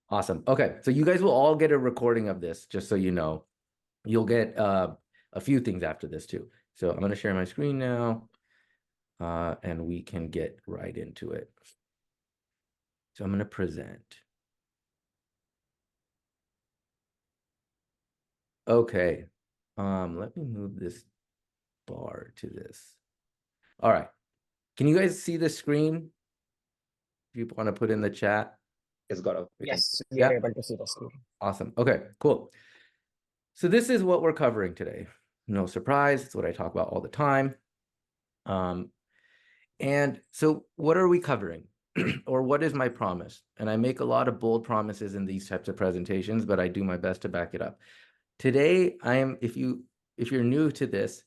Awesome. Okay, so you guys will all get a recording of this, just so you know. You'll get a few things after this too. So I'm going to share my screen now, and we can get right into it. So I'm going to present. Okay, let me move this bar to this. All right, can you guys see the screen? If you want to put in the chat, Yes, Gaurav. Yes, we are yeah, able to see the screen. awesome. Okay, cool. So this is what we're covering today. No surprise, it's what I talk about all the time. And so what are we covering? Or what is my promise? And I make a lot of bold promises in these types of presentations, but I do my best to back it up. Today, if you're new to this,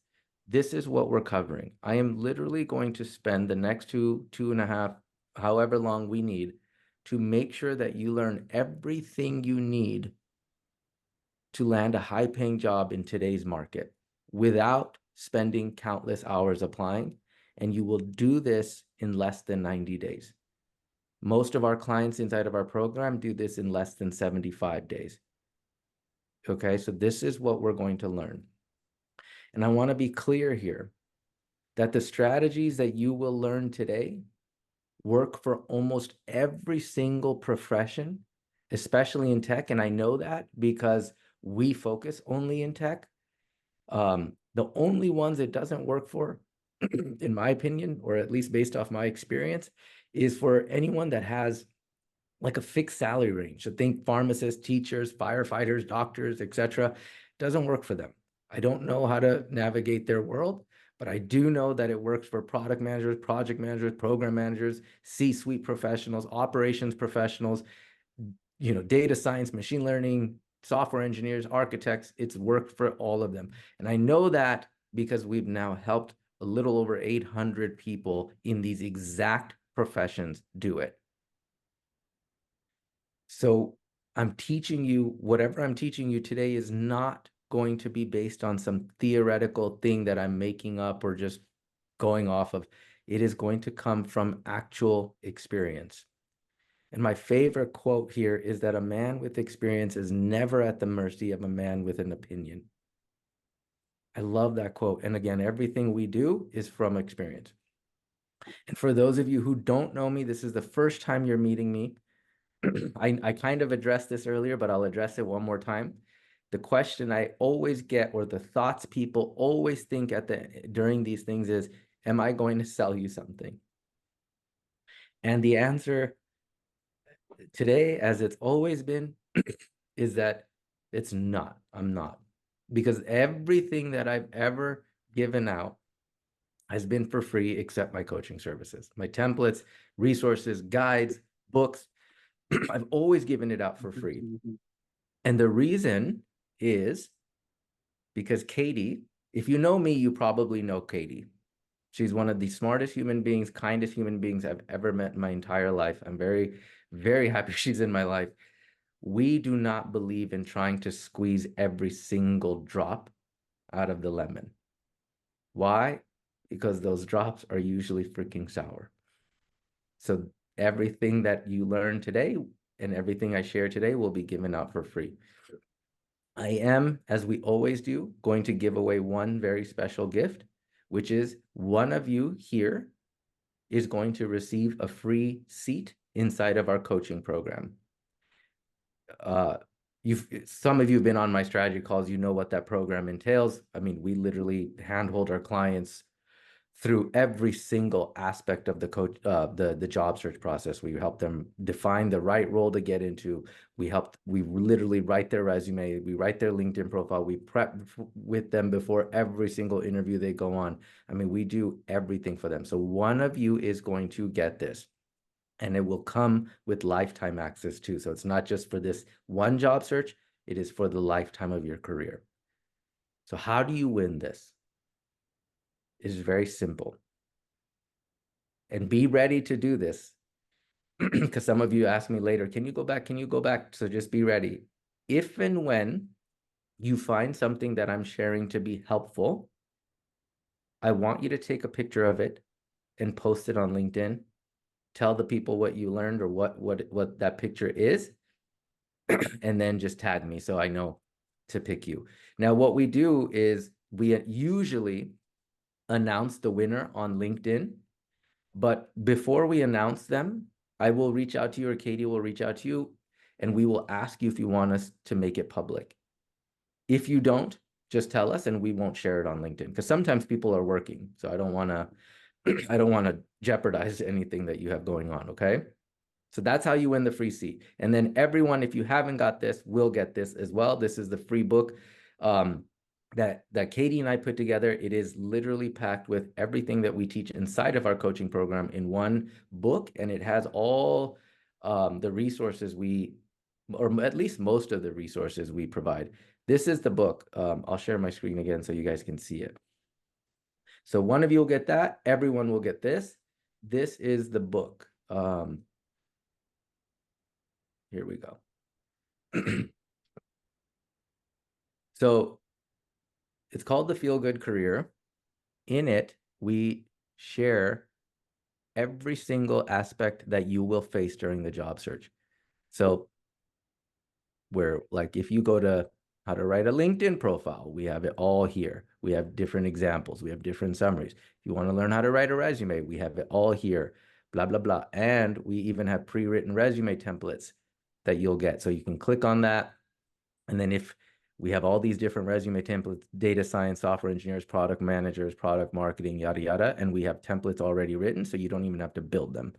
this is what we're covering. I am literally going to spend the next two and a half, however long we need, to make sure that you learn everything you need to land a high-paying job in today's market without spending countless hours applying. And you will do this in less than 90 days. Most of our clients inside of our program do this in less than 75 days. Okay, so this is what we're going to learn. And I want to be clear here that the strategies that you will learn today work for almost every single profession, especially in tech. And I know that because we focus only in tech. The only ones it doesn't work for, in my opinion, or at least based off my experience, is for anyone that has like a fixed salary range. So think pharmacists, teachers, firefighters, doctors, etc. Doesn't work for them. I don't know how to navigate their world, but I do know that it works for product managers, project managers, program managers, C-suite professionals, operations professionals, data science, machine learning, software engineers, architects. It's worked for all of them. And I know that because we've now helped a little over 800 people in these exact professions do it. So I'm teaching you, whatever I'm teaching you today is not going to be based on some theoretical thing that I'm making up or just going off of. It is going to come from actual experience. And my favorite quote here is that a man with experience is never at the mercy of a man with an opinion. I love that quote. And again, everything we do is from experience. And for those of you who don't know me, this is the first time you're meeting me. I kind of addressed this earlier, but I'll address it one more time. The question I always get, or the thoughts people always think during these things is, am I going to sell you something? And the answer today, as it's always been, is that it's not. I'm not. Because everything that I've ever given out has been for free except my coaching services, my templates, resources, guides, books. I've always given it out for free. And the reason is because Katie, if you know me, you probably know Katie. She's one of the smartest human beings, kindest human beings I've ever met in my entire life. I'm very, very happy she's in my life. We do not believe in trying to squeeze every single drop out of the lemon. Why? Because those drops are usually freaking sour. So everything that you learn today and everything I share today will be given out for free. I am, as we always do, going to give away one very special gift, which is one of you here is going to receive a free seat inside of our coaching program. Some of you have been on my strategy calls, you know what that program entails. I mean, we literally handhold our clients through every single aspect of the job search process. We help them define the right role to get into. We literally write their resume, we write their LinkedIn profile, we prep with them before every single interview they go on. I mean, we do everything for them. So one of you is going to get this. And it will come with lifetime access too. So it's not just for this one job search, it is for the lifetime of your career. So how do you win this? It is very simple. And be ready to do this. Because some of you ask me later, can you go back? Can you go back? So just be ready. If and when you find something that I'm sharing to be helpful, I want you to take a picture of it and post it on LinkedIn. Tell the people what you learned or what that picture is. and then just tag me so I know to pick you. Now, what we do is we usually announce the winner on LinkedIn, but before we announce them, I will reach out to you, or Katie will reach out to you, and we will ask you if you want us to make it public. If you don't, just tell us and we won't share it on LinkedIn, because sometimes people are working. So I don't want to I don't want to jeopardize anything that you have going on, okay? So that's how you win the free seat. And then everyone, if you haven't got this, will get this as well. This is the free book that Katie and I put together. It is literally packed with everything that we teach inside of our coaching program in one book, and it has all the resources or at least most of the resources we provide. This is the book. I'll share my screen again so you guys can see it. So one of you will get that. Everyone will get this. This is the book. Here we go. So it's called The Feel Good Career. In it, we share every single aspect that you will face during the job search. So where, like, if you go to how to write a LinkedIn profile, we have it all here. We have different examples. We have different summaries. If you want to learn how to write a resume, we have it all here, blah, blah, blah. And we even have pre-written resume templates that you'll get. So you can click on that. And then if we have all these different resume templates, data science, software engineers, product managers, product marketing, yada, yada. And we have templates already written, so you don't even have to build them.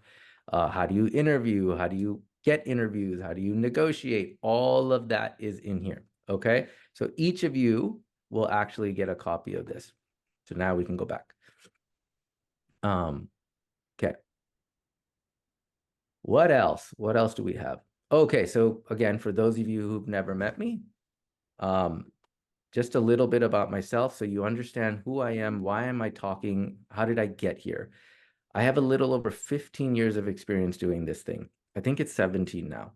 How do you interview? How do you get interviews? How do you negotiate? All of that is in here, okay? So each of you will actually get a copy of this. So now we can go back. Okay. What else? What else do we have? Okay, so again, for those of you who've never met me, just a little bit about myself so you understand who I am, why am I talking, how did I get here? I have a little over 15 years of experience doing this thing. I think it's 17 now.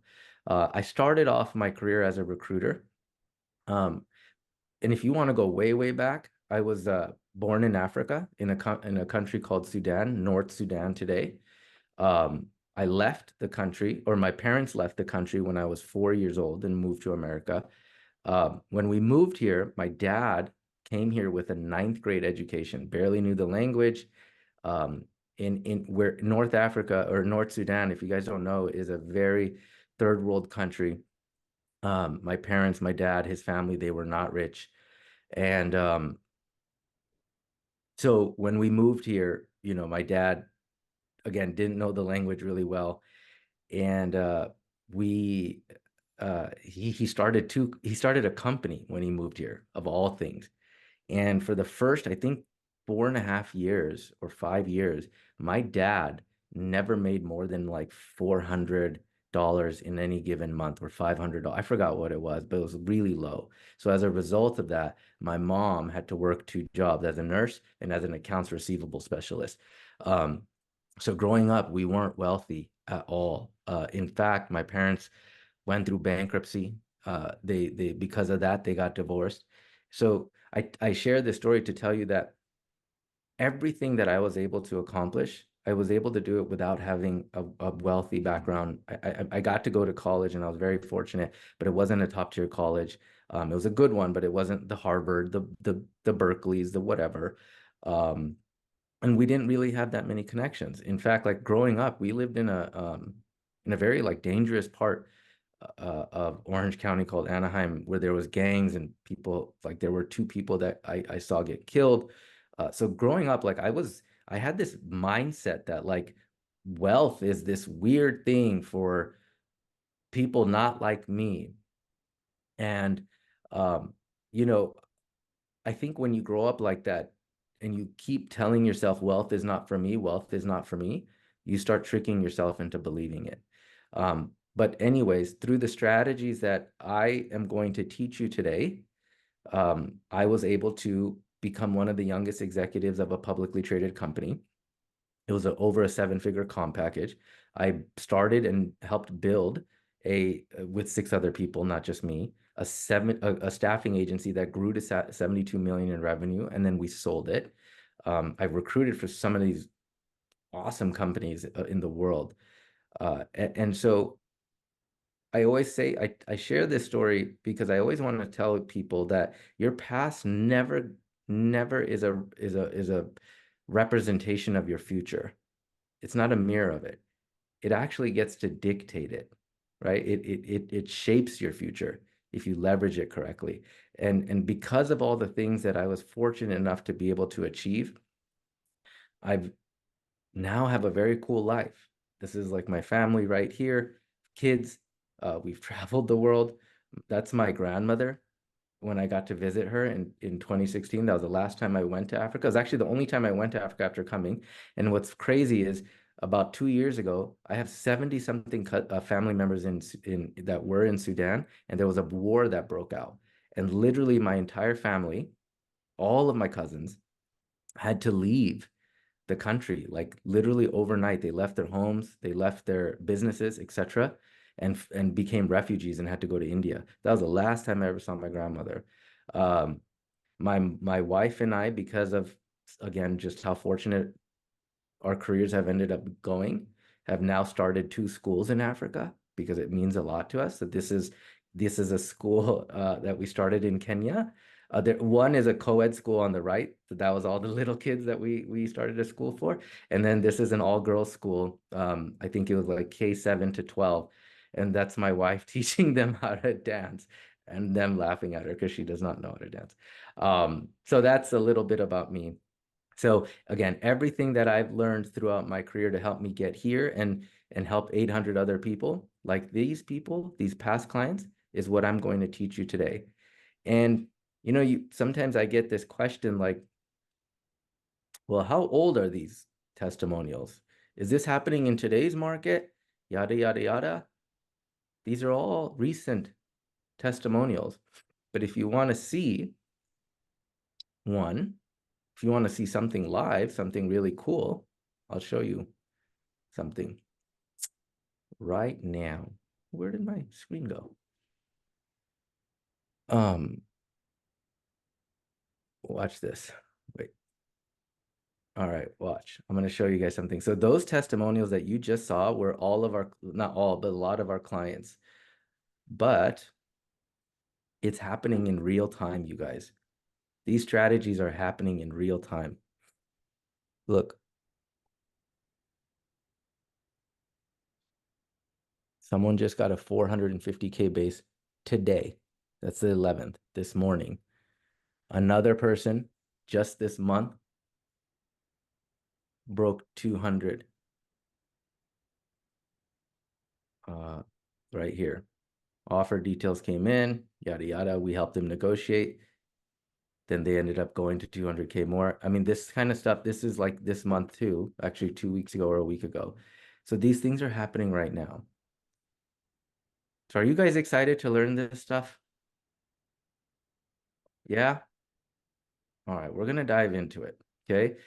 I started off my career as a recruiter. And if you want to go way, way back, I was born in Africa in a country called Sudan, North Sudan today. I left the country, or my parents left the country when I was 4 years old and moved to America. When we moved here, my dad came here with a 9th grade education, barely knew the language. In where North Africa or North Sudan, if you guys don't know, is a very third world country. My parents, my dad, his family, they were not rich. And so when we moved here, you know, my dad, again, didn't know the language really well. And he started a company when he moved here, of all things. And for the first, I think, 4.5 years or 5 years, my dad never made more than like $400 in any given month, or $500. I forgot what it was, but it was really low. So as a result of that, my mom had to work 2 jobs, as a nurse and as an accounts receivable specialist. So growing up, we weren't wealthy at all. In fact, my parents went through bankruptcy. They because of that, they got divorced. So I share this story to tell you that everything that I was able to accomplish, I was able to do it without having a wealthy background. I got to go to college, and I was very fortunate, but it wasn't a top tier college. It was a good one, but it wasn't the Harvard, the Berkeleys, the whatever. And we didn't really have that many connections. In fact, like growing up, we lived in a very like dangerous part of Orange County called Anaheim, where there was gangs and people, like there were 2 people that I saw get killed. So growing up, like I had this mindset that like wealth is this weird thing for people not like me. And um, you know, I think when you grow up like that and you keep telling yourself wealth is not for me, wealth is not for me, you start tricking yourself into believing it. But anyways, through the strategies that I am going to teach you today, I was able to become one of the youngest executives of a publicly traded company. It was over a 7-figure comp package. I started and helped build with 6 other people, not just me, a staffing agency that grew to 72 million in revenue, and then we sold it. I've recruited for some of these awesome companies in the world. And so I always say I share this story because I always want to tell people that your past never is a representation of your future. It's not a mirror of it. It actually gets to dictate it, right? It shapes your future if you leverage it correctly. And because of all the things that I was fortunate enough to be able to achieve, I've now have a very cool life. This is like my family right here, kids. We've traveled the world. That's my grandmother. When I got to visit her in 2016, that was the last time I went to Africa. It was actually the only time I went to Africa after coming. And what's crazy is about 2 years ago, I have 70 something family members in that were in Sudan, and there was a war that broke out. And literally my entire family, all of my cousins, had to leave the country, like literally overnight. They left their homes, they left their businesses, etc., and became refugees and had to go to India. That was the last time I ever saw my grandmother. Um, my wife and I, because of again just how fortunate our careers have ended up going, have now started 2 schools in Africa because it means a lot to us that this is a school that we started in Kenya. One is a co-ed school on the right. So that was all the little kids that we started a school for. And then this is an all-girls school. I think it was like K7 to 12. And that's my wife teaching them how to dance and them laughing at her because she does not know how to dance. So that's a little bit about me. So again, everything that I've learned throughout my career to help me get here and help 800 other people, like these people, these past clients, is what I'm going to teach you today. And you sometimes I get this question like, well, how old are these testimonials? Is this happening in today's market? Yada, yada, yada. These are all recent testimonials. But if you want to see one, if you want to see something live, something really cool, I'll show you something right now. Where did my screen go? Watch this. Wait. All right, watch. I'm going to show you guys something. So those testimonials that you just saw were all of our, not all, but a lot of our clients. But it's happening in real time, you guys. These strategies are happening in real time. Look, someone just got a 450K base today. That's the 11th, this morning. Another person just this month broke 200 right here. Offer details came in, yada, yada. We helped them negotiate. Then they ended up going to 200K more. I mean, this kind of stuff, this is like this month too, actually 2 weeks ago or a week ago. So these things are happening right now. So are you guys excited to learn this stuff? Yeah? All right, we're going to dive into it. Okay.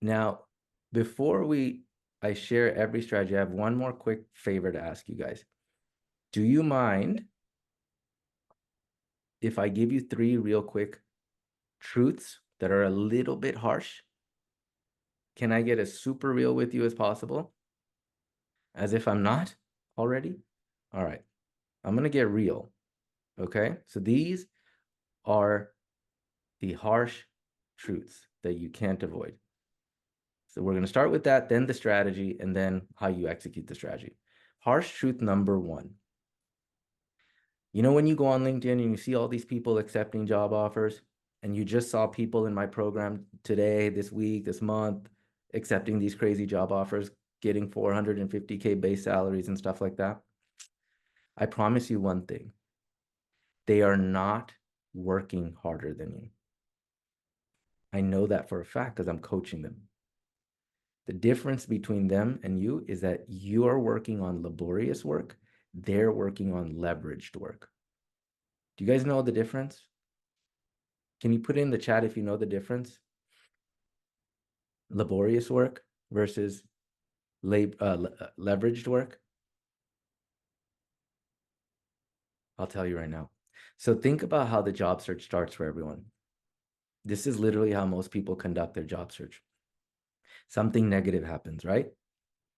Now, before I share every strategy, I have one more quick favor to ask you guys. Do you mind if I give you 3 real quick truths that are a little bit harsh? Can I get as super real with you as possible? As if I'm not already? All right. I'm going to get real. Okay. So these are the harsh truths that you can't avoid. So we're going to start with that, then the strategy, and then how you execute the strategy. Harsh truth number 1. When you go on LinkedIn and you see all these people accepting job offers, and you just saw people in my program today, this week, this month, accepting these crazy job offers, getting 450K base salaries and stuff like that. I promise you one thing. They are not working harder than you. I know that for a fact because I'm coaching them. The difference between them and you is that you are working on laborious work. They're working on leveraged work. Do you guys know the difference? Can you put in the chat if you know the difference? Laborious work versus leveraged work? I'll tell you right now. So think about how the job search starts for everyone. This is literally how most people conduct their job search. Something negative happens, right?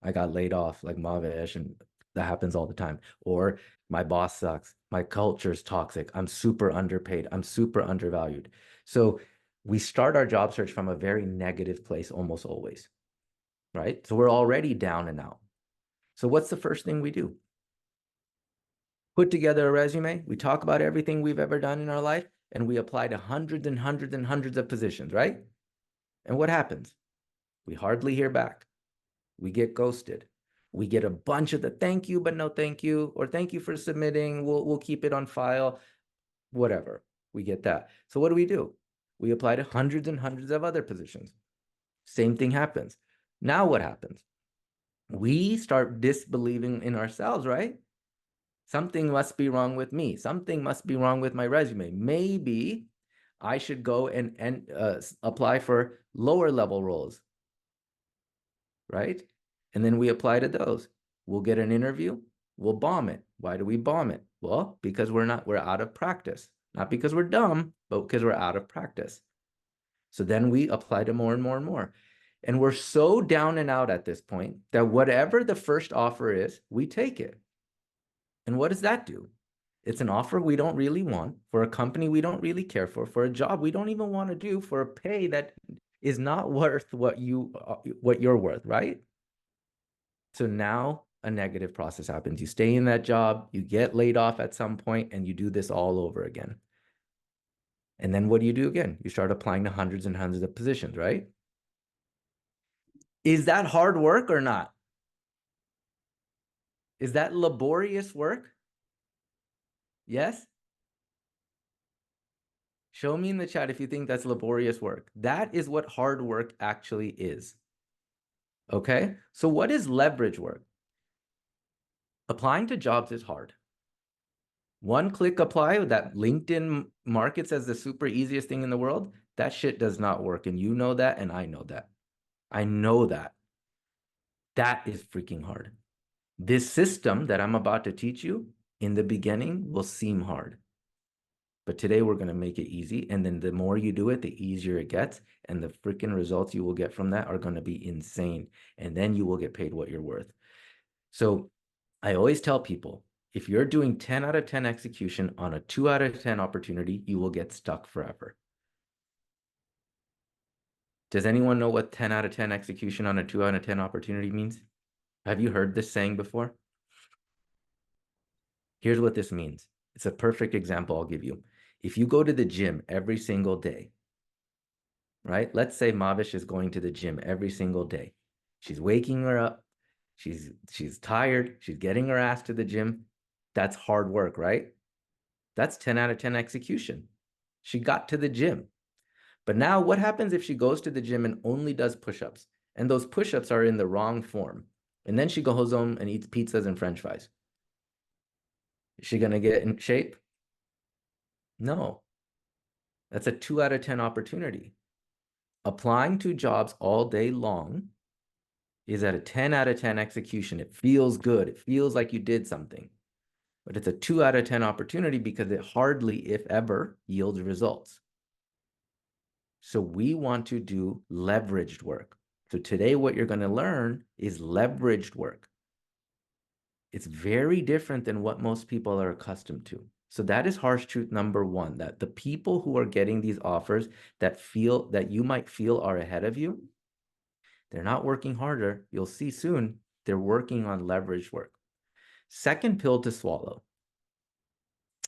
I got laid off like Mavesh, and that happens all the time. Or my boss sucks. My culture's toxic. I'm super underpaid. I'm super undervalued. So we start our job search from a very negative place almost always, right? So we're already down and out. So what's the first thing we do? Put together a resume. We talk about everything we've ever done in our life, and we apply to hundreds and hundreds and hundreds of positions, right? And what happens? We hardly hear back. We get ghosted. We get a bunch of the thank you, but no thank you, or thank you for submitting. We'll keep it on file, whatever. We get that. So what do? We apply to hundreds and hundreds of other positions. Same thing happens. Now what happens? We start disbelieving in ourselves, right? Something must be wrong with me. Something must be wrong with my resume. Maybe I should go and apply for lower level roles, right? And then we apply to those. We'll get an interview. We'll bomb it. Why do we bomb it? Well, because we're out of practice. Not because we're dumb, but because we're out of practice. So then we apply to more and more and more. And we're so down and out at this point that whatever the first offer is, we take it. And what does that do? It's an offer we don't really want, for a company we don't really care for a job we don't even want to do, for a pay that is not worth what you're worth, right? So now a negative process happens. You stay in that job, you get laid off at some point, and you do this all over again. And then what do you do again? You start applying to hundreds and hundreds of positions, right? Is that hard work or not? Is that laborious work? Yes? Show me in the chat if you think that's laborious work. That is what hard work actually is. Okay? So what is leverage work? Applying to jobs is hard. One click apply that LinkedIn markets as the super easiest thing in the world, that shit does not work. And you know that, and I know that. I know that. That is freaking hard. This system that I'm about to teach you in the beginning will seem hard. But today we're going to make it easy. And then the more you do it, the easier it gets. And the freaking results you will get from that are going to be insane. And then you will get paid what you're worth. So I always tell people, if you're doing 10 out of 10 execution on a 2 out of 10 opportunity, you will get stuck forever. Does anyone know what 10 out of 10 execution on a 2 out of 10 opportunity means? Have you heard this saying before? Here's what this means. It's a perfect example I'll give you. If you go to the gym every single day, right? Let's say Mavish is going to the gym every single day. She's waking her up. She's tired. She's getting her ass to the gym. That's hard work, right? That's 10 out of 10 execution. She got to the gym. But now what happens if she goes to the gym and only does push-ups? And those push-ups are in the wrong form. And then she goes home and eats pizzas and French fries. Is she going to get in shape? No. That's a 2 out of 10 opportunity. Applying to jobs all day long is at a 10 out of 10 execution. It feels good. It feels like you did something. But it's a 2 out of 10 opportunity because it hardly, if ever, yields results. So we want to do leveraged work. So today what you're going to learn is leveraged work. It's very different than what most people are accustomed to. So that is harsh truth number one, that the people who are getting these offers that you might feel are ahead of you, they're not working harder. You'll see soon they're working on leveraged work. Second pill to swallow,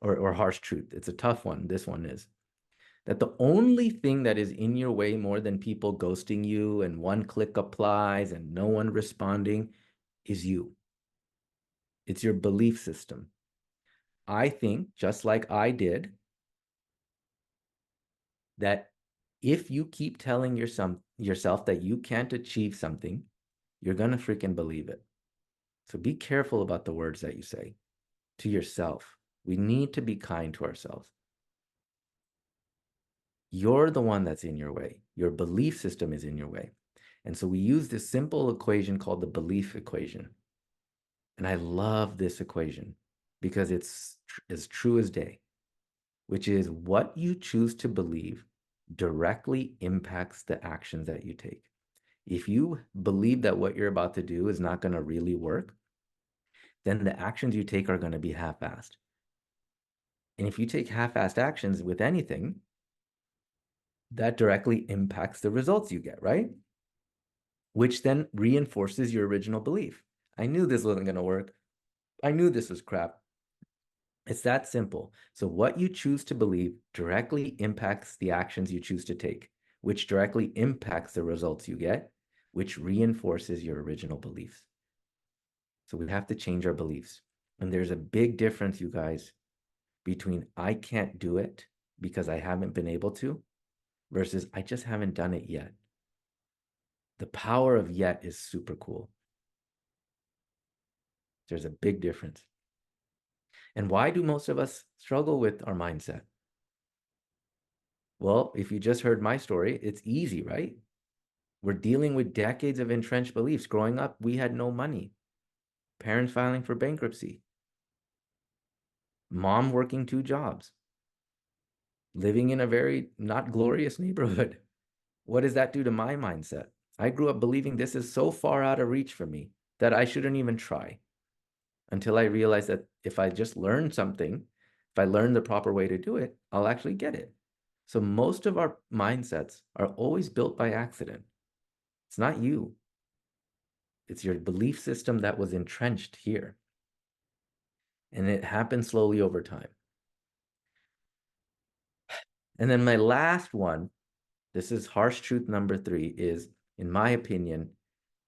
or harsh truth. It's a tough one. This one is that the only thing that is in your way more than people ghosting you and one click applies and no one responding is you. It's your belief system. I think, just like I did, that if you keep telling yourself that you can't achieve something, you're going to freaking believe it. So be careful about the words that you say to yourself. We need to be kind to ourselves. You're the one that's in your way. Your belief system is in your way. And so we use this simple equation called the belief equation. And I love this equation because it's as true as day, which is what you choose to believe directly impacts the actions that you take. If you believe that what you're about to do is not going to really work, then the actions you take are going to be half-assed. And if you take half-assed actions with anything, that directly impacts the results you get, right? Which then reinforces your original belief. I knew this wasn't going to work. I knew this was crap. It's that simple. So what you choose to believe directly impacts the actions you choose to take, which directly impacts the results you get, which reinforces your original beliefs. So we have to change our beliefs. And there's a big difference, you guys, between I can't do it because I haven't been able to versus I just haven't done it yet. The power of yet is super cool. There's a big difference. And why do most of us struggle with our mindset? Well, if you just heard my story, it's easy, right? We're dealing with decades of entrenched beliefs. Growing up, we had no money. Parents filing for bankruptcy. Mom working 2 jobs. Living in a very not glorious neighborhood. What does that do to my mindset? I grew up believing this is so far out of reach for me that I shouldn't even try, until I realized that if I just learn something, if I learn the proper way to do it, I'll actually get it. So most of our mindsets are always built by accident. It's not you. It's your belief system that was entrenched here. And it happens slowly over time. And then my last one, this is harsh truth number 3, is, in my opinion,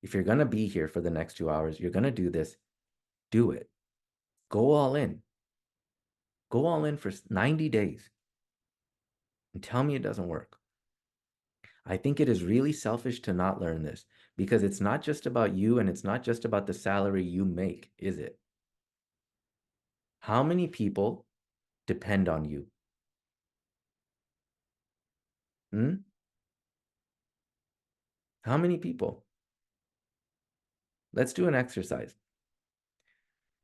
if you're going to be here for the next 2 hours, you're going to do this, do it. Go all in. Go all in for 90 days and tell me it doesn't work. I think it is really selfish to not learn this, because it's not just about you and it's not just about the salary you make, is it? How many people depend on you? How many people? Let's do an exercise.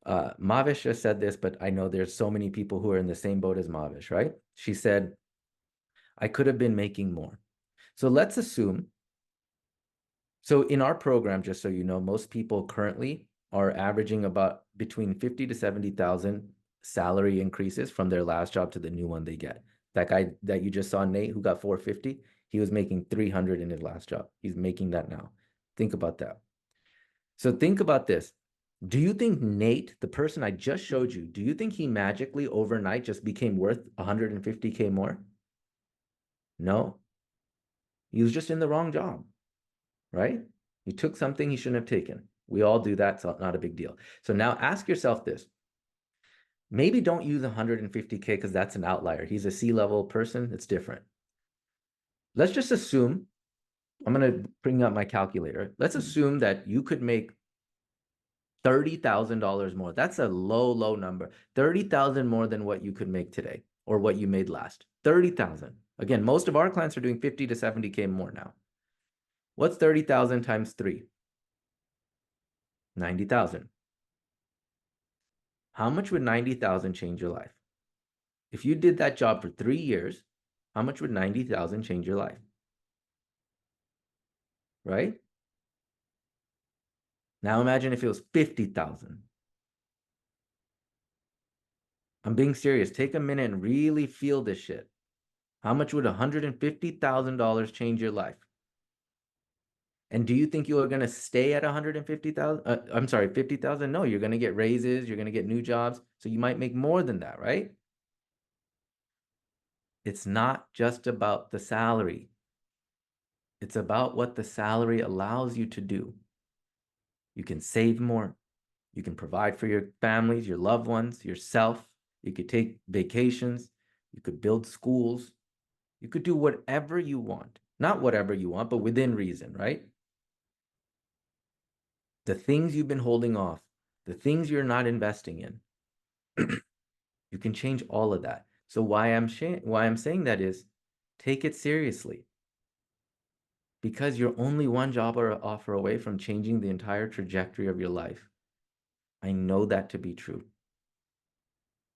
Mavish just said this, but I know there's so many people who are in the same boat as Mavish, right? She said, I could have been making more. So let's assume, so in our program, just so you know, most people currently are averaging about between 50 to 70,000 salary increases from their last job to the new one they get. That guy that you just saw, Nate, who got 450, he was making 300 in his last job. He's making that now. Think about that. So think about this. Do you think Nate, the person I just showed you, do you think he magically overnight just became worth 150K more? No. He was just in the wrong job, right? He took something he shouldn't have taken. We all do that, so not a big deal. So now ask yourself this. Maybe don't use 150K because that's an outlier. He's a C-level person. It's different. Let's just assume, I'm going to bring up my calculator. Let's assume that you could make $30,000 more. That's a low number. 30,000 more than what you could make today or what you made last. 30,000. Again, most of our clients are doing 50 to 70K more now. What's 30,000 times 3? 90,000. How much would 90,000 change your life? If you did that job for 3 years, how much would 90,000 change your life? Right? Now imagine if it was 50,000. I'm being serious. Take a minute and really feel this shit. How much would $150,000 change your life? And do you think you are going to stay at 150,000? I'm sorry, 50,000? No, you're going to get raises. You're going to get new jobs. So you might make more than that, right? It's not just about the salary. It's about what the salary allows you to do. You can save more. You can provide for your families, your loved ones, yourself. You could take vacations. You could build schools. You could do whatever you want. Not whatever you want, but within reason, right? The things you've been holding off, the things you're not investing in, you can change all of that. So why I'm saying that is, take it seriously, because you're only one job offer away from changing the entire trajectory of your life. I know that to be true.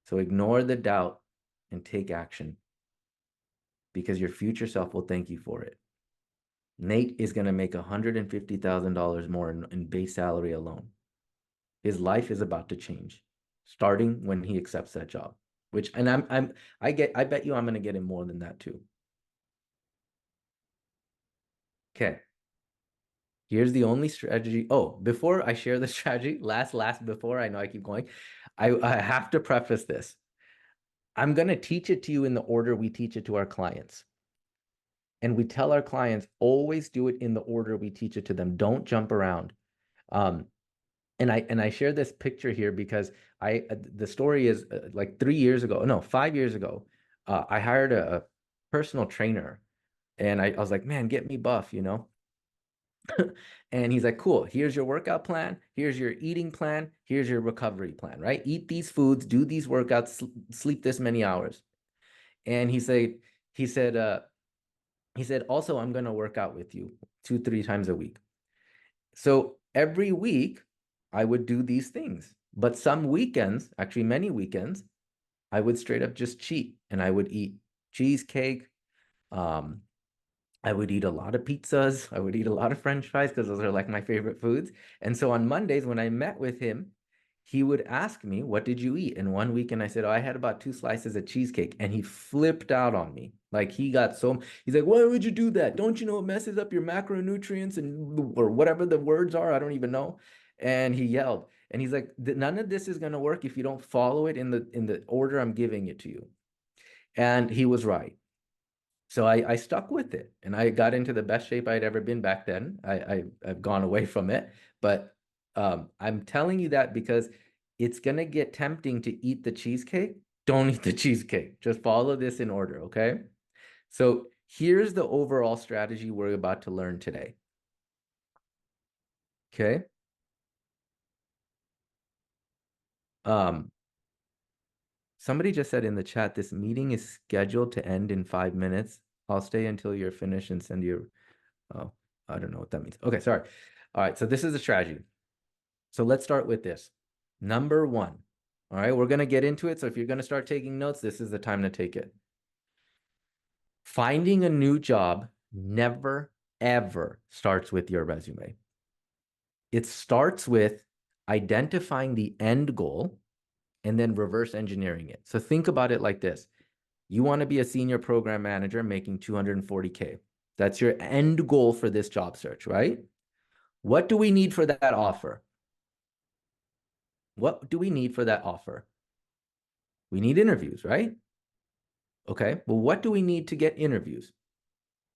So ignore the doubt and take action, because your future self will thank you for it. Nate is going to make $150,000 more in base salary alone. His life is about to change, starting when he accepts that job. Which, and I bet you I'm going to get him more than that too. Okay. Here's the only strategy. Oh, before I share the strategy, before I know I keep going, I have to preface this. I'm going to teach it to you in the order we teach it to our clients. And we tell our clients, always do it in the order we teach it to them. Don't jump around. And I share this picture here because the story is like 5 years ago, I hired a personal trainer, and I was like, man, get me buff, you know? And he's like, cool, here's your workout plan, here's your eating plan, here's your recovery plan, right? Eat these foods, do these workouts, sleep this many hours. And he said, also, I'm going to work out with you 2-3 times a week. So every week I would do these things, but some weekends, actually many weekends, I would straight up just cheat, and I would eat cheesecake. I would eat a lot of pizzas. I would eat a lot of French fries because those are like my favorite foods. And so on Mondays, when I met with him, he would ask me, what did you eat? And one weekend I said, oh, I had about 2 slices of cheesecake. And he flipped out on me. Like he's like, why would you do that? Don't you know it messes up your macronutrients or whatever the words are? I don't even know. And he yelled. And he's like, none of this is going to work if you don't follow it in the order I'm giving it to you. And he was right. So I stuck with it, and I got into the best shape I'd ever been back then. I've gone away from it, but I'm telling you that because it's gonna get tempting to eat the cheesecake. Don't eat the cheesecake. Just follow this in order, okay? So here's the overall strategy we're about to learn today. Okay. Somebody just said in the chat, this meeting is scheduled to end in 5 minutes. I'll stay until you're finished and send you. Oh, I don't know what that means. Okay, sorry. All right, so this is a strategy. So let's start with this. Number one. All right, we're going to get into it. So if you're going to start taking notes, this is the time to take it. Finding a new job never, ever starts with your resume. It starts with identifying the end goal and then reverse engineering it. So think about it like this. You want to be a senior program manager making $240K. That's your end goal for this job search, right? What do we need for that offer? What do we need for that offer? We need interviews, right? Okay, well, what do we need to get interviews?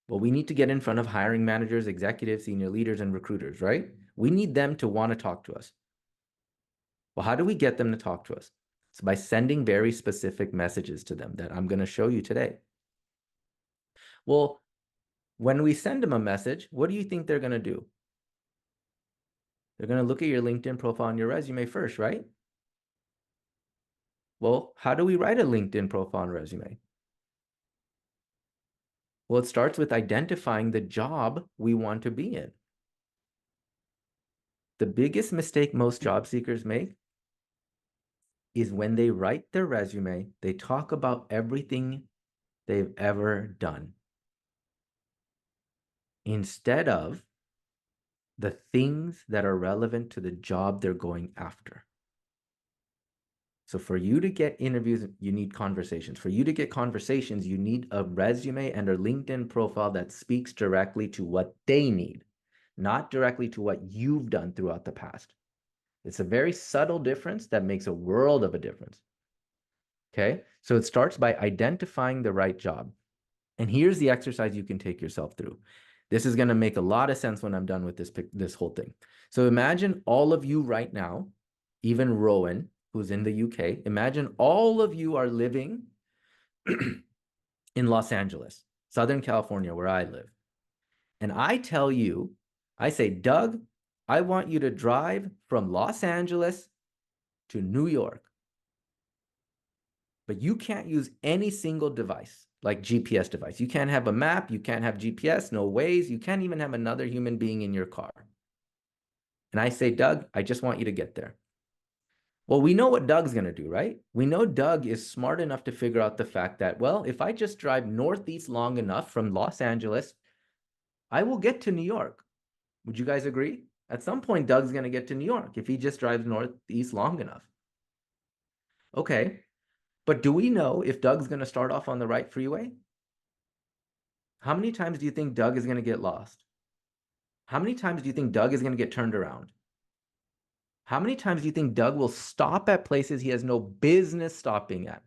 Well, we need to get in front of hiring managers, executives, senior leaders, and recruiters, right? We need them to want to talk to us. Well, how do we get them to talk to us? It's by sending very specific messages to them that I'm going to show you today. Well, when we send them a message, what do you think they're going to do? They're going to look at your LinkedIn profile and your resume first, right? Well, how do we write a LinkedIn profile and resume? Well, it starts with identifying the job we want to be in. The biggest mistake most job seekers make is when they write their resume, they talk about everything they've ever done instead of the things that are relevant to the job they're going after. So for you to get interviews, you need conversations. For you to get conversations, you need a resume and a LinkedIn profile that speaks directly to what they need, not directly to what you've done throughout the past. It's a very subtle difference that makes a world of a difference. Okay, so it starts by identifying the right job. And here's the exercise you can take yourself through. This is going to make a lot of sense when I'm done with this whole thing. So imagine all of you right now, even Rowan, who's in the UK, imagine all of you are living in Los Angeles, Southern California, where I live. And I tell you, I say, Doug, I want you to drive from Los Angeles to New York. But you can't use any single device, like GPS device. You can't have a map. You can't have GPS, no Waze. You can't even have another human being in your car. And I say, Doug, I just want you to get there. Well, we know what Doug's going to do, right? We know Doug is smart enough to figure out the fact that, well, if I just drive northeast long enough from Los Angeles, I will get to New York. Would you guys agree? At some point, Doug's going to get to New York if he just drives northeast long enough. Okay. But do we know if Doug's going to start off on the right freeway? How many times do you think Doug is going to get lost? How many times do you think Doug is going to get turned around? How many times do you think Doug will stop at places he has no business stopping at?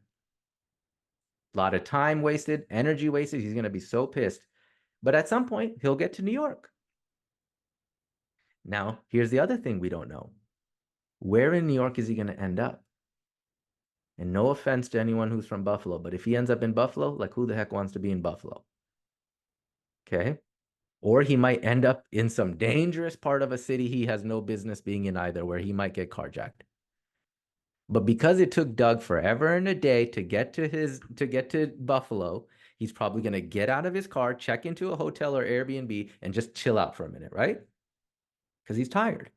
A lot of time wasted, energy wasted. He's going to be so pissed. But at some point, he'll get to New York. Now, here's the other thing we don't know. Where in New York is he going to end up? And no offense to anyone who's from Buffalo, but if he ends up in Buffalo, like who the heck wants to be in Buffalo? Okay. Or he might end up in some dangerous part of a city he has no business being in either, where he might get carjacked. But because it took Doug forever and a day to get to Buffalo, he's probably going to get out of his car, check into a hotel or Airbnb, and just chill out for a minute, right? Because he's tired.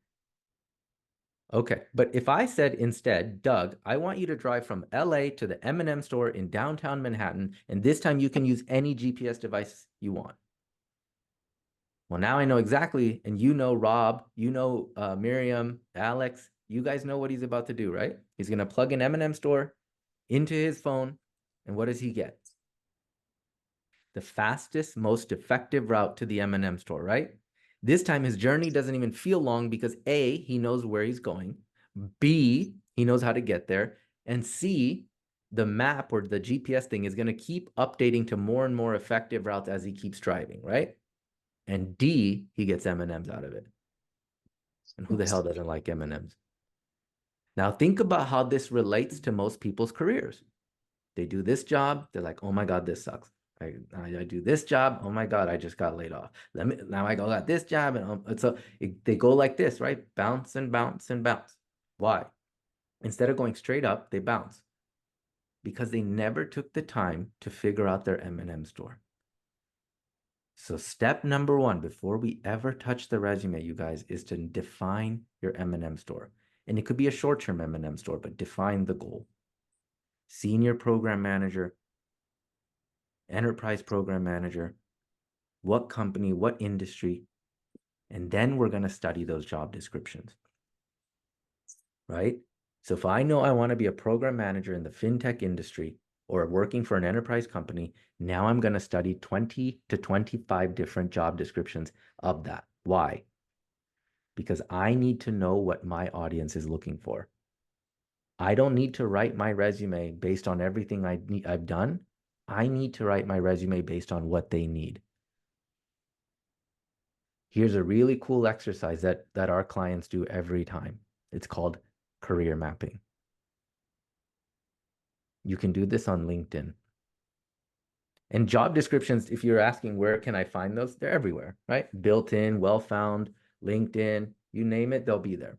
Okay, but if I said instead, Doug, I want you to drive from LA to the M&M store in downtown Manhattan, and this time you can use any GPS device you want. Well, now I know exactly, and you know Rob, you know Miriam, Alex, you guys know what he's about to do, right? He's going to plug an M&M store into his phone, and what does he get? The fastest, most effective route to the M&M store, right? This time his journey doesn't even feel long because A, he knows where he's going, B, he knows how to get there, and C, the map or the GPS thing is going to keep updating to more and more effective routes as he keeps driving, right? And D, he gets M&Ms out of it. And who the hell doesn't like M&Ms? Now think about how this relates to most people's careers. They do this job, they're like, oh my God, this sucks. I do this job, oh my God, I just got laid off. Now I got this job, and so they go like this, right? Bounce and bounce and bounce. Why? Instead of going straight up, they bounce because they never took the time to figure out their M&M store. So step number one, before we ever touch the resume, you guys, is to define your M&M store. And it could be a short-term M&M store, but define the goal. Senior program manager, enterprise program manager, what company, what industry, and then we're going to study those job descriptions, right? So if I know I want to be a program manager in the fintech industry or working for an enterprise company, now I'm going to study 20 to 25 different job descriptions of that. Why? Because I need to know what my audience is looking for. I don't need to write my resume based on everything I've done. I need to write my resume based on what they need. Here's a really cool exercise that our clients do every time. It's called career mapping. You can do this on LinkedIn. And job descriptions, if you're asking where can I find those, they're everywhere, right? Built in, well-found, LinkedIn, you name it, they'll be there.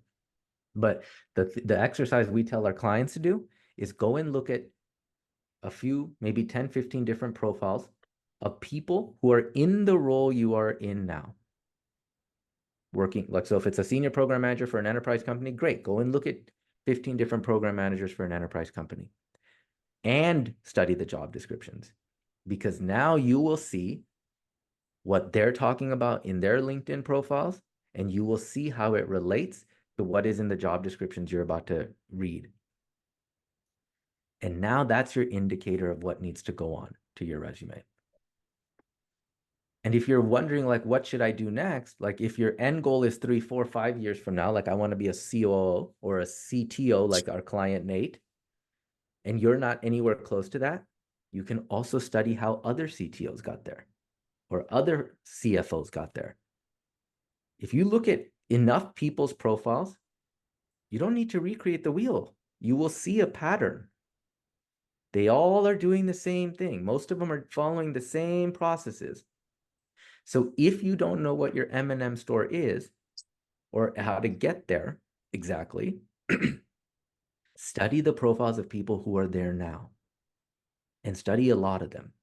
But the exercise we tell our clients to do is go and look at a few, maybe 10, 15 different profiles of people who are in the role you are in now. Working, like, so if it's a senior program manager for an enterprise company, great. Go and look at 15 different program managers for an enterprise company and study the job descriptions, because now you will see what they're talking about in their LinkedIn profiles, and you will see how it relates to what is in the job descriptions you're about to read. And now that's your indicator of what needs to go on to your resume. And if you're wondering, like, what should I do next? Like, if your end goal is 3, 4, 5 years from now, like I want to be a COO or a CTO, like our client Nate, and you're not anywhere close to that, you can also study how other CTOs got there or other CFOs got there. If you look at enough people's profiles, you don't need to recreate the wheel. You will see a pattern. They all are doing the same thing. Most of them are following the same processes. So if you don't know what your M&M store is or how to get there exactly, study the profiles of people who are there now and study a lot of them,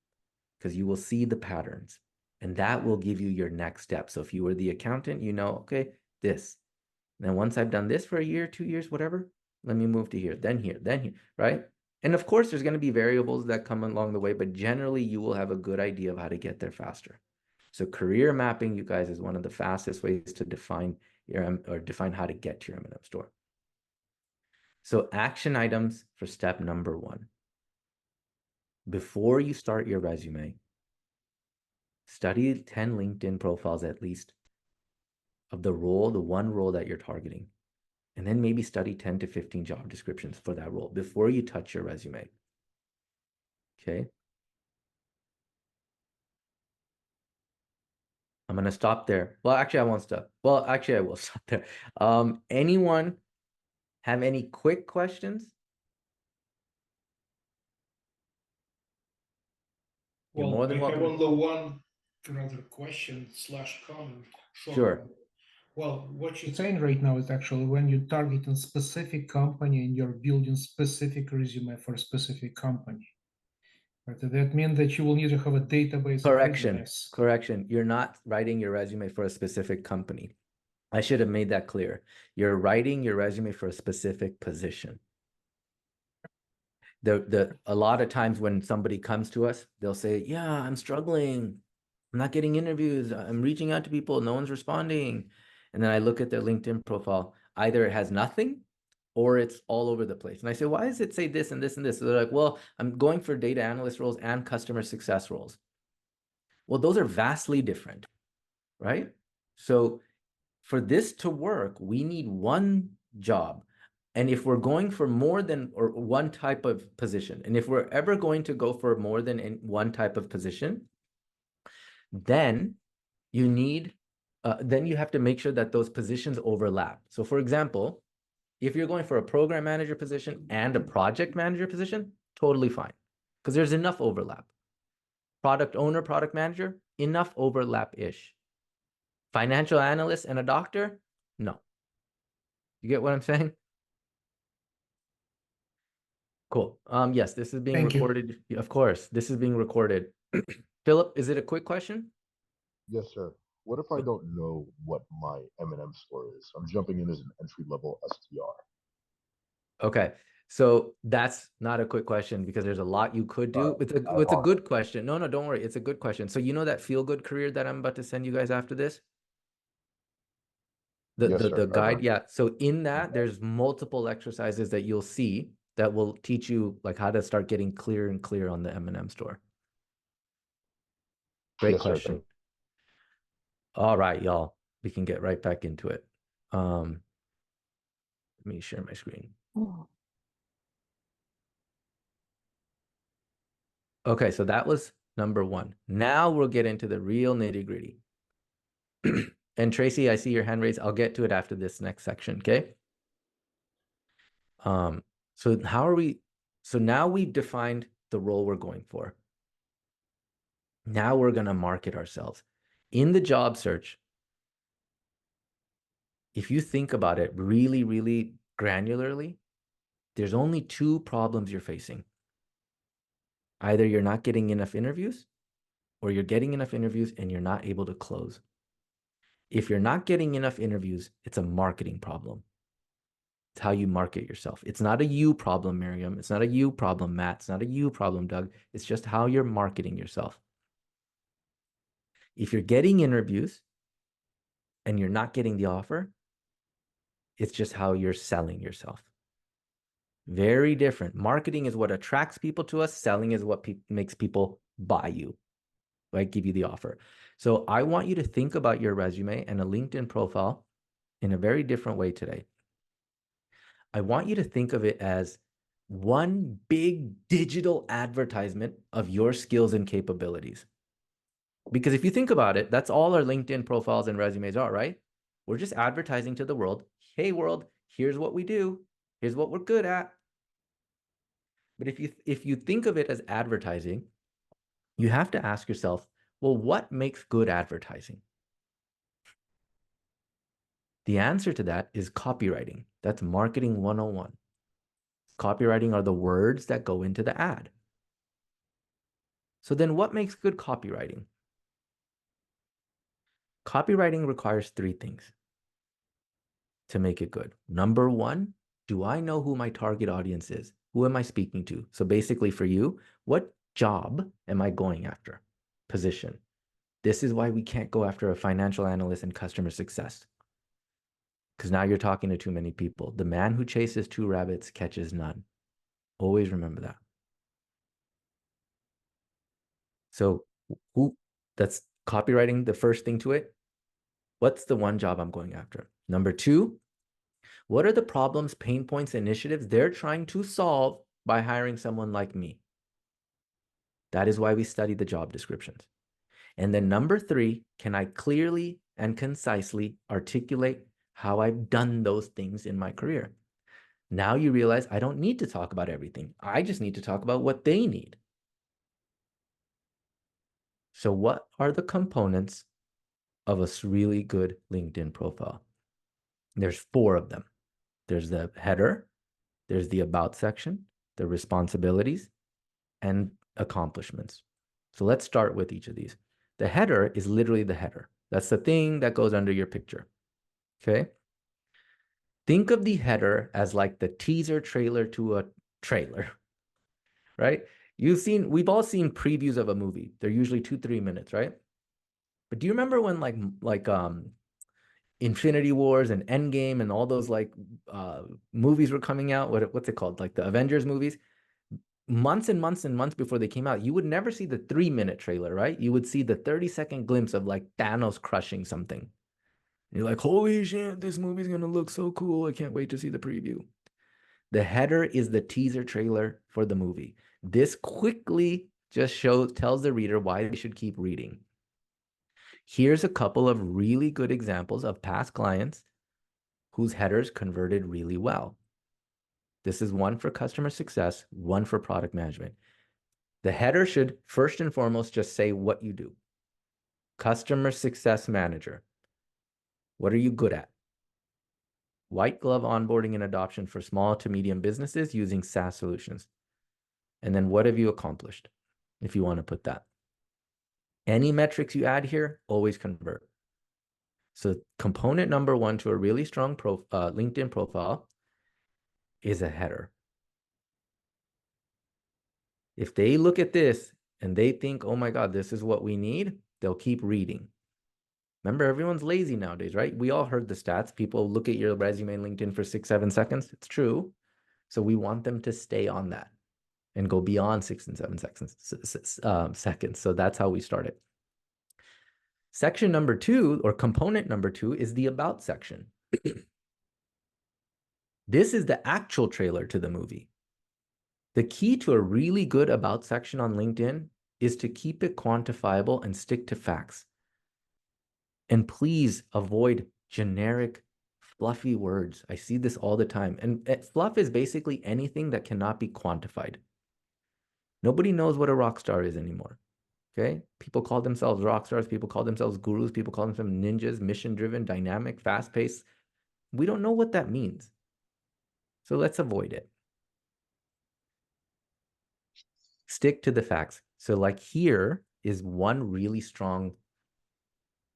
because you will see the patterns and that will give you your next step. So if you were the accountant, you know, okay, this. Then once I've done this for a year, 2 years, whatever, let me move to here, then here, right? And of course, there's going to be variables that come along the way, but generally you will have a good idea of how to get there faster. So career mapping, you guys, is one of the fastest ways to define define how to get to your M&M store. So action items for step number 1. Before you start your resume, study 10 LinkedIn profiles at least of the one role that you're targeting. And then maybe study 10 to 15 job descriptions for that role before you touch your resume. Okay. I'm going to stop there. Well, actually, I won't stop. Well, actually, I will stop there. Anyone have any quick questions? You're Well, more than I have welcome. only one rather question / comment. Sure. Well, what you're saying right now is actually when you're targeting specific company and you're building specific resume for a specific company. But that means that you will need to have a database of resumes. Correction. You're not writing your resume for a specific company. I should have made that clear. You're writing your resume for a specific position. A lot of times when somebody comes to us, they'll say, yeah, I'm struggling. I'm not getting interviews. I'm reaching out to people. No one's responding. And then I look at their LinkedIn profile. Either it has nothing or it's all over the place. And I say, why does it say this and this and this? So they're like, well, I'm going for data analyst roles and customer success roles. Well, those are vastly different, right? So for this to work, we need one job. And if we're going for more than or one type of position, and if we're ever going to go for more than one type of position, then you need, then you have to make sure that those positions overlap. So for example, if you're going for a program manager position and a project manager position, totally fine, because there's enough overlap. Product owner, product manager, enough overlap-ish. Financial analyst and a doctor, no. You get what I'm saying? Cool. Yes, this is being recorded. Of course, this is being recorded. Philip, is it a quick question? Yes, sir. What if I don't know what my M&M store is? I'm jumping in as an entry-level SDR. Okay, so that's not a quick question because there's a lot you could do. It's a good question. No, don't worry. It's a good question. So you know that feel-good career that I'm about to send you guys after this? The guide, yeah. So in that, there's multiple exercises that you'll see that will teach you like how to start getting clear and clear on the M&M store. Great question. Sir. All right, y'all. We can get right back into it. Let me share my screen. Okay, so that was number 1. Now we'll get into the real nitty-gritty. And Tracy, I see your hand raised. I'll get to it after this next section, okay? So how are we? So now we've defined the role we're going for. Now we're going to market ourselves. In the job search, if you think about it really, really granularly, there's only 2 problems you're facing. Either you're not getting enough interviews, or you're getting enough interviews and you're not able to close. If you're not getting enough interviews, it's a marketing problem. It's how you market yourself. It's not a you problem, Miriam. It's not a you problem, Matt. It's not a you problem, Doug. It's just how you're marketing yourself. If you're getting interviews and you're not getting the offer, it's just how you're selling yourself. Very different. Marketing is what attracts people to us. Selling is what makes people buy you, right? Give you the offer. So I want you to think about your resume and a LinkedIn profile in a very different way today. I want you to think of it as one big digital advertisement of your skills and capabilities. Because if you think about it, that's all our LinkedIn profiles and resumes are, right? We're just advertising to the world. Hey, world, here's what we do. Here's what we're good at. But if you think of it as advertising, you have to ask yourself, well, what makes good advertising? The answer to that is copywriting. That's marketing 101. Copywriting are the words that go into the ad. So then what makes good copywriting? Copywriting requires 3 things to make it good. Number 1, do I know who my target audience is? Who am I speaking to? So basically for you, what job am I going after? Position. This is why we can't go after a financial analyst in customer success. Because now you're talking to too many people. The man who chases two rabbits catches none. Always remember that. So that's copywriting, the first thing to it. What's the one job I'm going after? Number two, what are the problems, pain points, initiatives they're trying to solve by hiring someone like me? That is why we study the job descriptions. And then number three, can I clearly and concisely articulate how I've done those things in my career? Now you realize I don't need to talk about everything. I just need to talk about what they need. So what are the components of a really good LinkedIn profile? There's 4 of them. There's the header, there's the about section, the responsibilities, and accomplishments. So let's start with each of these. The header is literally the header. That's the thing that goes under your picture. Okay. Think of the header as like the teaser trailer to a trailer, right? We've all seen previews of a movie. They're usually 2-3 minutes, right? But do you remember when like Infinity Wars and Endgame and all those like movies were coming out? What's it called? Like the Avengers movies? Months and months and months before they came out, you would never see the 3-minute trailer, right? You would see the 30-second glimpse of like Thanos crushing something. You're like, holy shit, this movie's gonna look so cool. I can't wait to see the preview. The header is the teaser trailer for the movie. This quickly just tells the reader why they should keep reading. Here's a couple of really good examples of past clients whose headers converted really well. This is one for customer success, one for product management. The header should first and foremost just say what you do. Customer success manager. What are you good at? White glove onboarding and adoption for small to medium businesses using SaaS solutions. And then what have you accomplished? If you want to put that. Any metrics you add here, always convert. So component number 1 to a really strong LinkedIn profile is a header. If they look at this and they think, oh my God, this is what we need, they'll keep reading. Remember, everyone's lazy nowadays, right? We all heard the stats. People look at your resume in LinkedIn for 6-7 seconds. It's true. So we want them to stay on that and go beyond 6 and 7 seconds. So that's how we start it. Section number 2, or component number 2, is the about section. This is the actual trailer to the movie. The key to a really good about section on LinkedIn is to keep it quantifiable and stick to facts. And please avoid generic, fluffy words. I see this all the time. And fluff is basically anything that cannot be quantified. Nobody knows what a rock star is anymore. Okay? People call themselves rock stars. People call themselves gurus. People call themselves ninjas, mission-driven, dynamic, fast-paced. We don't know what that means. So let's avoid it. Stick to the facts. So like here is one really strong,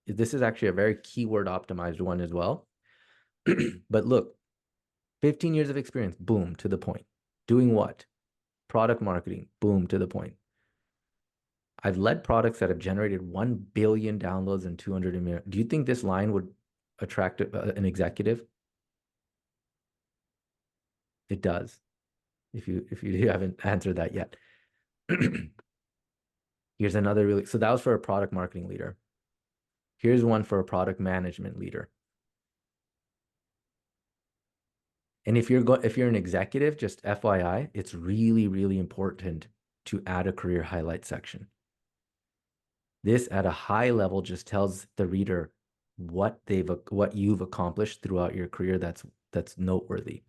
this is actually a very keyword optimized one as well. But look, 15 years of experience, boom, to the point. Doing what? Product marketing, boom, to the point. I've led products that have generated 1 billion downloads and 200 million. Do you think this line would attract an executive? It does. If you haven't answered that yet. Here's another really, so that was for a product marketing leader. Here's one for a product management leader. And if you're an executive, just FYI, it's really, really important to add a career highlight section. This at a high level just tells the reader what you've accomplished throughout your career that's noteworthy.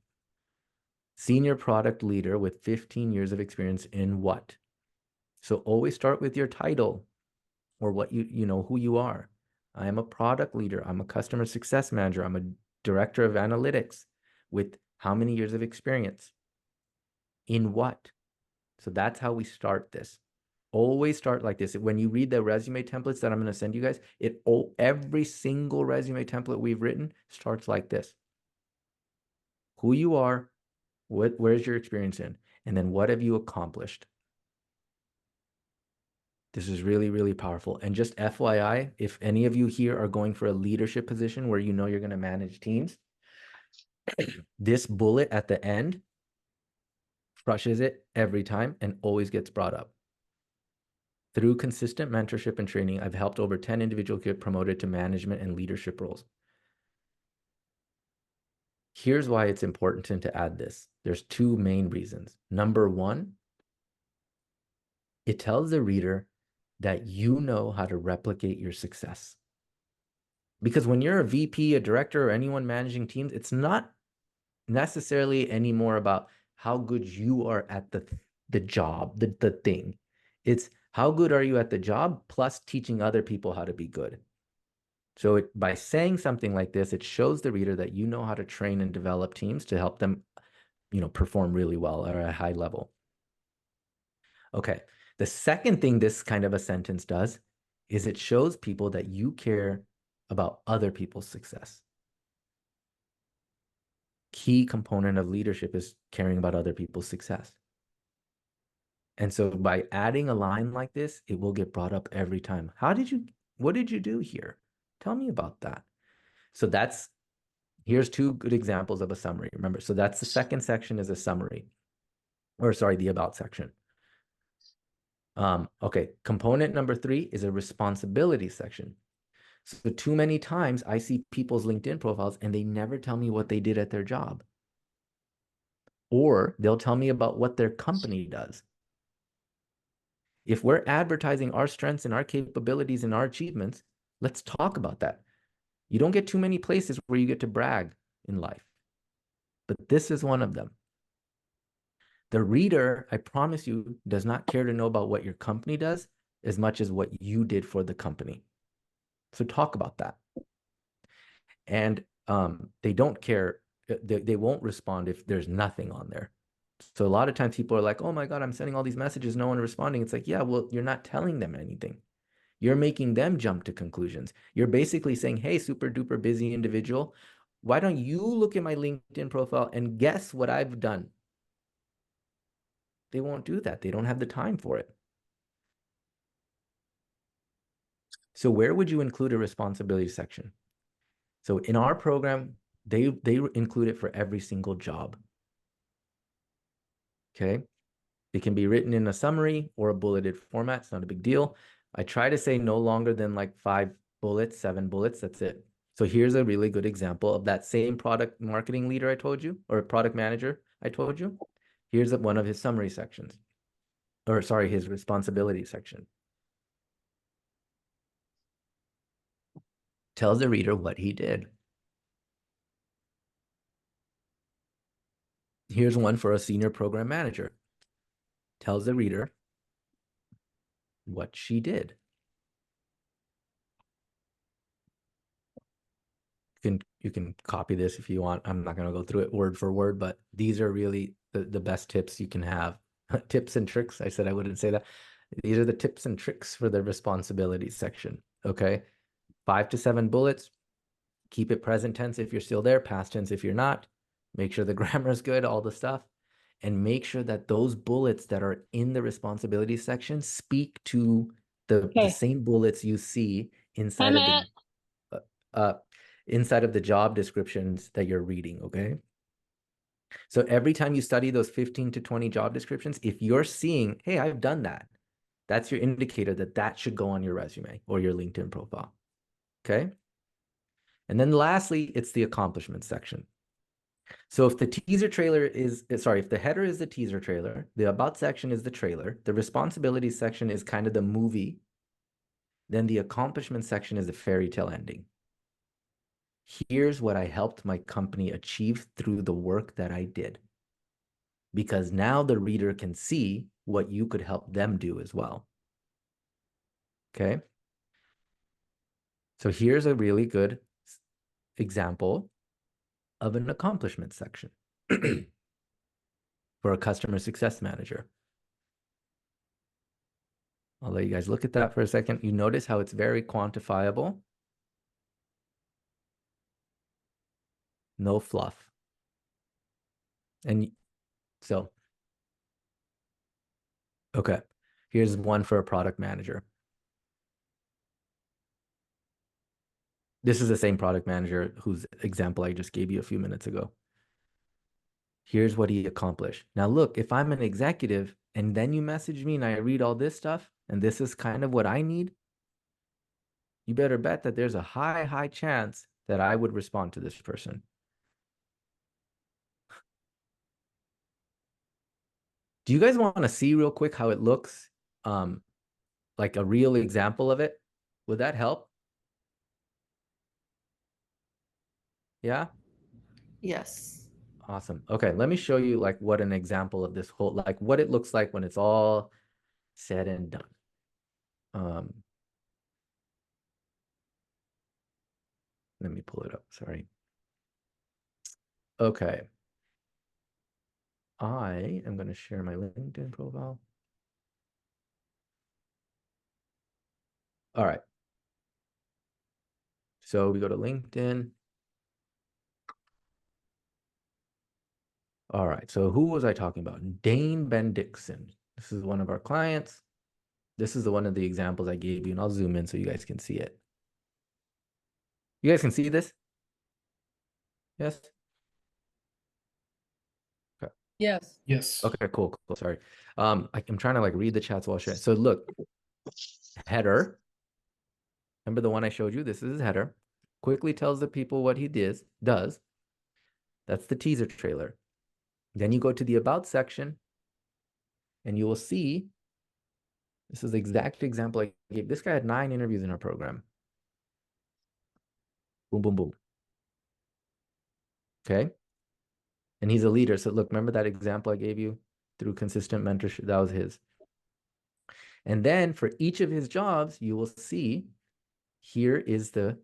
Senior product leader with 15 years of experience in what? So always start with your title or what you know who you are. I am a product leader. I'm a customer success manager. I'm a director of analytics with how many years of experience? In what? So that's how we start this. Always start like this. When you read the resume templates that I'm going to send you guys, every single resume template we've written starts like this. Who you are, where's your experience in, and then what have you accomplished? This is really, really powerful. And just FYI, if any of you here are going for a leadership position where you know you're going to manage teams, this bullet at the end crushes it every time and always gets brought up. Through consistent mentorship and training, I've helped over 10 individuals get promoted to management and leadership roles. Here's why it's important to add this. There's two main reasons. Number one, it tells the reader that you know how to replicate your success. Because when you're a VP, a director, or anyone managing teams, it's not necessarily anymore about how good you are at the job, the thing. It's how good are you at the job plus teaching other people how to be good. So by saying something like this, it shows the reader that you know how to train and develop teams to help them, perform really well or at a high level. Okay. The second thing this kind of a sentence does is it shows people that you care about other people's success. Key component of leadership is caring about other people's success. And so by adding a line like this, it will get brought up every time. What did you do here? Tell me about that. So here's two good examples of a summary. Remember, so that's the second section is a summary, or sorry, the about section. Okay, component number 3 is a responsibility section. So too many times I see people's LinkedIn profiles and they never tell me what they did at their job. Or they'll tell me about what their company does. If we're advertising our strengths and our capabilities and our achievements, let's talk about that. You don't get too many places where you get to brag in life, but this is one of them. The reader, I promise you, does not care to know about what your company does as much as what you did for the company. So talk about that. And they don't care. They won't respond if there's nothing on there. So a lot of times people are like, oh my God, I'm sending all these messages, no one responding. It's like, yeah, well, you're not telling them anything. You're making them jump to conclusions. You're basically saying, hey, super duper busy individual, why don't you look at my LinkedIn profile and guess what I've done? They won't do that. They don't have the time for it. So where would you include a responsibility section? So in our program, they include it for every single job. Okay. It can be written in a summary or a bulleted format. It's not a big deal. I try to say no longer than like 5 bullets, 7 bullets. That's it. So here's a really good example of that same product marketing leader I told you, or product manager I told you. Here's one of his summary sections, or sorry, his responsibility section. Tells the reader what he did. Here's one for a senior program manager. Tells the reader what she did. You can copy this if you want. I'm not going to go through it word for word, but these are really the best tips you can have. Tips and tricks. I said I wouldn't say that. These are the tips and tricks for the responsibility section. Okay. 5 to 7 bullets. Keep it present tense if you're still there, past tense if you're not. Make sure the grammar is good, all the stuff. And make sure that those bullets that are in the responsibility section speak to the same bullets you see inside of the inside of the job descriptions that you're reading, okay? So every time you study those 15 to 20 job descriptions, if you're seeing, hey, I've done that, that's your indicator that that should go on your resume or your LinkedIn profile, okay? And then lastly, it's the accomplishments section. So if the teaser trailer if the header is the teaser trailer, the about section is the trailer, the responsibilities section is kind of the movie, then the accomplishment section is the fairy tale ending. Here's what I helped my company achieve through the work that I did. Because now the reader can see what you could help them do as well. Okay. So here's a really good example of an accomplishment section for a customer success manager. I'll let you guys look at that for a second. You notice how it's very quantifiable. No fluff. And so, okay. Here's one for a product manager. This is the same product manager whose example I just gave you a few minutes ago. Here's what he accomplished. Now, look, if I'm an executive and then you message me and I read all this stuff, and this is kind of what I need, you better bet that there's a high chance that I would respond to this person. Do you guys want to see real quick how it looks? Like a real example of it? Would that help? Yeah? Yes. Awesome. Okay, let me show you like what an example of this whole, like what it looks like when it's all said and done. Let me pull it up, sorry. Okay. I am going to share my LinkedIn profile. All right. So we go to LinkedIn. All right. So who was I talking about? Dane Bendixson. This is one of our clients. This is one of the examples I gave you, and I'll zoom in so you guys can see it. You guys can see this? Yes? Okay. Yes. Yes. Okay, cool. Sorry. I'm trying to like read the chats while sharing. So look, header. Remember the one I showed you? This is his header. Quickly tells the people what he does. That's the teaser trailer. Then you go to the about section and you will see, this is the exact example I gave. This guy had 9 interviews in our program. Boom, boom, boom. Okay. And he's a leader. So look, remember that example I gave you through consistent mentorship? That was his. And then for each of his jobs, you will see here is the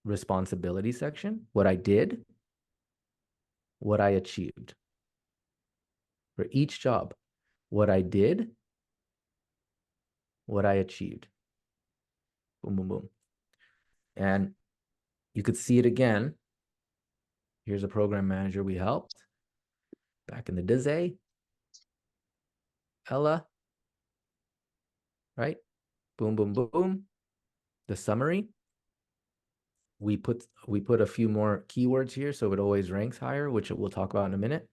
responsibility section, what I did, what I achieved. For each job, what I did, what I achieved. Boom, boom, boom. And you could see it again. Here's a program manager we helped back in the day. Ella, right? Boom, boom, boom. The summary. We put a few more keywords here so it always ranks higher, which we'll talk about in a minute.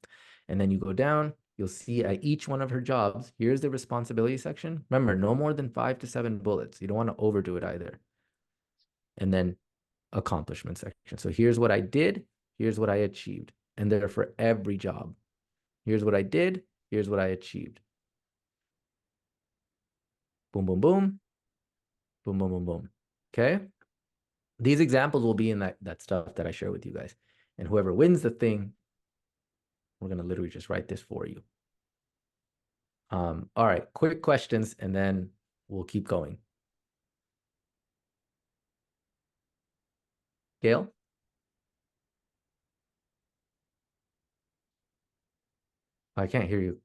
And then you go down, you'll see at each one of her jobs, here's the responsibility section. Remember, no more than 5 to 7 bullets. You don't want to overdo it either. And then accomplishment section. So here's what I did, here's what I achieved. And they're for every job. Here's what I did, here's what I achieved. Boom, boom, boom. Boom, boom, boom, boom. Okay? These examples will be in that stuff that I share with you guys. And whoever wins the thing, we're going to literally just write this for you. All right, quick questions, and then we'll keep going. Gail? I can't hear you.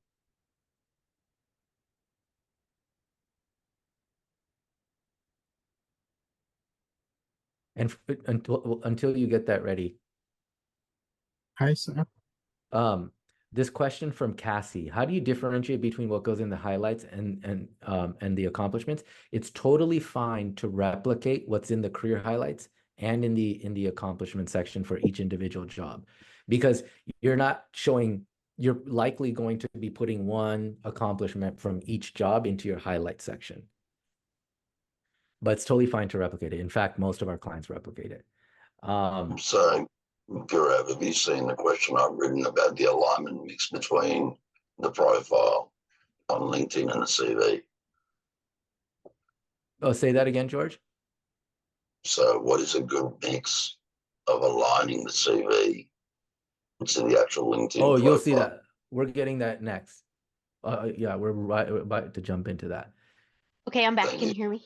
And until you get that ready. Hi, sir. This question from Cassie: how do you differentiate between what goes in the highlights and the accomplishments? It's totally fine to replicate what's in the career highlights and in the accomplishment section for each individual job, because you're not showing. You're likely going to be putting one accomplishment from each job into your highlight section. But it's totally fine to replicate it. In fact, most of our clients replicate it. So, Gaurav, have you seen the question I've written about the alignment mix between the profile on LinkedIn and the CV? Oh, say that again, George. So what is a good mix of aligning the CV to the actual LinkedIn Oh, profile? you'll see that. We're getting that next. Yeah, we're about to jump into that. Okay, I'm back. Can you hear me?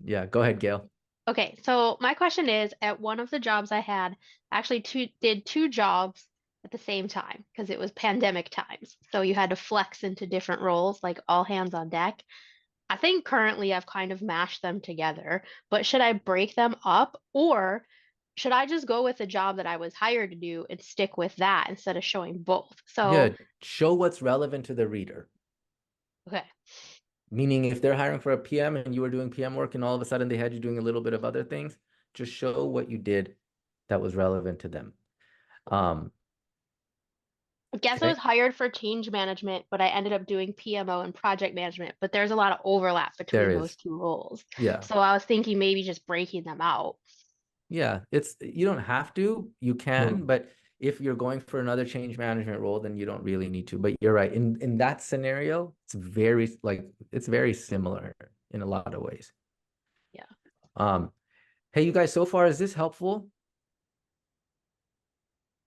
Yeah, go ahead, Gail. Okay, so my question is, at one of the jobs I had, I actually did 2 jobs at the same time because it was pandemic times. So you had to flex into different roles, like all hands on deck. I think currently I've kind of mashed them together, but should I break them up, or should I just go with the job that I was hired to do and stick with that instead of showing both? So, Yeah, show what's relevant to the reader. okay. Meaning if they're hiring for a PM and you were doing PM work and all of a sudden they had you doing a little bit of other things, just show what you did that was relevant to them. I guess I Okay. was hired for change management, but I ended up doing PMO and project management, but there's a lot of overlap between There those is. two roles. Yeah. So I was thinking maybe just breaking them out. Yeah. You don't have to, you can, but if you're going for another change management role, then you don't really need to. But you're right. In that scenario, it's very similar in a lot of ways. Yeah. Hey, you guys, so far, is this helpful?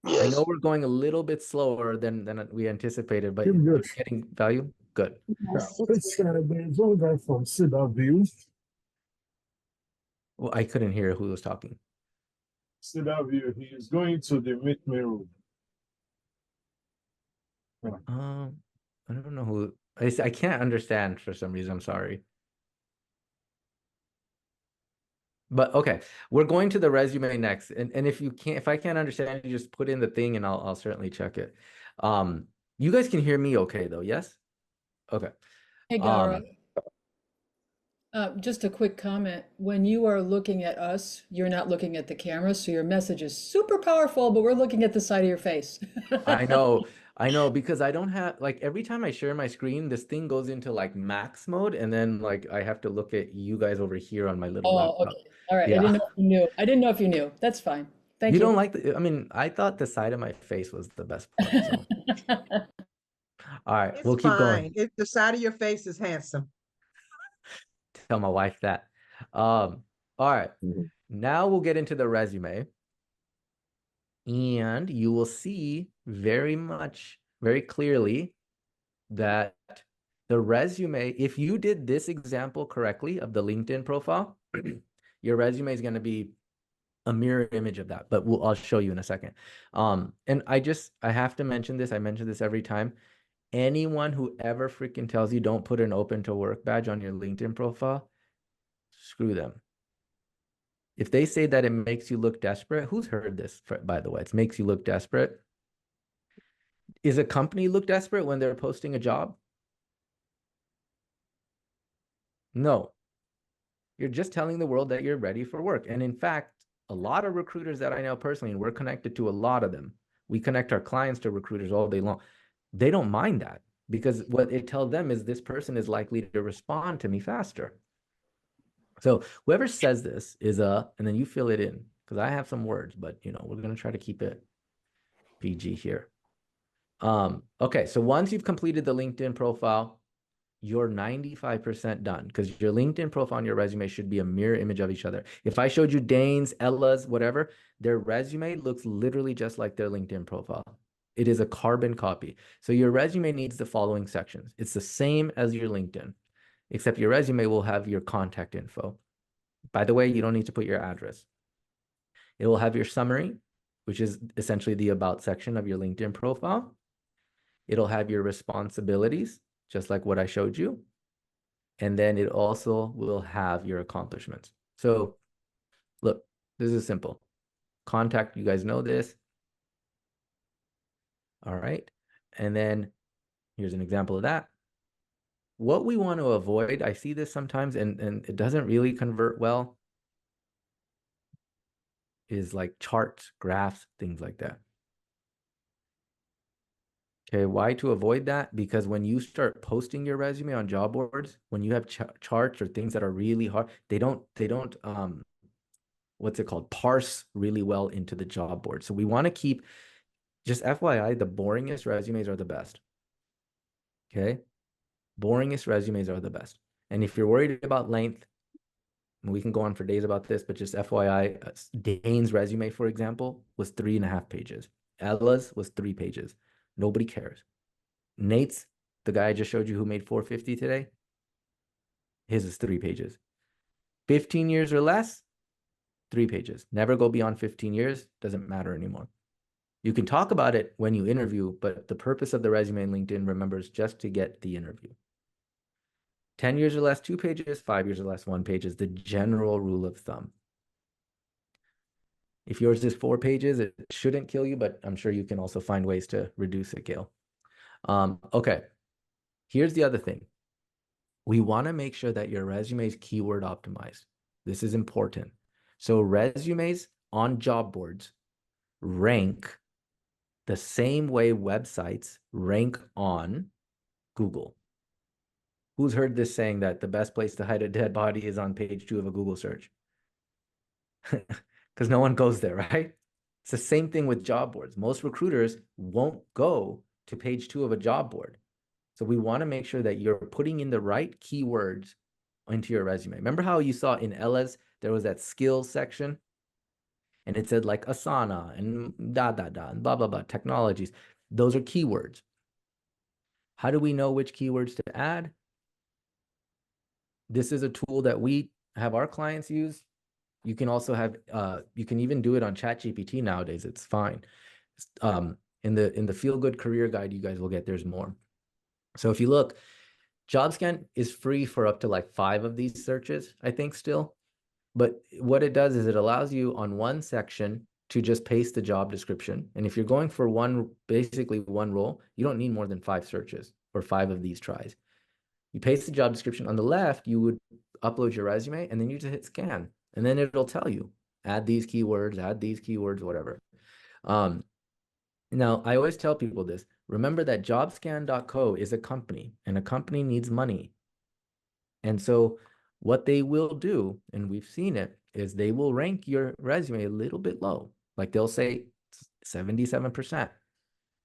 I Yes. know we're going a little bit slower than we anticipated, but You're good. you're getting value? Good. Yes, It's there's one guy from Cedar View. Well, I couldn't hear who was talking. Cedar View. He is going to the meet me room. I don't know who. I can't understand for some reason. I'm sorry. But okay, we're going to the resume next. And if I can't understand, you just put in the thing and I'll certainly check it. You guys can hear me okay though, yes? Okay. Hey, Gara. Just a quick comment. When you are looking at us, you're not looking at the camera, so your message is super powerful, but we're looking at the side of your face. I know, because I don't have, like, every time I share my screen, this thing goes into like max mode, and then like I have to look at you guys over here on my little Oh, laptop. okay. All right. I Yeah. didn't know if you knew. I didn't know if you knew. That's fine. Thank You you. don't like I mean, I thought the side of my face was the best part. So. All right, It's we'll keep going. fine. The side of your face is handsome. Tell my wife that. All right. Now we'll get into the resume. And you will see very clearly that the resume, if you did this example correctly of the LinkedIn profile, your resume is going to be a mirror image of that, but I'll show you in a second. And I have to mention this. I mention this every time. Anyone who ever freaking tells you don't put an open to work badge on your LinkedIn profile, screw them. If they say that it makes you look desperate, who's heard this, by the way? It makes you look desperate. Is a company look desperate when they're posting a job? No. You're just telling the world that you're ready for work. And in fact, a lot of recruiters that I know personally, and we're connected to a lot of them, we connect our clients to recruiters all day long. They don't mind that because what it tells them is this person is likely to respond to me faster. So whoever says this is and then you fill it in because I have some words, but we're going to try to keep it PG here. Okay, so once you've completed the LinkedIn profile, you're 95% done because your LinkedIn profile and your resume should be a mirror image of each other. If I showed you Dane's, Ella's, whatever, their resume looks literally just like their LinkedIn profile. It is a carbon copy. So your resume needs the following sections. It's the same as your LinkedIn, except your resume will have your contact info. By the way, you don't need to put your address. It will have your summary, which is essentially the about section of your LinkedIn profile. It'll have your responsibilities, just like what I showed you. And then it also will have your accomplishments. So look, this is simple. Contact, you guys know this. All right. And then here's an example of that. What we want to avoid, I see this sometimes and it doesn't really convert well, is like charts, graphs, things like that. Okay, why to avoid that? Because when you start posting your resume on job boards, when you have charts or things that are really hard, they don't what's it called, parse really well into the job board. So we want to keep, just FYI, the boringest resumes are the best. Okay, boringest resumes are the best. And if you're worried about length, we can go on for days about this, but just FYI, Dane's resume, for example, was 3.5 pages. Ella's was 3 pages. Nobody cares. Nate's, the guy I just showed you who made $450 today, his is 3 pages. 15 years or less, 3 pages. Never go beyond 15 years. Doesn't matter anymore. You can talk about it when you interview, but the purpose of the resume in LinkedIn, remember, is just to get the interview. 10 years or less, 2 pages. 5 years or less, 1 page is the general rule of thumb. If yours is 4 pages, it shouldn't kill you, but I'm sure you can also find ways to reduce it, Gail. Okay, here's the other thing. we want to make sure that your resume is keyword optimized. This is important. So resumes on job boards rank the same way websites rank on Google. Who's heard this saying that the best place to hide a dead body is on page 2 of a Google search? Because no one goes there, right? It's the same thing with job boards. Most recruiters won't go to page 2 of a job board. So we want to make sure that you're putting in the right keywords into your resume. Remember how you saw in Ella's, there was that skills section? And it said like Asana and and blah, blah, blah, technologies. Those are keywords. How do we know which keywords to add? This is a tool that we have our clients use. You can also have, you can even do it on ChatGPT nowadays. It's fine. In the Feel Good Career Guide, you guys will get, there's more. So if you look, JobScan is free for up to like 5 of these searches, I think still. But what it does is it allows you on one section to just paste the job description. And if you're going for basically one role, you don't need more than 5 searches or 5 of these tries. You paste the job description. On the left, you would upload your resume, and then you just hit scan. And then it'll tell you, add these keywords, whatever. Now, I always tell people this. Remember that jobscan.co is a company, and a company needs money. And so what they will do, and we've seen it, is they will rank your resume a little bit low. Like they'll say 77%,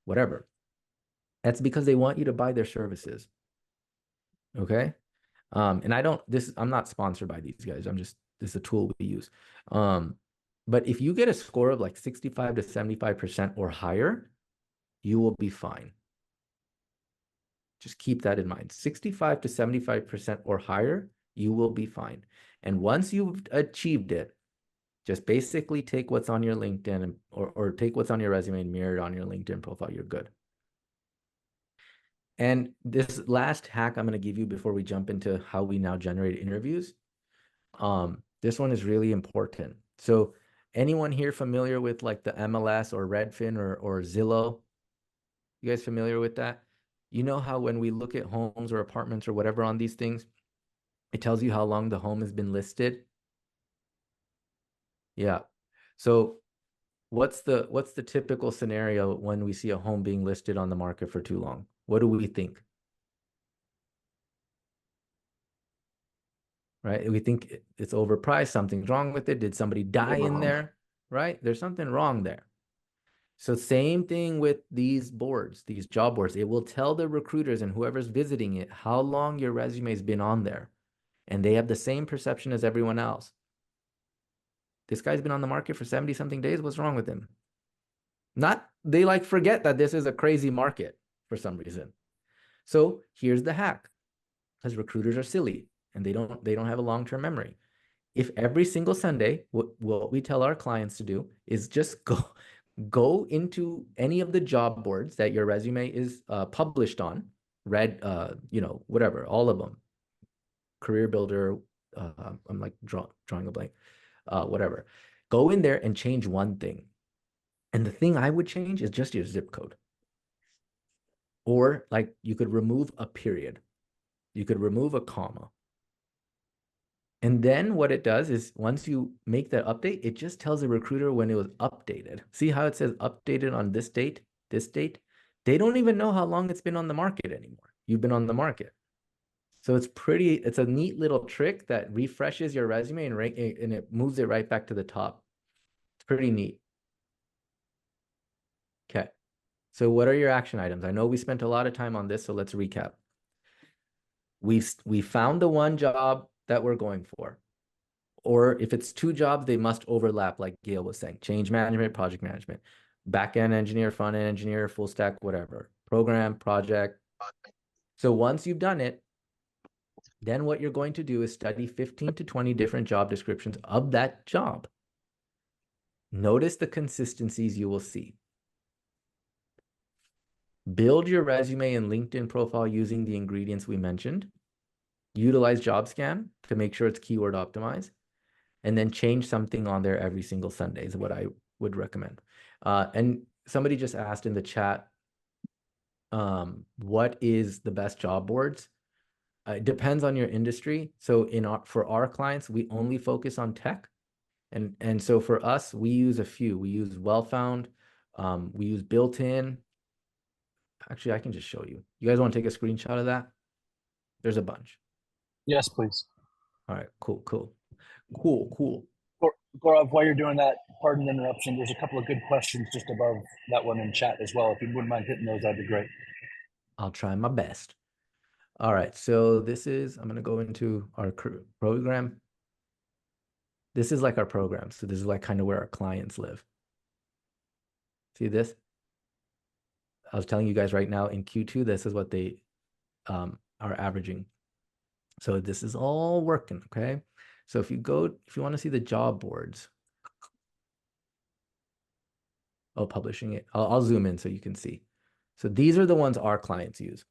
whatever. That's because they want you to buy their services. Okay. And I'm not sponsored by these guys. this is a tool we use. But if you get a score of like 65 to 75% or higher, you will be fine. Just keep that in mind. 65 to 75% or higher, you will be fine. And once you've achieved it, just basically take what's on your LinkedIn or take what's on your resume and mirror it on your LinkedIn profile. You're good. And this last hack I'm going to give you before we jump into how we now generate interviews. This one is really important. So anyone here familiar with like the MLS or Redfin or Zillow? You guys familiar with that? You know how when we look at homes or apartments or whatever on these things, it tells you how long the home has been listed? Yeah. So what's the typical scenario when we see a home being listed on the market for too long? What do we think? Right? We think it's overpriced, something's wrong with it. Did somebody die in there? Right? There's something wrong there. So same thing with these boards, these job boards. It will tell the recruiters and whoever's visiting it how long your resume has been on there. And they have the same perception as everyone else. This guy's been on the market for 70 something days. What's wrong with him? They like forget that this is a crazy market for some reason. So here's the hack, because recruiters are silly and they don't have a long-term memory. If every single Sunday, what we tell our clients to do is just go into any of the job boards that your resume is published on, whatever, all of them, Career Builder, I'm like drawing a blank, whatever. Go in there and change one thing. And the thing I would change is just your zip code. Or like you could remove a period. You could remove a comma. And then what it does is once you make that update, it just tells the recruiter when it was updated. See how it says updated on this date, this date? They don't even know how long it's been on the market anymore. You've been on the market. So it's a neat little trick that refreshes your resume and it moves it right back to the top. It's pretty neat. Okay. So what are your action items? I know we spent a lot of time on this, so let's recap. We found the one job that we're going for. Or if it's 2 jobs, they must overlap, like Gail was saying. Change management, project management, back-end engineer, front-end engineer, full stack, whatever. Program, project. So once you've done it, then what you're going to do is study 15 to 20 different job descriptions of that job. Notice the consistencies you will see. Build your resume and LinkedIn profile using the ingredients we mentioned. Utilize JobScan to make sure it's keyword optimized. And then change something on there every single Sunday is what I would recommend. And somebody just asked in the chat, what is the best job boards? It depends on your industry. So for our clients, we only focus on tech. And so for us, we use a few. We use Wellfound, we use Built-in. Actually, I can just show you. You guys want to take a screenshot of that? There's a bunch. Yes, please. All right, cool. Gaurav, while you're doing that, pardon the interruption, there's a couple of good questions just above that one in chat as well. If you wouldn't mind hitting those, that'd be great. I'll try my best. All right, so I'm going to go into our program. This is like our program. So this is like kind of where our clients live. See this? I was telling you guys right now in Q2, this is what they are averaging. So this is all working, okay? So if you want to see the job boards, publishing it, I'll zoom in so you can see. So these are the ones our clients use.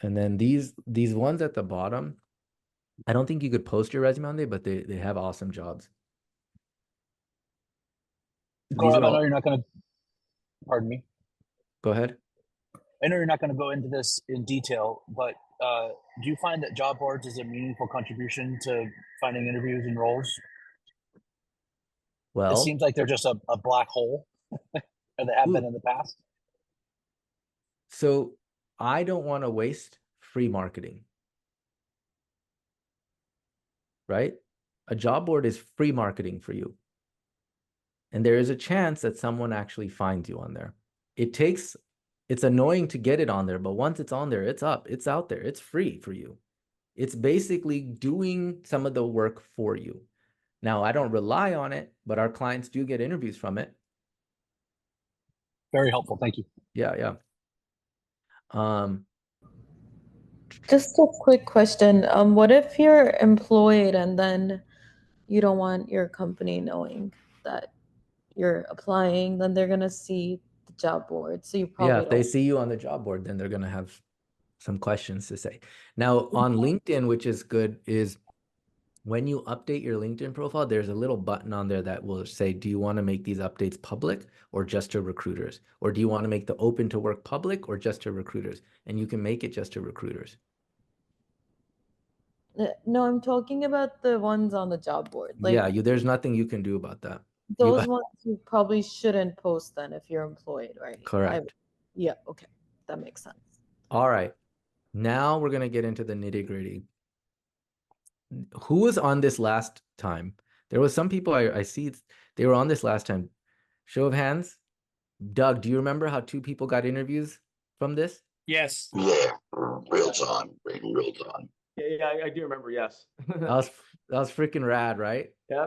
And then these ones at the bottom, I don't think you could post your resume on there, but they have awesome jobs. Gaurav, I know you're not going to, pardon me. Go ahead. I know you're not going to go into this in detail, but do you find that job boards is a meaningful contribution to finding interviews and roles? Well, it seems like they're just a black hole, or they have been in the past. So I don't want to waste free marketing, right? A job board is free marketing for you. And there is a chance that someone actually finds you on there. It's annoying to get it on there, but once it's on there, it's up, it's out there, it's free for you. It's basically doing some of the work for you. Now, I don't rely on it, but our clients do get interviews from it. Very helpful. Thank you. Yeah. Just a quick question. What if you're employed and then you don't want your company knowing that you're applying? Then they're gonna see the job board. So you probably if they see you on the job board, then they're gonna have some questions to say. Now on LinkedIn, which is good, is when you update your LinkedIn profile, there's a little button on there that will say, do you want to make these updates public or just to recruiters? Or do you want to make the open to work public or just to recruiters? And you can make it just to recruiters. No, I'm talking about the ones on the job board. Like, there's nothing you can do about that. Those ones you probably shouldn't post then if you're employed, right? Correct. Yeah, okay. That makes sense. All right. Now we're going to get into the nitty-gritty. Who was on this last time? There was some people I see they were on this last time. Show of hands. Doug, do you remember how 2 people got interviews from this? Yes. Yeah, real time. Yeah, I do remember. Yes. That was freaking rad, right? Yeah.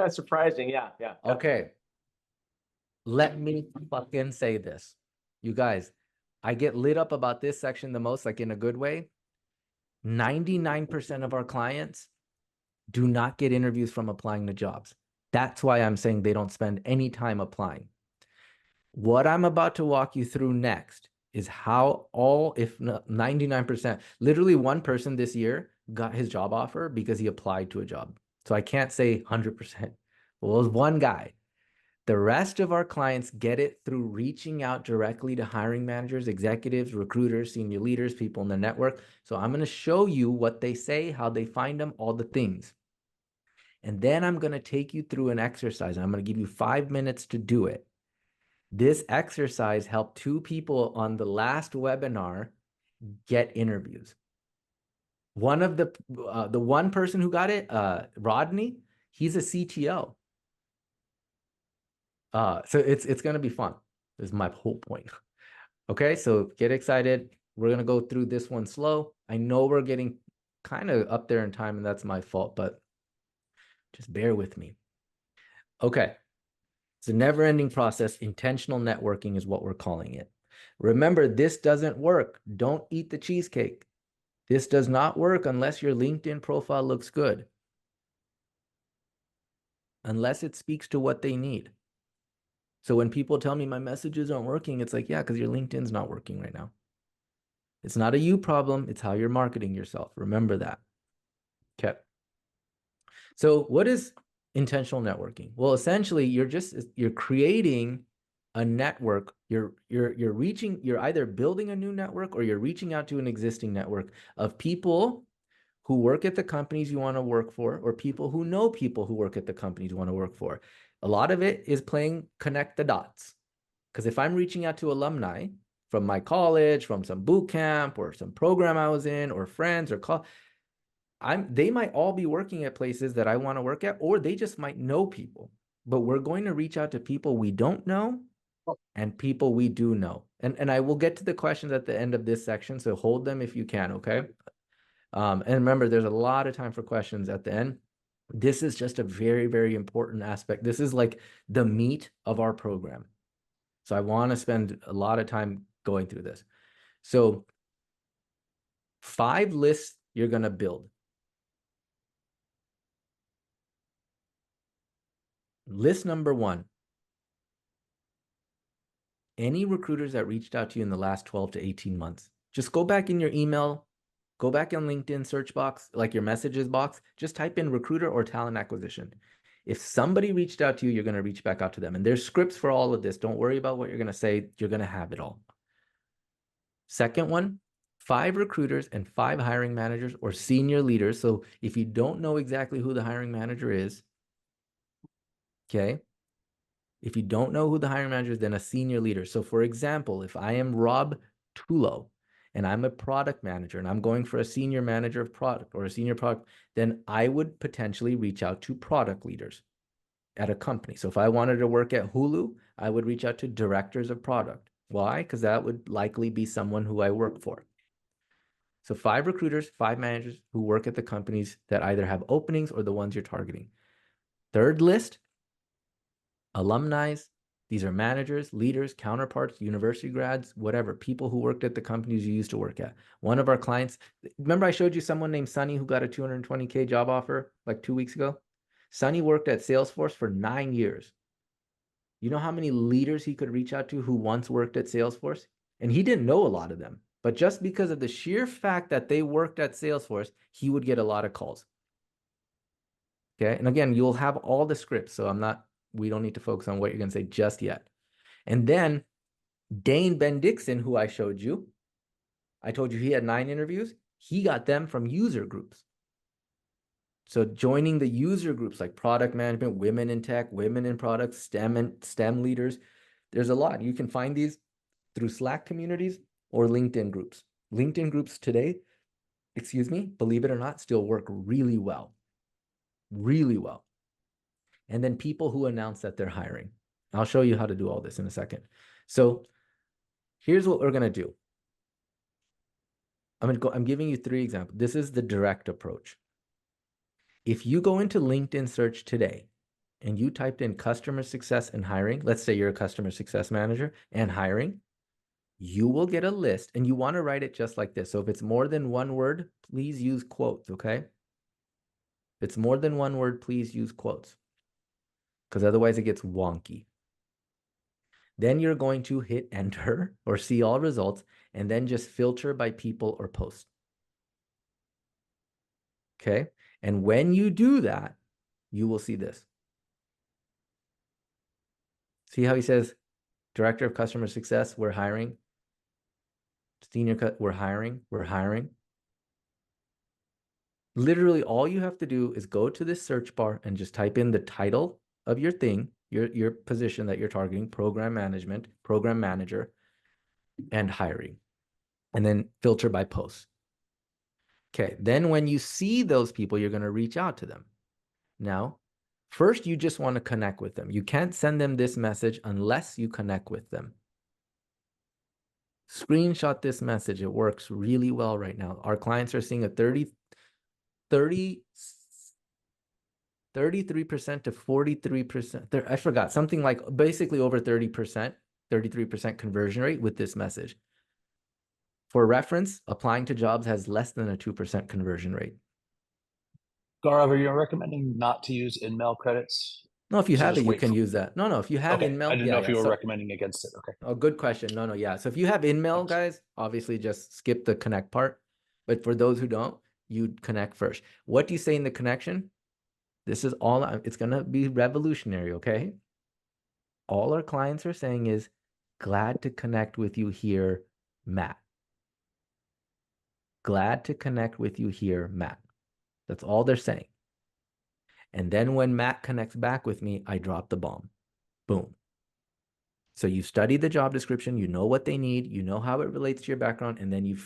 Surprising. Yeah. Okay. Let me fucking say this. You guys, I get lit up about this section the most, like in a good way. 99% of our clients do not get interviews from applying to jobs. That's why I'm saying they don't spend any time applying. What I'm about to walk you through next is how if not 99%, literally one person this year got his job offer because he applied to a job. So I can't say 100%. Well, it was one guy. The rest of our clients get it through reaching out directly to hiring managers, executives, recruiters, senior leaders, people in the network. So I'm going to show you what they say, how they find them, all the things. And then I'm going to take you through an exercise. I'm going to give you 5 minutes to do it. This exercise helped 2 people on the last webinar get interviews. One of the one person who got it, Rodney, he's a CTO. So it's going to be fun. Is my whole point. Okay, so get excited. We're going to go through this one slow. I know we're getting kind of up there in time, and that's my fault, but just bear with me. Okay. It's a never-ending process. Intentional networking is what we're calling it. Remember, this doesn't work. Don't eat the cheesecake. This does not work unless your LinkedIn profile looks good. Unless it speaks to what they need. So when people tell me my messages aren't working, it's like, yeah, because your LinkedIn's not working right now. It's not a you problem. It's how you're marketing yourself. Remember that. Okay. So what is Intentional networking. Well, essentially, you're creating a network. You're either building a new network or you're reaching out to an existing network of people who work at the companies you want to work for, or people who know people who work at the companies you want to work for. A lot of it is playing connect the dots. Because if I'm reaching out to alumni from my college, from some boot camp or some program I was in, or friends or they might all be working at places that I want to work at, or they just might know people. But we're going to reach out to people we don't know and people we do know. And I will get to the questions at the end of this section, so hold them if you can, okay? And remember, there's a lot of time for questions at the end. This is just a very, very important aspect. This is like the meat of our program. So I want to spend a lot of time going through this. So 5 lists you're going to build. List number 1. Any recruiters that reached out to you in the last 12 to 18 months. Just go back in your email, go back in LinkedIn search box, like your messages box, just type in recruiter or talent acquisition. If somebody reached out to you, you're going to reach back out to them. And there's scripts for all of this. Don't worry about what you're going to say. You're going to have it all. Second one, 5 recruiters and 5 hiring managers or senior leaders. So if you don't know exactly who the hiring manager is, okay, if you don't know who the hiring manager is, then a senior leader. So for example, if I am Rob Tulo and I'm a product manager and I'm going for a senior manager of product or a senior product, then I would potentially reach out to product leaders at a company. So if I wanted to work at Hulu, I would reach out to directors of product. Why? Because that would likely be someone who I work for. So 5 recruiters, 5 managers who work at the companies that either have openings or the ones you're targeting. Third list, alumni. These are managers, leaders, counterparts, university grads, whatever, people who worked at the companies you used to work at. One of our clients, remember I showed you someone named Sunny who got a $220K job offer like 2 weeks ago? Sunny worked at Salesforce for 9 years. You know how many leaders he could reach out to who once worked at Salesforce? And he didn't know a lot of them, but just because of the sheer fact that they worked at Salesforce, he would get a lot of calls. Okay, and again, you'll have all the scripts, so we don't need to focus on what you're going to say just yet. And then Dane Bendixson, who I showed you, I told you he had 9 interviews. He got them from user groups. So joining the user groups like product management, women in tech, women in products, STEM leaders, there's a lot. You can find these through Slack communities or LinkedIn groups. LinkedIn groups today, believe it or not, still work really well. Really well. And then people who announce that they're hiring. I'll show you how to do all this in a second. So here's what we're going to do. I'm giving you 3 examples. This is the direct approach. If you go into LinkedIn search today and you typed in customer success and hiring, let's say you're a customer success manager and hiring, you will get a list, and you want to write it just like this. So if it's more than 1 word, please use quotes, okay? If it's more than 1 word, please use quotes, because otherwise it gets wonky. Then you're going to hit enter or see all results, and then just filter by people or post. Okay? And when you do that, you will see this. See how he says, Director of Customer Success, we're hiring. Senior, we're hiring. Literally, all you have to do is go to this search bar and just type in the title of your thing, your position that you're targeting, program management, program manager, and hiring. And then filter by post. Okay, then when you see those people, you're going to reach out to them. Now, first, you just want to connect with them. You can't send them this message unless you connect with them. Screenshot this message. It works really well right now. Our clients are seeing a 33% to 43%. I forgot, something like basically over 30%, 33% conversion rate with this message. For reference, applying to jobs has less than a 2% conversion rate. Gaurav, are you recommending not to use InMail credits? No, if you So have just it, you wait can for- use that. No, if you have Okay, InMail, I didn't know if you were recommending against it. Okay. Oh, good question. No, yeah. So if you have InMail, guys, obviously just skip the connect part. But for those who don't, you'd connect first. What do you say in the connection? This is all, it's going to be revolutionary, okay? All our clients are saying is, glad to connect with you here, Matt. Glad to connect with you here, Matt. That's all they're saying. And then when Matt connects back with me, I drop the bomb. Boom. So you study the job description, you know what they need, you know how it relates to your background, and then you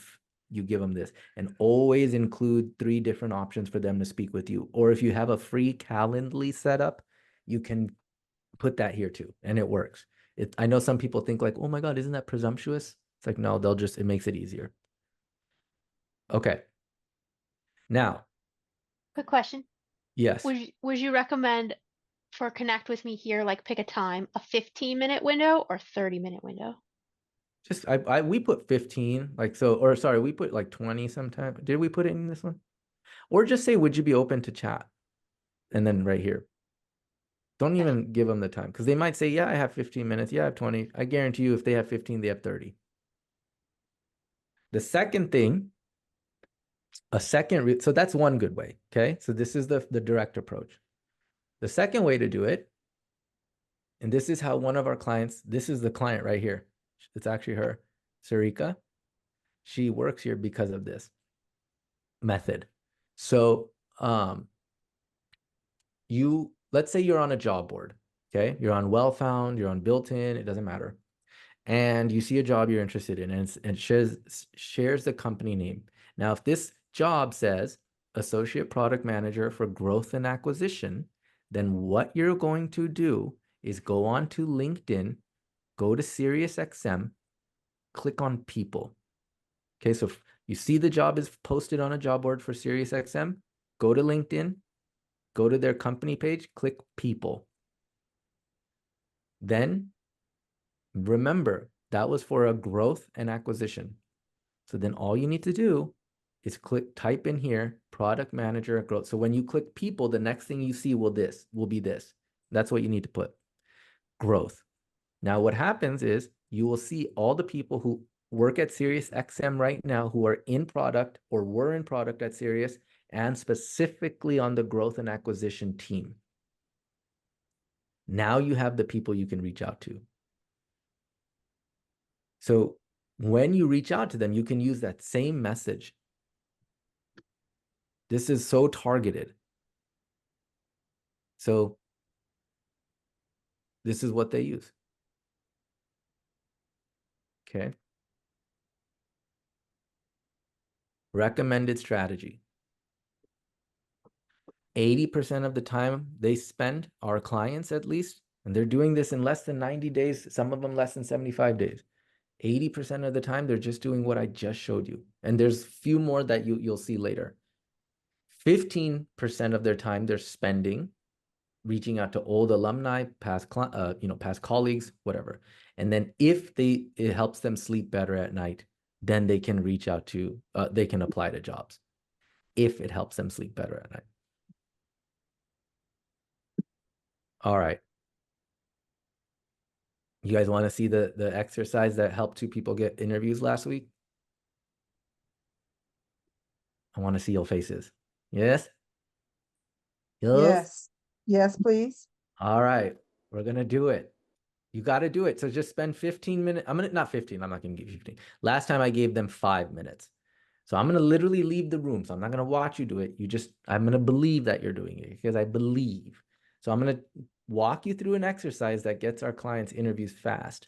give them this. And always include 3 different options for them to speak with you. Or if you have a free Calendly set up, you can put that here too, and it works. I know some people think like, oh my God, isn't that presumptuous? It's like, no, it makes it easier. Okay. Now, Quick question. yes. Would you recommend for connect with me here, like pick a time, a 15-minute window or 30-minute window? Just we put 15, like so, or sorry, we put like 20 sometime. Did we put it in this one? Or just say, would you be open to chat? And then right here. Don't even give them the time, because they might say, yeah, I have 15 minutes. Yeah, I have 20. I guarantee you if they have 15, they have 30. The second thing, so that's one good way, okay? So this is the direct approach. The second way to do it, and this is how one of our clients, this is the client right here. It's actually her, Sarika. She works here because of this method. So let's say you're on a job board, okay? You're on Wellfound, you're on Built-in, it doesn't matter. And you see a job you're interested in, and it shares the company name. Now, if this job says Associate Product Manager for Growth and Acquisition, then what you're going to do is go on to LinkedIn, go to SiriusXM, click on People. Okay, so if you see the job is posted on a job board for SiriusXM, go to LinkedIn, go to their company page, click People. Then remember, that was for a growth and acquisition. So then all you need to do is type in here, product manager growth. So when you click people, the next thing you see will be this. That's what you need to put, growth. Now what happens is you will see all the people who work at SiriusXM right now who are in product or were in product at Sirius and specifically on the growth and acquisition team. Now you have the people you can reach out to. So when you reach out to them, you can use that same message. This is so targeted. So this is what they use. Okay. Recommended strategy. 80% of the time they spend, our clients at least, and they're doing this in less than 90 days, some of them less than 75 days. 80% of the time, they're just doing what I just showed you. And there's few more that you'll see later. 15% of their time they're spending reaching out to old alumni, past colleagues, whatever. And then if it helps them sleep better at night, then they can reach out to, they can apply to jobs if it helps them sleep better at night. All right. You guys want to see the exercise that helped 2 people get interviews last week? I want to see your faces. Yes? Yes. Yes, please. All right. We're going to do it. You got to do it. So just spend 15 minutes. Not 15. I'm not going to give you 15. Last time I gave them 5 minutes. So I'm going to literally leave the room. So I'm not going to watch you do it. I'm going to believe that you're doing it because I believe. So I'm going to walk you through an exercise that gets our clients interviews fast.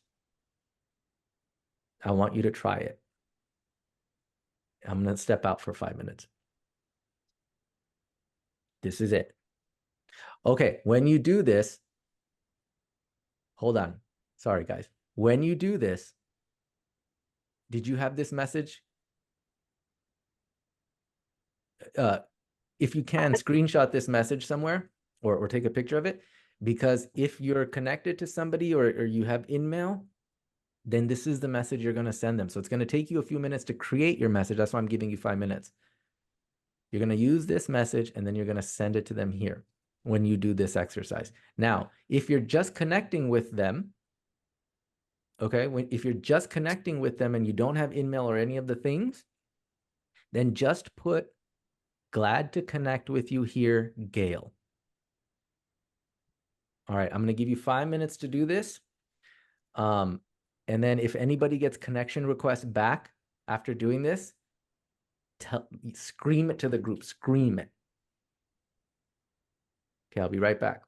I want you to try it. I'm going to step out for 5 minutes. This is it. Okay, when you do this, hold on. Sorry, guys. When you do this, did you have this message? If you can, screenshot this message somewhere or take a picture of it, because if you're connected to somebody or you have InMail, then this is the message you're going to send them. So it's going to take you a few minutes to create your message. That's why I'm giving you 5 minutes. You're going to use this message and then you're going to send it to them here when you do this exercise. Now, if you're just connecting with them, okay, if you're just connecting with them and you don't have InMail or any of the things, then just put glad to connect with you here, Gail. All right, I'm going to give you 5 minutes to do this. And then if anybody gets connection requests back after doing this, scream it to the group, scream it. Okay, I'll be right back.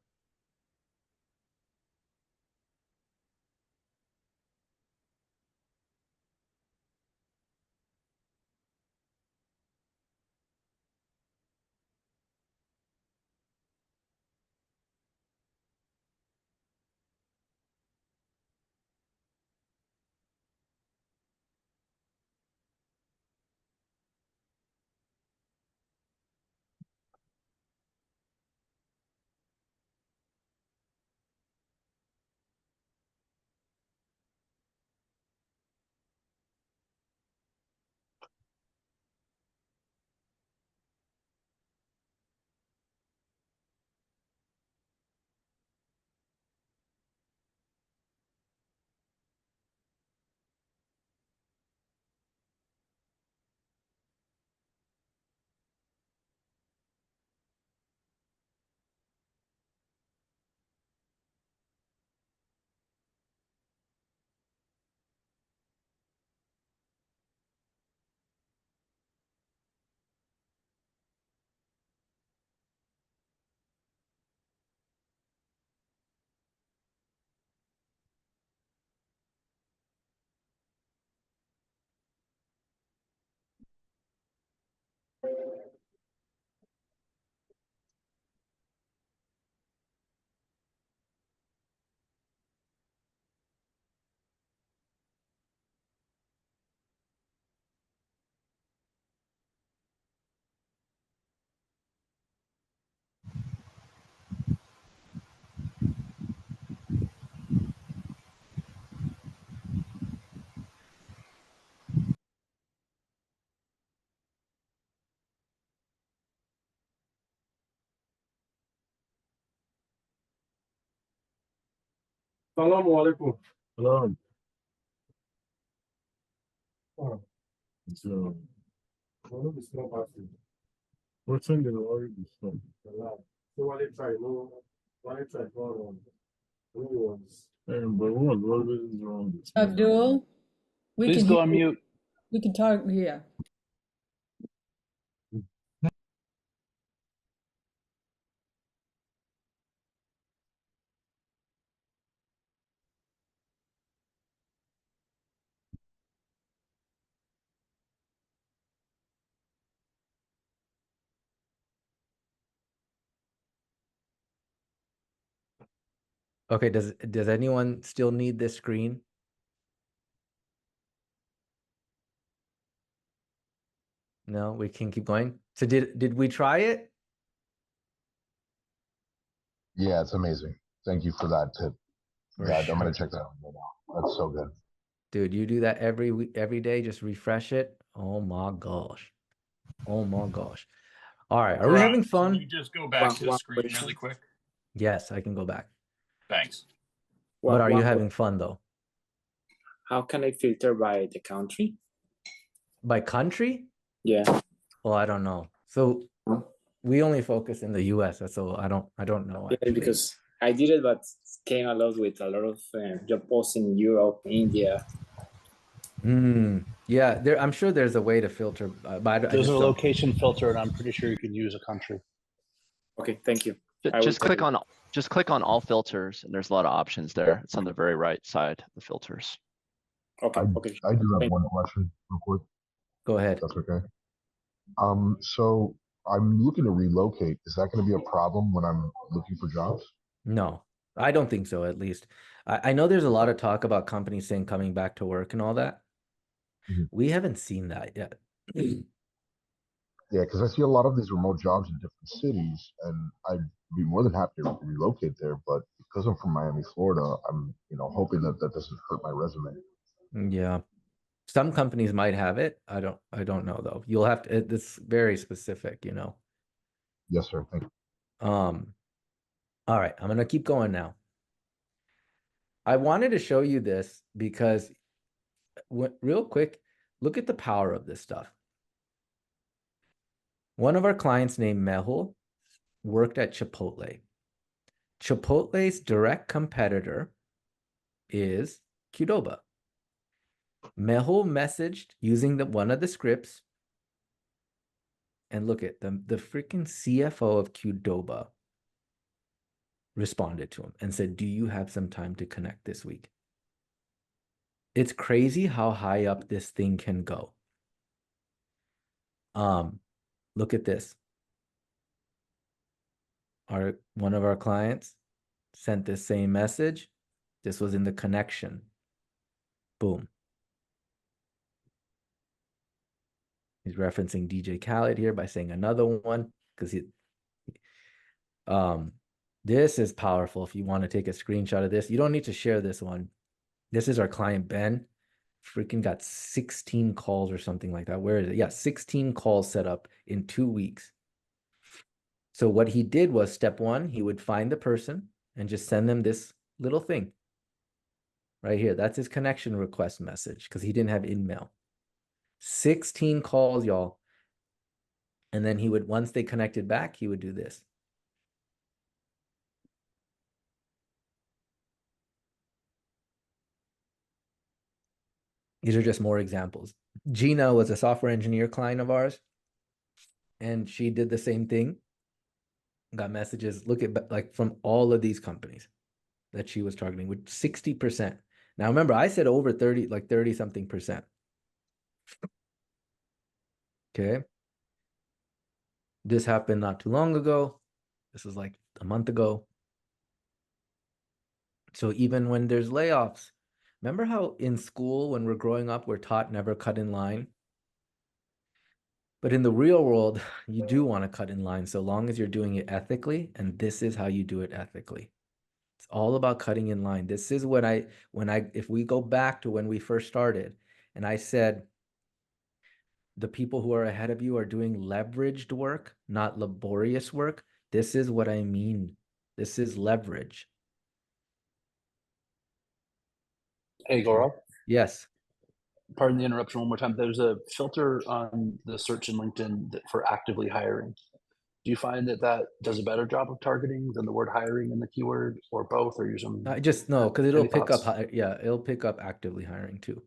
Assalamu alaikum. Hello. Oh, So, well, no be small party. what's in the already stuff? Allow. So why they try? No, why they try? No, no ones. But what is wrong with me? Abdul, we Please can go hear on you. mute. We can talk. Yeah. Okay, does anyone still need this screen? No, we can keep going. So did we try it? Yeah, it's amazing. Thank you for that tip. For Yeah, I'm sure. gonna check that out right now. That's so good. Dude, you do that every week, every day, just refresh it. Oh my gosh. Oh my gosh. All right, are we having Can you fun? just go back to the One screen question. really quick? Yes, I can go back. Thanks. But are you One having fun though? How can I filter by the country? By country? Yeah. Well, I don't know. So Huh? we only focus in the US, so I don't know Yeah, actually. because I did it, but came a lot with a lot of job posts in Europe, India. Yeah, I'm sure there's a way to filter, but I There's just a don't. location filter, and I'm pretty sure you can use a country. Okay, thank you. I will Just click try it. on all filters, and there's a lot of options there. It's on the very right side, the filters. Okay, I do have one question real quick. Go ahead. That's okay. So I'm looking to relocate. Is that going to be a problem when I'm looking for jobs? No, I don't think so, at least. I know there's a lot of talk about companies saying coming back to work and all that. Mhm. We haven't seen that yet. Yeah, because I see a lot of these remote jobs in different cities, and I'd be more than happy to relocate there. But because I'm from Miami, Florida, I'm hoping that doesn't hurt my resume. Yeah. Some companies might have it. I don't know though. You'll have to, it's very specific, Yes, sir. Thank you. All right, I'm gonna keep going now. I wanted to show you this because real quick, look at the power of this stuff. One of our clients named Mehul worked at Chipotle. Chipotle's direct competitor is Qdoba. Mehul messaged using one of the scripts. And look at them. The freaking CFO of Qdoba responded to him and said, do you have some time to connect this week? It's crazy how high up this thing can go. Look at this. One of our clients sent this same message. This was in the connection. Boom. He's referencing DJ Khaled here by saying another one because this is powerful. If you want to take a screenshot of this, you don't need to share this one. This is our client, Ben. Freaking got 16 calls or something like that. Where is it? Yeah, 16 calls set up in 2 weeks. So what he did was, step one, he would find the person and just send them this little thing right here. That's his connection request message because he didn't have InMail. 16 calls, y'all. And then he would, once they connected back, he would do this. These are just more examples. Gina was a software engineer client of ours, and she did the same thing. Got messages, look at like from all of these companies that she was targeting with 60%. Now remember, I said over 30, like 30 something percent. Okay. This happened not too long ago. This was like a month ago. So even when there's layoffs, remember how in school, when we're growing up, we're taught never cut in line? But in the real world, you do want to cut in line so long as you're doing it ethically. And this is how you do it ethically. It's all about cutting in line. This is what if we go back to when we first started and I said, the people who are ahead of you are doing leveraged work, not laborious work. This is what I mean. This is leverage. Hey, Gaurav. Yes. Pardon the interruption one more time. There's a filter on the search in LinkedIn for actively hiring. Do you find that does a better job of targeting than the word hiring in the keyword, or both, or use them? I just know because it'll Any pick thoughts? up. Yeah, it'll pick up actively hiring too.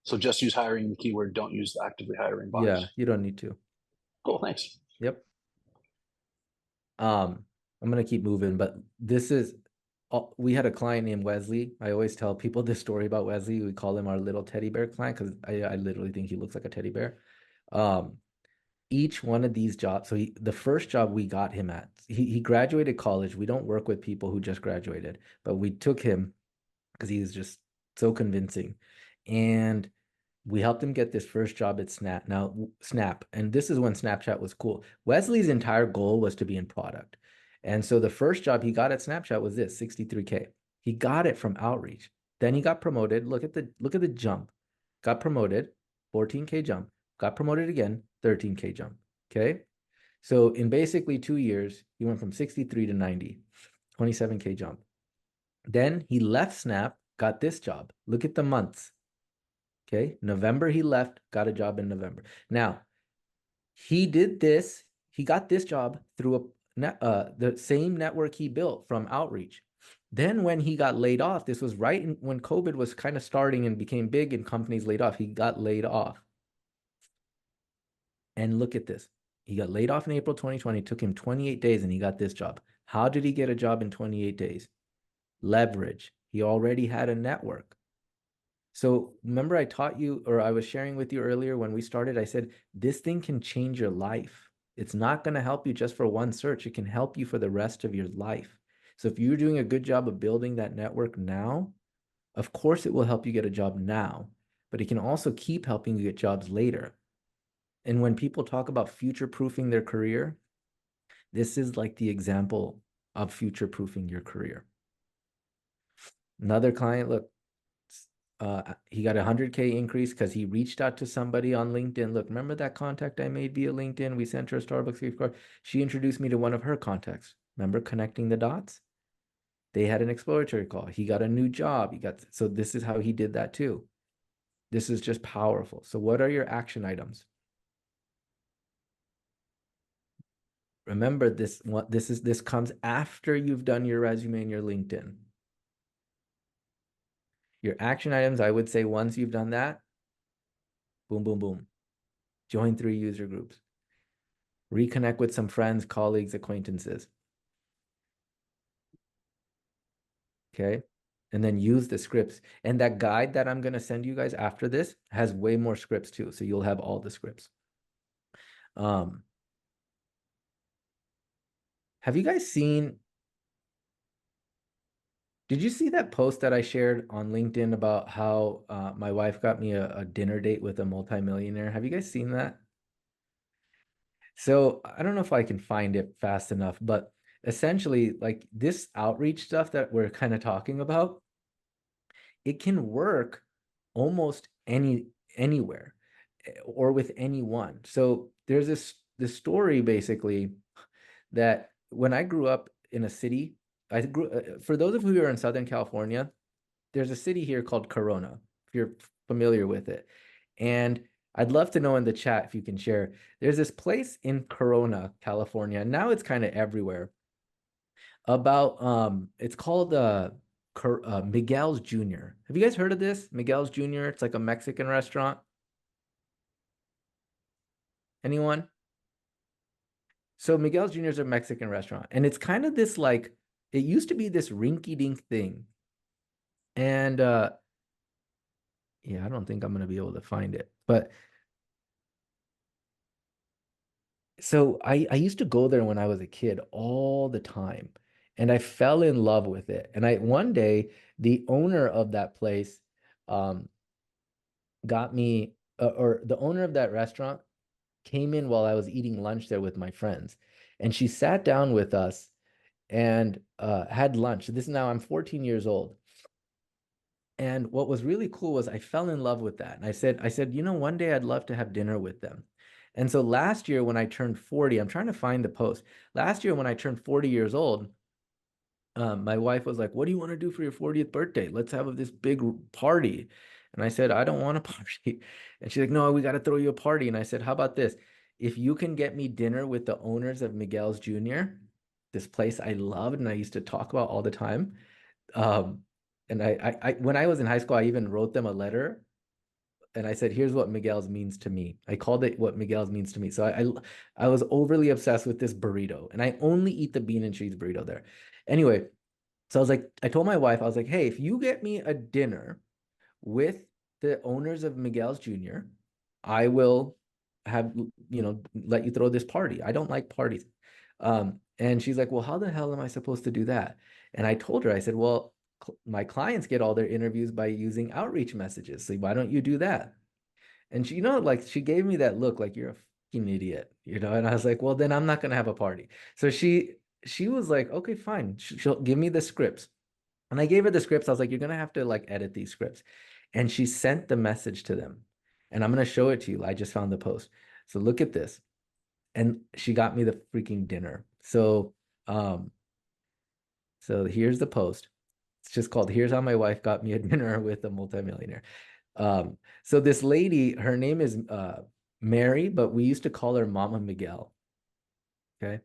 So just use hiring in the keyword. Don't use the actively hiring box. Yeah, you don't need to. Cool. Thanks. Yep. I'm gonna keep moving, but this is. We had a client named Wesley. I always tell people this story about Wesley. We call him our little teddy bear client because I literally think he looks like a teddy bear. Each one of these jobs, so the first job we got him at, he graduated college. We don't work with people who just graduated, but we took him because he was just so convincing. And we helped him get this first job at Snap. Now, Snap, and this is when Snapchat was cool. Wesley's entire goal was to be in product. And so the first job he got at Snapchat was this, 63K. He got it from outreach. Then he got promoted. Look at the jump. Got promoted, 14K jump. Got promoted again, 13K jump. Okay. So in basically 2 years, he went from 63 to 90, 27K jump. Then he left Snap, got this job. Look at the months. Okay. November, he left, got a job in November. Now, he did this. He got this job through the same network he built from outreach. Then when he got laid off, this was right when COVID was kind of starting and became big and companies laid off. He got laid off. And look at this. He got laid off in April 2020. It took him 28 days and he got this job. How did he get a job in 28 days? Leverage. He already had a network. So remember I taught you, or I was sharing with you earlier when we started, I said, this thing can change your life. It's not going to help you just for one search. It can help you for the rest of your life. So if you're doing a good job of building that network now, of course it will help you get a job now, but it can also keep helping you get jobs later. And when people talk about future-proofing their career, this is like the example of future-proofing your career. Another client, look, he got a 100K increase because he reached out to somebody on LinkedIn. Look, remember that contact I made via LinkedIn? We sent her a Starbucks gift card. She introduced me to one of her contacts. Remember connecting the dots? They had an exploratory call. He got a new job. So this is how he did that too. This is just powerful. So what are your action items? remember this comes after you've done your resume and your LinkedIn. Your action items, I would say once you've done that, boom, boom, boom. Join 3 user groups. Reconnect with some friends, colleagues, acquaintances. Okay. And then use the scripts. And that guide that I'm going to send you guys after this has way more scripts too. So you'll have all the scripts. Have you guys seen, did you see that post that I shared on LinkedIn about how my wife got me a dinner date with a multimillionaire? Have you guys seen that? So I don't know if I can find it fast enough, but essentially like this outreach stuff that we're kind of talking about, it can work almost anywhere or with anyone. So there's this story basically that when I grew up in a city, for those of you who are in Southern California, there's a city here called Corona, if you're familiar with it. And I'd love to know in the chat if you can share. There's this place in Corona, California. Now it's kind of everywhere. About it's called Miguel's Jr. Have you guys heard of this? Miguel's Jr. It's like a Mexican restaurant. Anyone? So Miguel's Jr. is a Mexican restaurant, and it's kind of this like, it used to be this rinky-dink thing. And yeah, I don't think I'm gonna be able to find it. But so I used to go there when I was a kid all the time, and I fell in love with it. And one day the owner of that place got me, or the owner of that restaurant came in while I was eating lunch there with my friends, and she sat down with us and had lunch. This is now I'm 14 years old. And what was really cool was I fell in love with that. And I said, you know, one day I'd love to have dinner with them. And so last year when I turned 40, I'm trying to find the post. Last year when I turned 40 years old, my wife was like, what do you want to do for your 40th birthday? Let's have this big party. And I said, I don't want a party. And she's like, no, we got to throw you a party. And I said, how about this? If you can get me dinner with the owners of Miguel's Jr., this place I loved and I used to talk about all the time. And I when I was in high school, I even wrote them a letter. And I said, here's what Miguel's means to me. I called it what Miguel's means to me. So I was overly obsessed with this burrito. And I only eat the bean and cheese burrito there. Anyway, so I was like, I told my wife, I was like, hey, if you get me a dinner with the owners of Miguel's Jr., I will have, you know, let you throw this party. I don't like parties. And she's like, well, how the hell am I supposed to do that? And I told her, I said, well, my clients get all their interviews by using outreach messages. So why don't you do that? And she, you know, like she gave me that look like you're a fucking idiot, you know? And I was like, well, then I'm not going to have a party. So she was like, okay, fine. She'll give me the scripts. And I gave her the scripts. I was like, you're going to have to like edit these scripts. And she sent the message to them. And I'm going to show it to you. I just found the post. So look at this. And she got me the freaking dinner. So, so here's the post. It's just called, here's how my wife got me a dinner with a multimillionaire. So this lady, her name is Mary, but we used to call her Mama Miguel. Okay.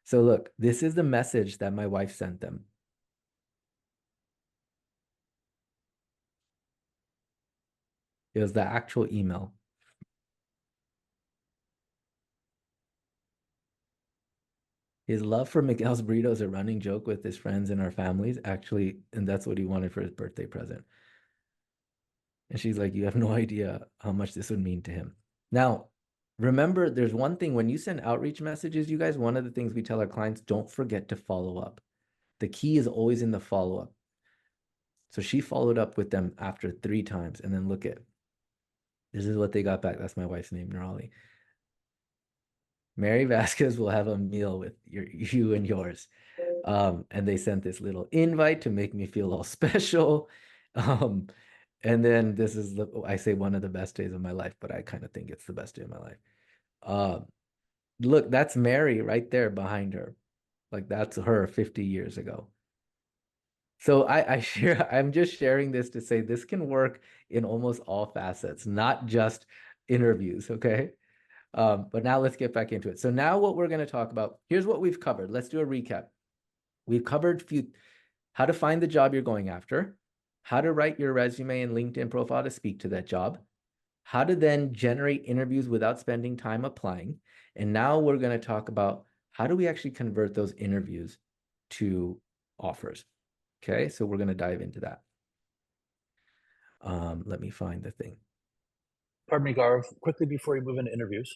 So look, this is the message that my wife sent them. It was the actual email. His love for Miguel's burrito is a running joke with his friends and our families, actually, and that's what he wanted for his birthday present. And she's like, you have no idea how much this would mean to him. Now, remember, there's one thing, when you send outreach messages, you guys, one of the things we tell our clients, don't forget to follow up. The key is always in the follow-up. So she followed up with them after 3 times, and then look at, this is what they got back. That's my wife's name, Nirali. Mary Vasquez will have a meal with you and yours. And they sent this little invite to make me feel all special. And then this is, I say one of the best days of my life, but I kind of think it's the best day of my life. Look, that's Mary right there behind her. Like that's her 50 years ago. So I'm just sharing this to say this can work in almost all facets, not just interviews, okay? But now let's get back into it. So now what we're going to talk about, here's what we've covered. Let's do a recap. We've covered how to find the job you're going after, how to write your resume and LinkedIn profile to speak to that job, how to then generate interviews without spending time applying. And now we're going to talk about how do we actually convert those interviews to offers. Okay, so we're going to dive into that. Let me find the thing. Pardon me, Gaurav, quickly before you move into interviews,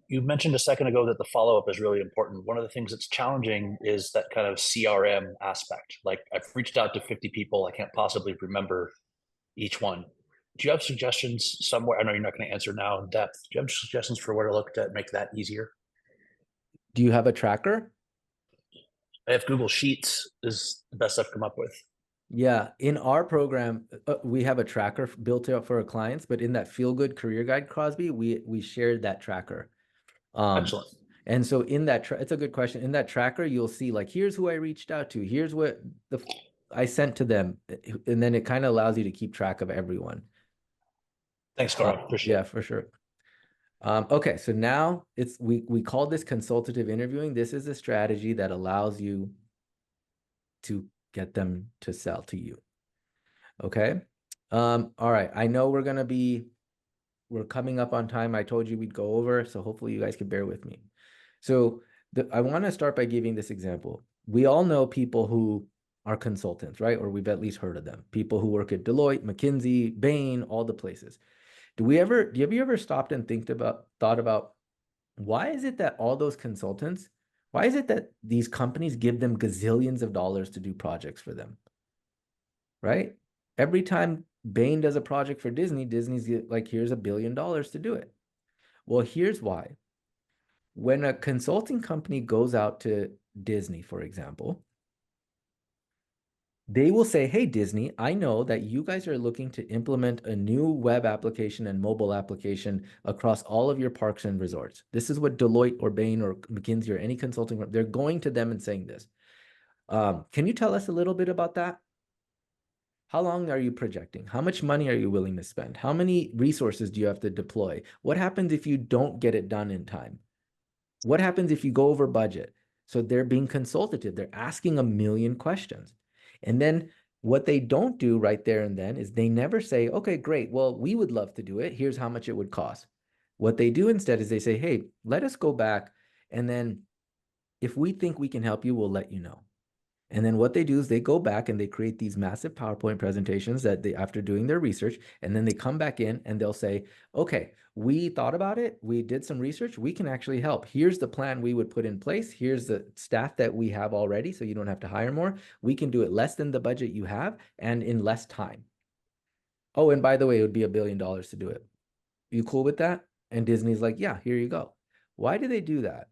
you mentioned a second ago that the follow-up is really important. One of the things that's challenging is that kind of CRM aspect. Like I've reached out to 50 people. I can't possibly remember each one. Do you have suggestions somewhere? I know you're not going to answer now in depth. Do you have suggestions for where to look to make that easier? Do you have a tracker? I have Google Sheets is the best I've come up with. Yeah, in our program, we have a tracker built out for our clients, but in that Feel Good Career Guide, Crosby, we shared that tracker. Excellent. And so in that, it's a good question. In that tracker, you'll see like, here's who I reached out to. Here's what I sent to them. And then it kind of allows you to keep track of everyone. Thanks, Gaurav. Appreciate it. Yeah, for sure. Okay, so now we call this consultative interviewing. This is a strategy that allows you to get them to sell to you. Okay. All right. I know we're coming up on time. I told you we'd go over, so hopefully you guys can bear with me. So I want to start by giving this example. We all know people who are consultants, right? Or we've at least heard of them. People who work at Deloitte, McKinsey, Bain, all the places. Have you ever stopped and thought about why is it that all those consultants, why is it that these companies give them gazillions of dollars to do projects for them? Right? Every time Bain does a project for Disney, Disney's like, here's $1 billion to do it. Well, here's why. When a consulting company goes out to Disney, for example, they will say, hey, Disney, I know that you guys are looking to implement a new web application and mobile application across all of your parks and resorts. This is what Deloitte or Bain or McKinsey or any consulting firm, they're going to them and saying this. Can you tell us a little bit about that? How long are you projecting? How much money are you willing to spend? How many resources do you have to deploy? What happens if you don't get it done in time? What happens if you go over budget? So they're being consultative. They're asking a million questions. And then what they don't do right there and then is they never say, okay, great. Well, we would love to do it. Here's how much it would cost. What they do instead is they say, hey, let us go back. And then if we think we can help you, we'll let you know. And then what they do is they go back and they create these massive PowerPoint presentations that they, after doing their research, and then they come back in and they'll say, okay, we thought about it. We did some research. We can actually help. Here's the plan we would put in place. Here's the staff that we have already, so you don't have to hire more. We can do it less than the budget you have and in less time. Oh, and by the way, it would be $1 billion to do it. You cool with that? And Disney's like, yeah, here you go. Why do they do that?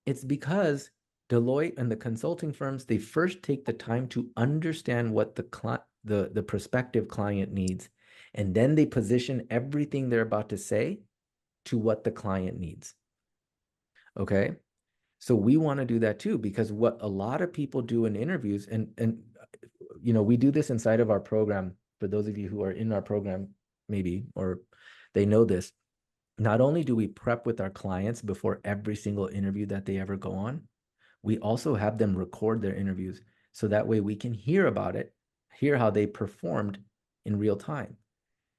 It's because Deloitte and the consulting firms, they first take the time to understand what the prospective client needs, and then they position everything they're about to say to what the client needs. Okay? So we want to do that too, because what a lot of people do in interviews, and you know, we do this inside of our program. For those of you who are in our program, maybe, or they know this, not only do we prep with our clients before every single interview that they ever go on, we also have them record their interviews so that way we can hear about it, hear how they performed in real time.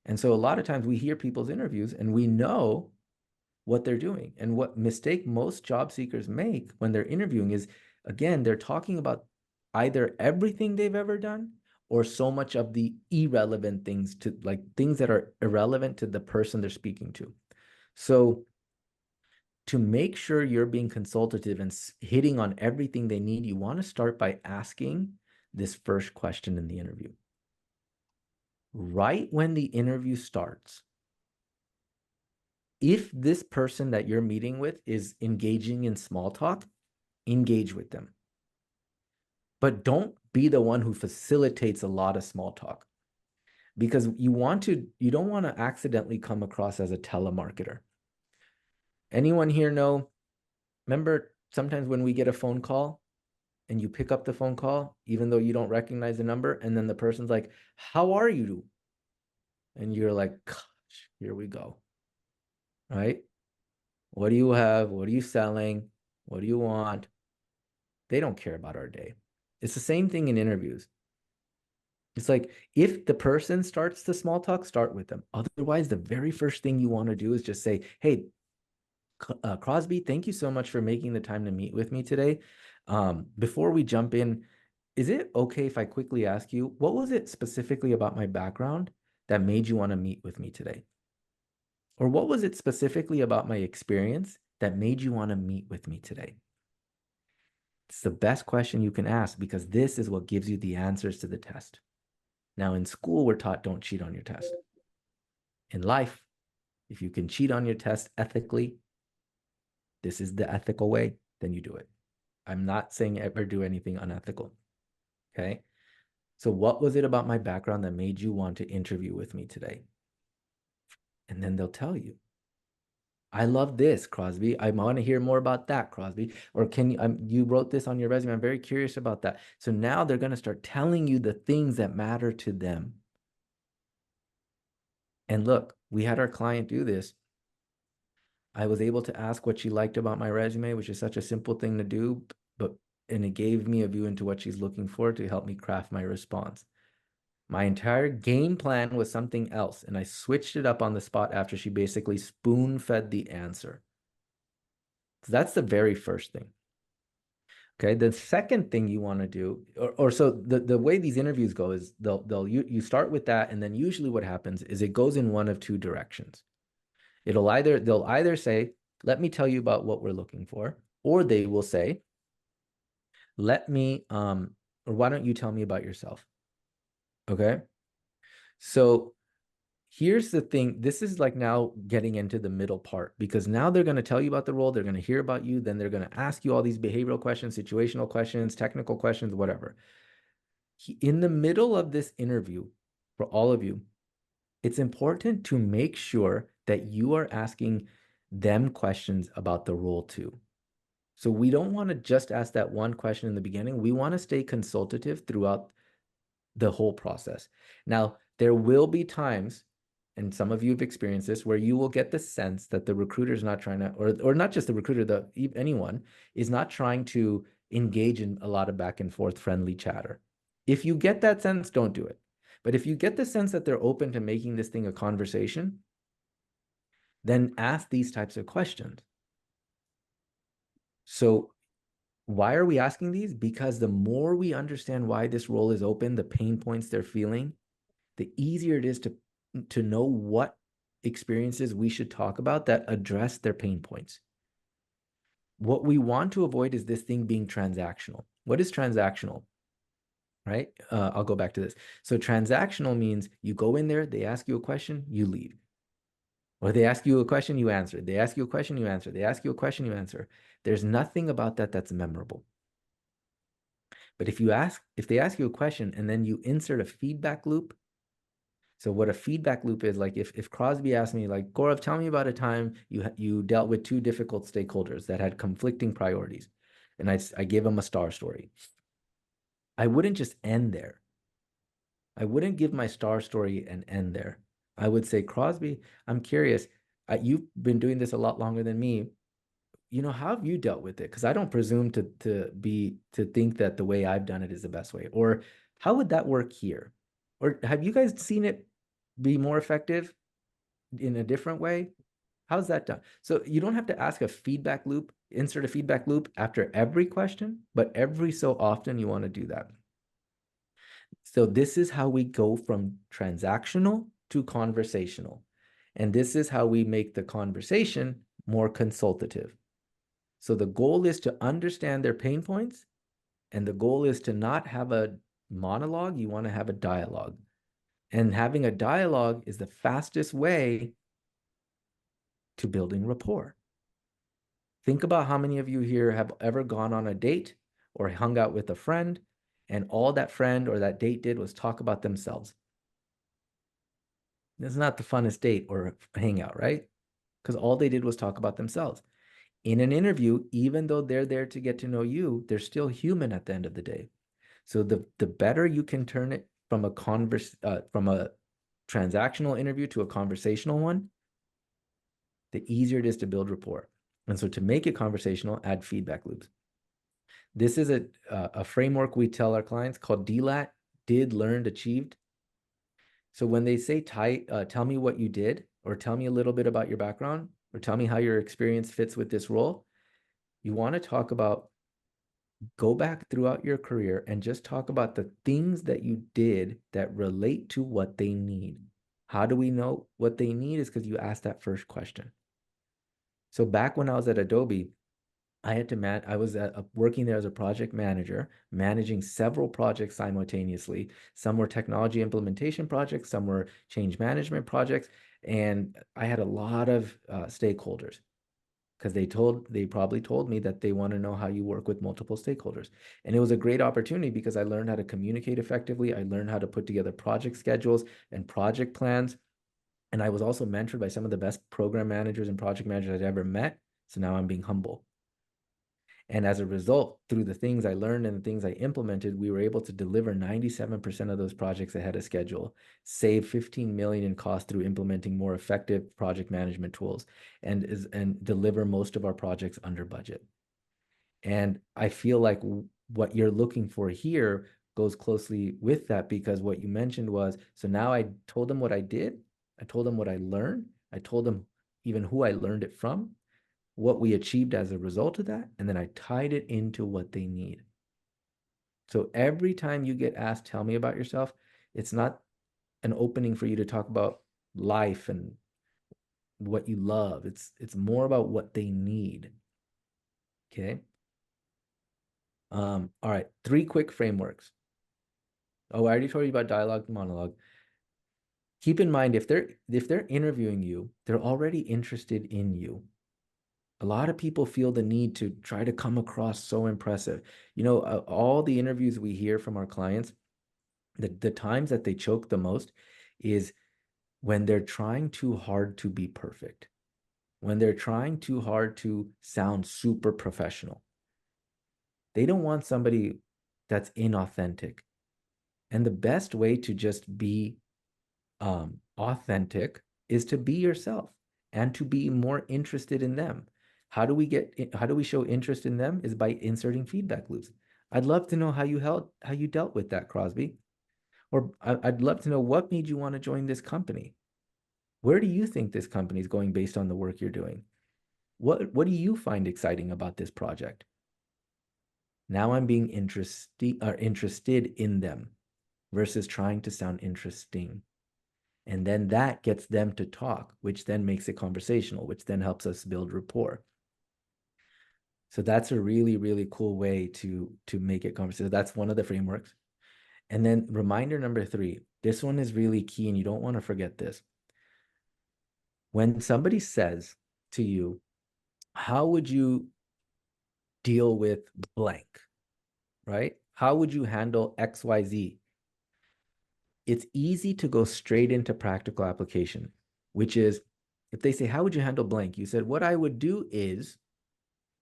And so a lot of times we hear people's interviews and we know what they're doing. And what mistake most job seekers make when they're interviewing is, again, they're talking about either everything they've ever done or so much of the irrelevant things, to like things that are irrelevant to the person they're speaking to. So to make sure you're being consultative and hitting on everything they need, you want to start by asking this first question in the interview. Right when the interview starts, if this person that you're meeting with is engaging in small talk, engage with them. But don't be the one who facilitates a lot of small talk, because you don't want to accidentally come across as a telemarketer. Anyone here know, remember sometimes when we get a phone call and you pick up the phone call, even though you don't recognize the number, and then the person's like, how are you? And you're like, gosh, here we go. right? What do you have? What are you selling? What do you want? They don't care about our day. It's the same thing in interviews. It's like if the person starts the small talk, start with them. Otherwise, the very first thing you want to do is just say, hey, Crosby, thank you so much for making the time to meet with me today. Before we jump in, is it okay if I quickly ask you, what was it specifically about my background that made you want to meet with me today? Or what was it specifically about my experience that made you want to meet with me today? It's the best question you can ask because this is what gives you the answers to the test. Now, in school, we're taught don't cheat on your test. In life, if you can cheat on your test ethically, this is the ethical way, then you do it. I'm not saying ever do anything unethical. Okay. So what was it about my background that made you want to interview with me today? And then they'll tell you. I love this, Crosby. I want to hear more about that, Crosby. Or can you, you wrote this on your resume. I'm very curious about that. So now they're going to start telling you the things that matter to them. And look, we had our client do this. I was able to ask what she liked about my resume, which is such a simple thing to do, and it gave me a view into what she's looking for to help me craft my response. My entire game plan was something else, and I switched it up on the spot after she basically spoon-fed the answer. So that's the very first thing. Okay, the second thing you want to do, so the way these interviews go is you start with that, and then usually what happens is it goes in one of two directions. They'll either say, let me tell you about what we're looking for, or they will say, or why don't you tell me about yourself? Okay. So here's the thing. This is like now getting into the middle part because now they're going to tell you about the role. They're going to hear about you. Then they're going to ask you all these behavioral questions, situational questions, technical questions, whatever. In the middle of this interview, for all of you, it's important to make sure that you are asking them questions about the role too. So we don't want to just ask that one question in the beginning. We want to stay consultative throughout the whole process. Now, there will be times, and some of you have experienced this, where you will get the sense that the recruiter is not trying to, or not just the recruiter, anyone is not trying to engage in a lot of back and forth friendly chatter. If you get that sense, don't do it. But if you get the sense that they're open to making this thing a conversation, then ask these types of questions. So why are we asking these? Because the more we understand why this role is open, the pain points they're feeling, the easier it is to know what experiences we should talk about that address their pain points. What we want to avoid is this thing being transactional. What is transactional? Right? I'll go back to this. So transactional means you go in there, they ask you a question, you leave. Or they ask you a question, you answer. They ask you a question, you answer. They ask you a question, you answer. There's nothing about that that's memorable. But if they ask you a question and then you insert a feedback loop. So what a feedback loop is, like if Crosby asked me, like, Gaurav, tell me about a time you dealt with two difficult stakeholders that had conflicting priorities. And I gave him a star story. I wouldn't just end there. I wouldn't give my star story and end there. I would say, Crosby, I'm curious. You've been doing this a lot longer than me. How have you dealt with it? Because I don't presume to think that the way I've done it is the best way. Or how would that work here? Or have you guys seen it be more effective in a different way? How's that done? So you don't have to ask a feedback loop, insert a feedback loop after every question, but every so often you want to do that. So this is how we go from transactional to conversational. And this is how we make the conversation more consultative. So the goal is to understand their pain points, and the goal is to not have a monologue. You want to have a dialogue. And having a dialogue is the fastest way to building rapport. Think about how many of you here have ever gone on a date or hung out with a friend, and all that friend or that date did was talk about themselves. It's not the funnest date or hangout, right? Because all they did was talk about themselves. In an interview, even though they're there to get to know you, they're still human at the end of the day. So the better you can turn it from a transactional interview to a conversational one, the easier it is to build rapport. And so to make it conversational, add feedback loops. This is a framework we tell our clients called DLAT, did, learned, achieved. So when they say, tell me what you did, or tell me a little bit about your background, or tell me how your experience fits with this role, you want to talk about, go back throughout your career and just talk about the things that you did that relate to what they need. How do we know what they need? Is because you asked that first question. So back when I was at Adobe, I had to I was working there as a project manager, managing several projects simultaneously. Some were technology implementation projects, some were change management projects, and I had a lot of stakeholders, because they probably told me that they want to know how you work with multiple stakeholders. And it was a great opportunity because I learned how to communicate effectively. I learned how to put together project schedules and project plans. And I was also mentored by some of the best program managers and project managers I'd ever met. So now I'm being humble. And as a result, through the things I learned and the things I implemented, we were able to deliver 97% of those projects ahead of schedule, save 15 million in cost through implementing more effective project management tools, and deliver most of our projects under budget. And I feel like what you're looking for here goes closely with that, because what you mentioned was, so now I told them what I did, I told them what I learned, I told them even who I learned it from, what we achieved as a result of that, and then I tied it into what they need. So every time you get asked, tell me about yourself, it's not an opening for you to talk about life and what you love. It's more about what they need. Okay. All right, 3 quick frameworks. Oh, I already told you about dialogue and monologue. Keep in mind, if they're interviewing you, they're already interested in you. A lot of people feel the need to try to come across so impressive. You know, all the interviews we hear from our clients, the times that they choke the most is when they're trying too hard to be perfect, when they're trying too hard to sound super professional. They don't want somebody that's inauthentic. And the best way to just be authentic is to be yourself and to be more interested in them. How do we show interest in them? Is by inserting feedback loops. I'd love to know how you dealt with that, Crosby. Or I'd love to know what made you want to join this company. Where do you think this company is going based on the work you're doing? What do you find exciting about this project? Now I'm being interested in them versus trying to sound interesting. And then that gets them to talk, which then makes it conversational, which then helps us build rapport. So that's a really, really cool way to make it conversational. That's one of the frameworks. And then reminder number 3, this one is really key and you don't want to forget this. When somebody says to you, how would you deal with blank, right? How would you handle XYZ? It's easy to go straight into practical application, which is if they say, how would you handle blank? You said, what I would do is,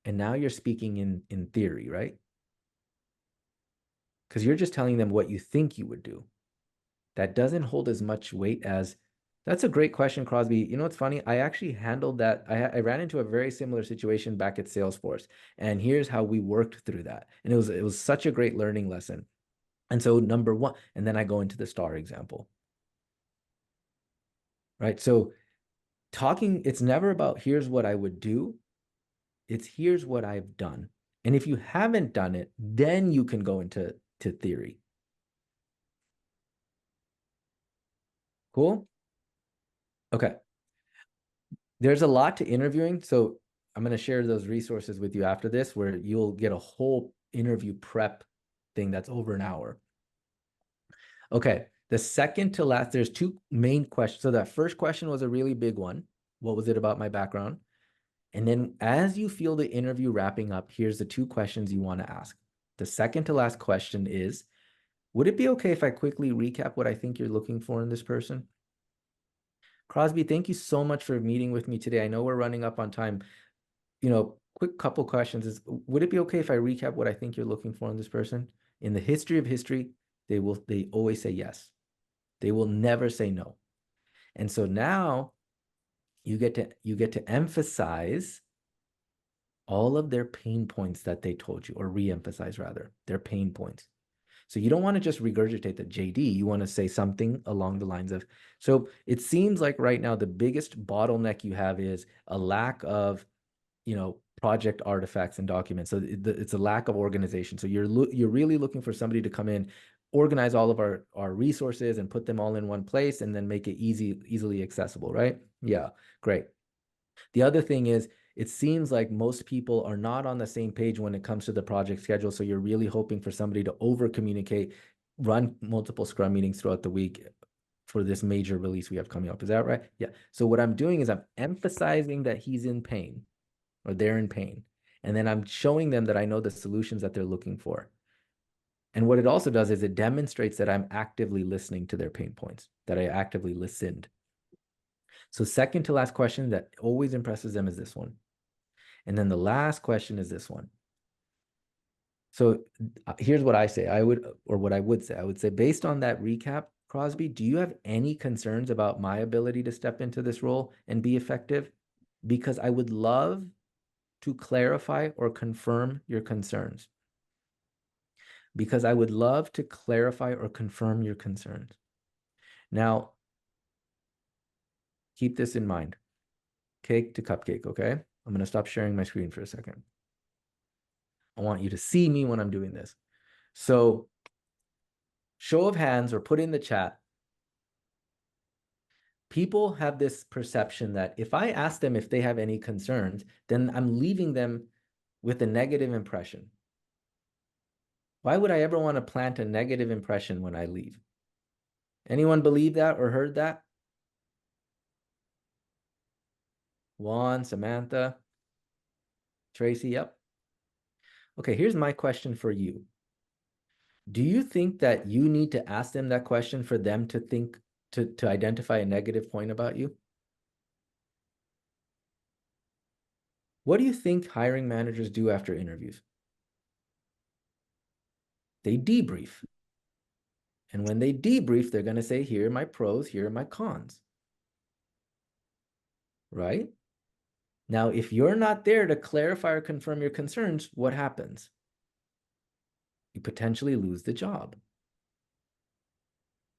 and now you're speaking in theory, right? Because you're just telling them what you think you would do. That doesn't hold as much weight as, that's a great question, Crosby. You know what's funny? I actually handled that. I ran into a very similar situation back at Salesforce. And here's how we worked through that. And it was such a great learning lesson. And so number 1, and then I go into the star example. Right? So talking, it's never about here's what I would do. It's here's what I've done. And if you haven't done it, then you can go into theory. Cool? Okay. There's a lot to interviewing. So I'm going to share those resources with you after this, where you'll get a whole interview prep thing that's over an hour. Okay. The second to last, there's 2 main questions. So that first question was a really big one. What was it about my background? And then as you feel the interview wrapping up, here's the 2 questions you want to ask. The second to last question is, would it be okay if I quickly recap what I think you're looking for in this person? Crosby, thank you so much for meeting with me today. I know we're running up on time. You know, quick couple questions is, would it be okay if I recap what I think you're looking for in this person? In the history of history, they always say yes. They will never say no. And so now, you get to emphasize all of their pain points that they told you, or re-emphasize rather, their pain points. So you don't want to just regurgitate the JD. You want to say something along the lines of, so it seems like right now the biggest bottleneck you have is a lack of, project artifacts and documents. So it's a lack of organization. So you're really looking for somebody to come in, organize all of our resources and put them all in one place and then make it easily accessible, right? Yeah, great. The other thing is, it seems like most people are not on the same page when it comes to the project schedule. So you're really hoping for somebody to over communicate, run multiple Scrum meetings throughout the week for this major release we have coming up. Is that right? Yeah. So what I'm doing is I'm emphasizing that he's in pain, or they're in pain. And then I'm showing them that I know the solutions that they're looking for. And what it also does is it demonstrates that I'm actively listening to their pain points, that I actively listened. So second to last question that always impresses them is this one. And then the last question is this one. So here's what I say. I would say, based on that recap, Crosby, do you have any concerns about my ability to step into this role and be effective? Because I would love to clarify or confirm your concerns. Because I would love to clarify or confirm your concerns. Now, keep this in mind. Cake to cupcake, okay? I'm going to stop sharing my screen for a second. I want you to see me when I'm doing this. So, show of hands or put in the chat. People have this perception that if I ask them if they have any concerns, then I'm leaving them with a negative impression. Why would I ever want to plant a negative impression when I leave? Anyone believe that or heard that? Juan, Samantha, Tracy, yep. Okay, here's my question for you. Do you think that you need to ask them that question for them to think, to identify a negative point about you? What do you think hiring managers do after interviews? They debrief. And when they debrief, they're going to say, here are my pros, here are my cons. Right? Now, if you're not there to clarify or confirm your concerns, what happens? You potentially lose the job.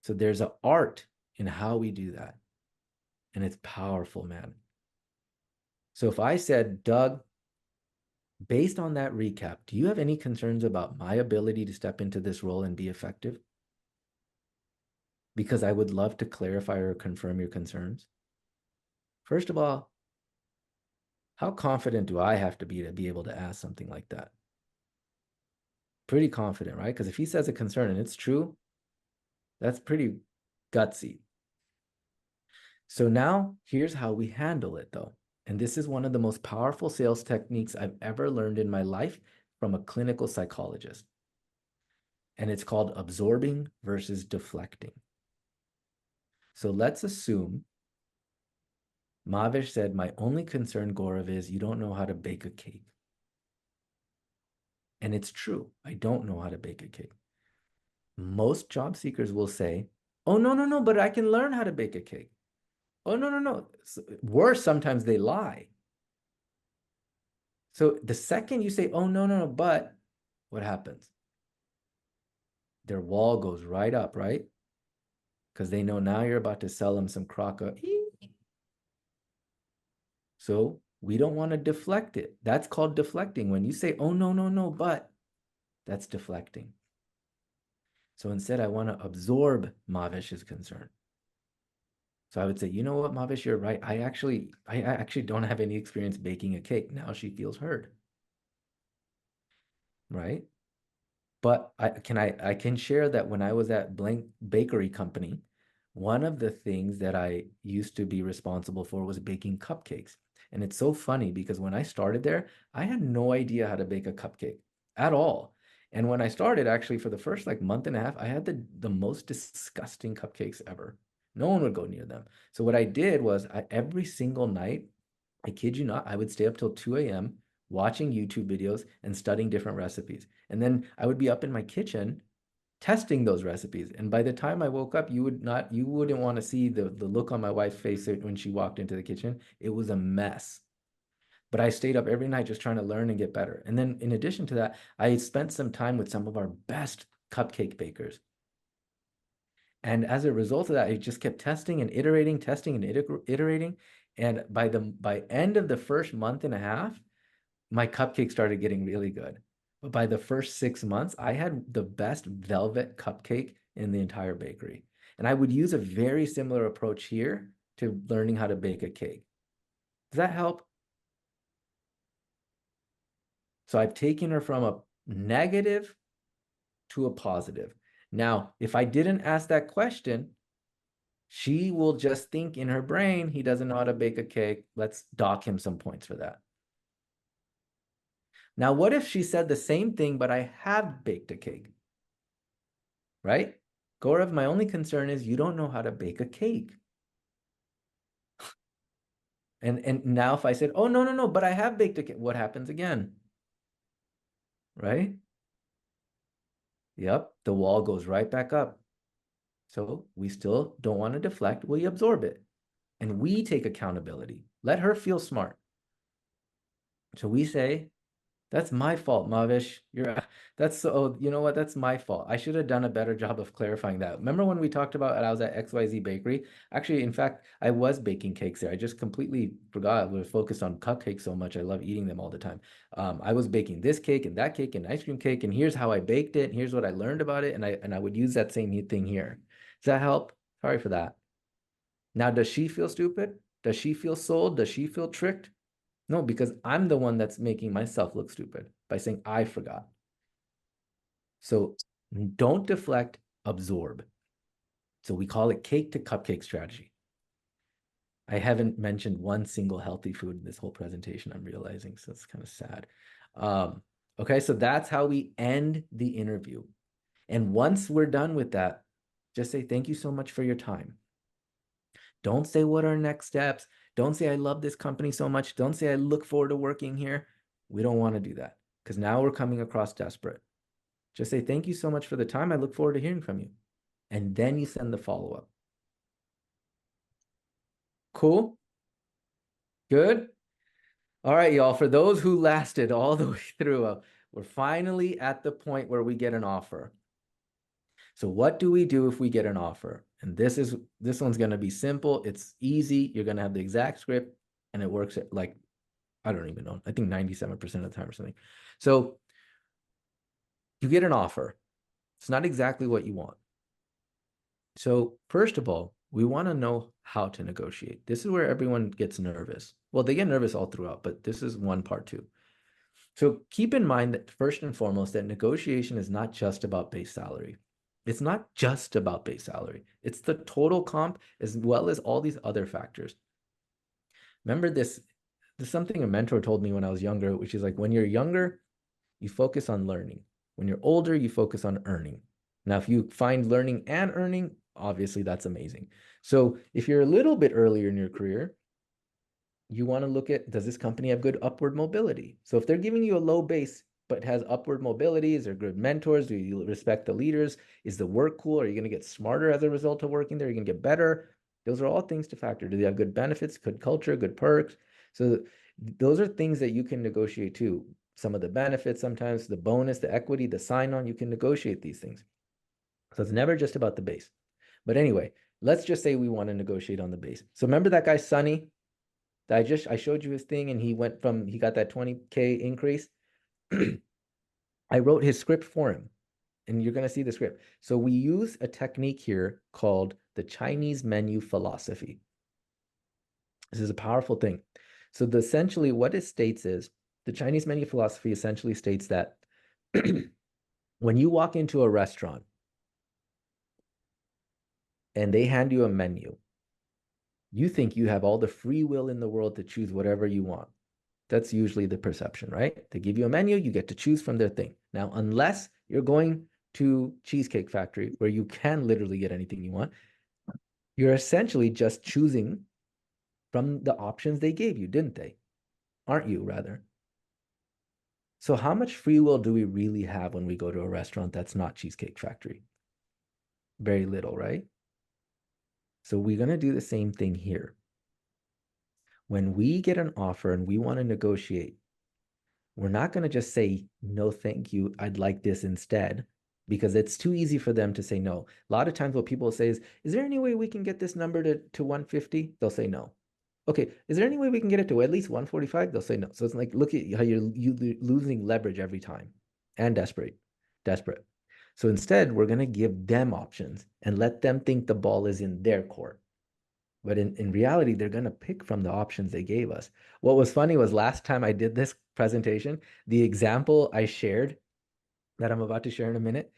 So there's an art in how we do that. And it's powerful, man. So if I said, Doug, based on that recap, do you have any concerns about my ability to step into this role and be effective? Because I would love to clarify or confirm your concerns. First of all, how confident do I have to be able to ask something like that? Pretty confident, right? Because if he says a concern and it's true, that's pretty gutsy. So now here's how we handle it though. And this is one of the most powerful sales techniques I've ever learned in my life from a clinical psychologist. And it's called absorbing versus deflecting. So let's assume Mavish said, my only concern, Gaurav, is you don't know how to bake a cake. And it's true. I don't know how to bake a cake. Most job seekers will say, oh, no, but I can learn how to bake a cake. Oh, no. Worse, sometimes they lie. So the second you say, oh, no, but what happens? Their wall goes right up, right? Because they know now you're about to sell them some crock. So we don't want to deflect it. That's called deflecting. When you say, oh, no, but that's deflecting. So instead, I want to absorb Mavish's concern. So I would say, you know what, Mavish, you're right. I actually don't have any experience baking a cake. Now she feels heard. Right? But I can share that when I was at blank bakery company, one of the things that I used to be responsible for was baking cupcakes. And it's so funny because when I started there, I had no idea how to bake a cupcake at all. And when I started, actually, for the first month and a half, I had the most disgusting cupcakes ever. No one would go near them. So what I did was every single night, I kid you not, I would stay up till 2 a.m. watching YouTube videos and studying different recipes. And then I would be up in my kitchen testing those recipes. And by the time I woke up, you wouldn't want to see the look on my wife's face when she walked into the kitchen. It was a mess. But I stayed up every night just trying to learn and get better. And then in addition to that, I spent some time with some of our best cupcake bakers. And as a result of that, I just kept testing and iterating, iterating. And by end of the first month and a half, my cupcake started getting really good. But by the first 6 months, I had the best velvet cupcake in the entire bakery. And I would use a very similar approach here to learning how to bake a cake. Does that help? So I've taken her from a negative to a positive. Now, if I didn't ask that question, she will just think in her brain, he doesn't know how to bake a cake. Let's dock him some points for that. Now, what if she said the same thing, but I have baked a cake? Right? Gaurav, my only concern is you don't know how to bake a cake. And now if I said, oh, no, but I have baked a cake, what happens again? Right? Yep, the wall goes right back up. So we still don't want to deflect, we absorb it. And we take accountability. Let her feel smart. So we say, that's my fault, Mavish. You know what? That's my fault. I should have done a better job of clarifying that. Remember when we talked about I was at XYZ Bakery? Actually, in fact, I was baking cakes there. I just completely forgot. We were focused on cupcakes so much. I love eating them all the time. I was baking this cake and that cake and ice cream cake, and here's how I baked it. And here's what I learned about it. And I would use that same thing here. Does that help? Sorry for that. Now, does she feel stupid? Does she feel sold? Does she feel tricked? No, because I'm the one that's making myself look stupid by saying I forgot. So don't deflect, absorb. So we call it cake to cupcake strategy. I haven't mentioned one single healthy food in this whole presentation, I'm realizing, so it's kind of sad. Okay, so that's how we end the interview. And once we're done with that, just say, thank you so much for your time. Don't say what are next steps. Don't say I love this company so much. Don't say I look forward to working here. We don't want to do that because now we're coming across desperate. Just say thank you so much for the time. I look forward to hearing from you. And then you send the follow-up. Cool? Good? All right, y'all. For those who lasted all the way through, we're finally at the point where we get an offer. So what do we do if we get an offer? And this one's going to be simple. It's easy. You're going to have the exact script and it works at like, I don't even know. I think 97% of the time or something. So you get an offer. It's not exactly what you want. So first of all, we want to know how to negotiate. This is where everyone gets nervous. Well, they get nervous all throughout, but this is one part too. So keep in mind that first and foremost, that negotiation is not just about base salary. It's not just about base salary. It's the total comp as well as all these other factors. Remember this is something a mentor told me when I was younger, which is like when you're younger, you focus on learning. When you're older, you focus on earning. Now, if you find learning and earning, obviously that's amazing. So if you're a little bit earlier in your career, you want to look at, does this company have good upward mobility? So if they're giving you a low base, but has upward mobility, is there good mentors? Do you respect the leaders? Is the work cool? Are you going to get smarter as a result of working there? Are you going to get better? Those are all things to factor. Do they have good benefits, good culture, good perks? So those are things that you can negotiate too. Some of the benefits, sometimes the bonus, the equity, the sign-on, you can negotiate these things. So it's never just about the base. But anyway, let's just say we want to negotiate on the base. So remember that guy, Sonny, that I showed you his thing and he got that 20K increase. I wrote his script for him and you're going to see the script. So we use a technique here called the Chinese menu philosophy. This is a powerful thing. So essentially what it states is the Chinese menu philosophy essentially states that when you walk into a restaurant and they hand you a menu, you think you have all the free will in the world to choose whatever you want. That's usually the perception, right? They give you a menu, you get to choose from their thing. Now, unless you're going to Cheesecake Factory where you can literally get anything you want, you're essentially just choosing from the options they gave you, didn't they? Aren't you, rather? So how much free will do we really have when we go to a restaurant that's not Cheesecake Factory? very little, right? So we're going to do the same thing here. When we get an offer and we want to negotiate, we're not going to just say, no, thank you, I'd like this instead, because it's too easy for them to say no. A lot of times what people say is there any way we can get this number to 150? They'll say no. Okay, is there any way we can get it to at least 145? They'll say no. So it's like, look at how you're losing leverage every time, and desperate. So instead, we're going to give them options and let them think the ball is in their court. But in reality, they're going to pick from the options they gave us. What was funny was last time I did this presentation, the example I shared that I'm about to share in a minute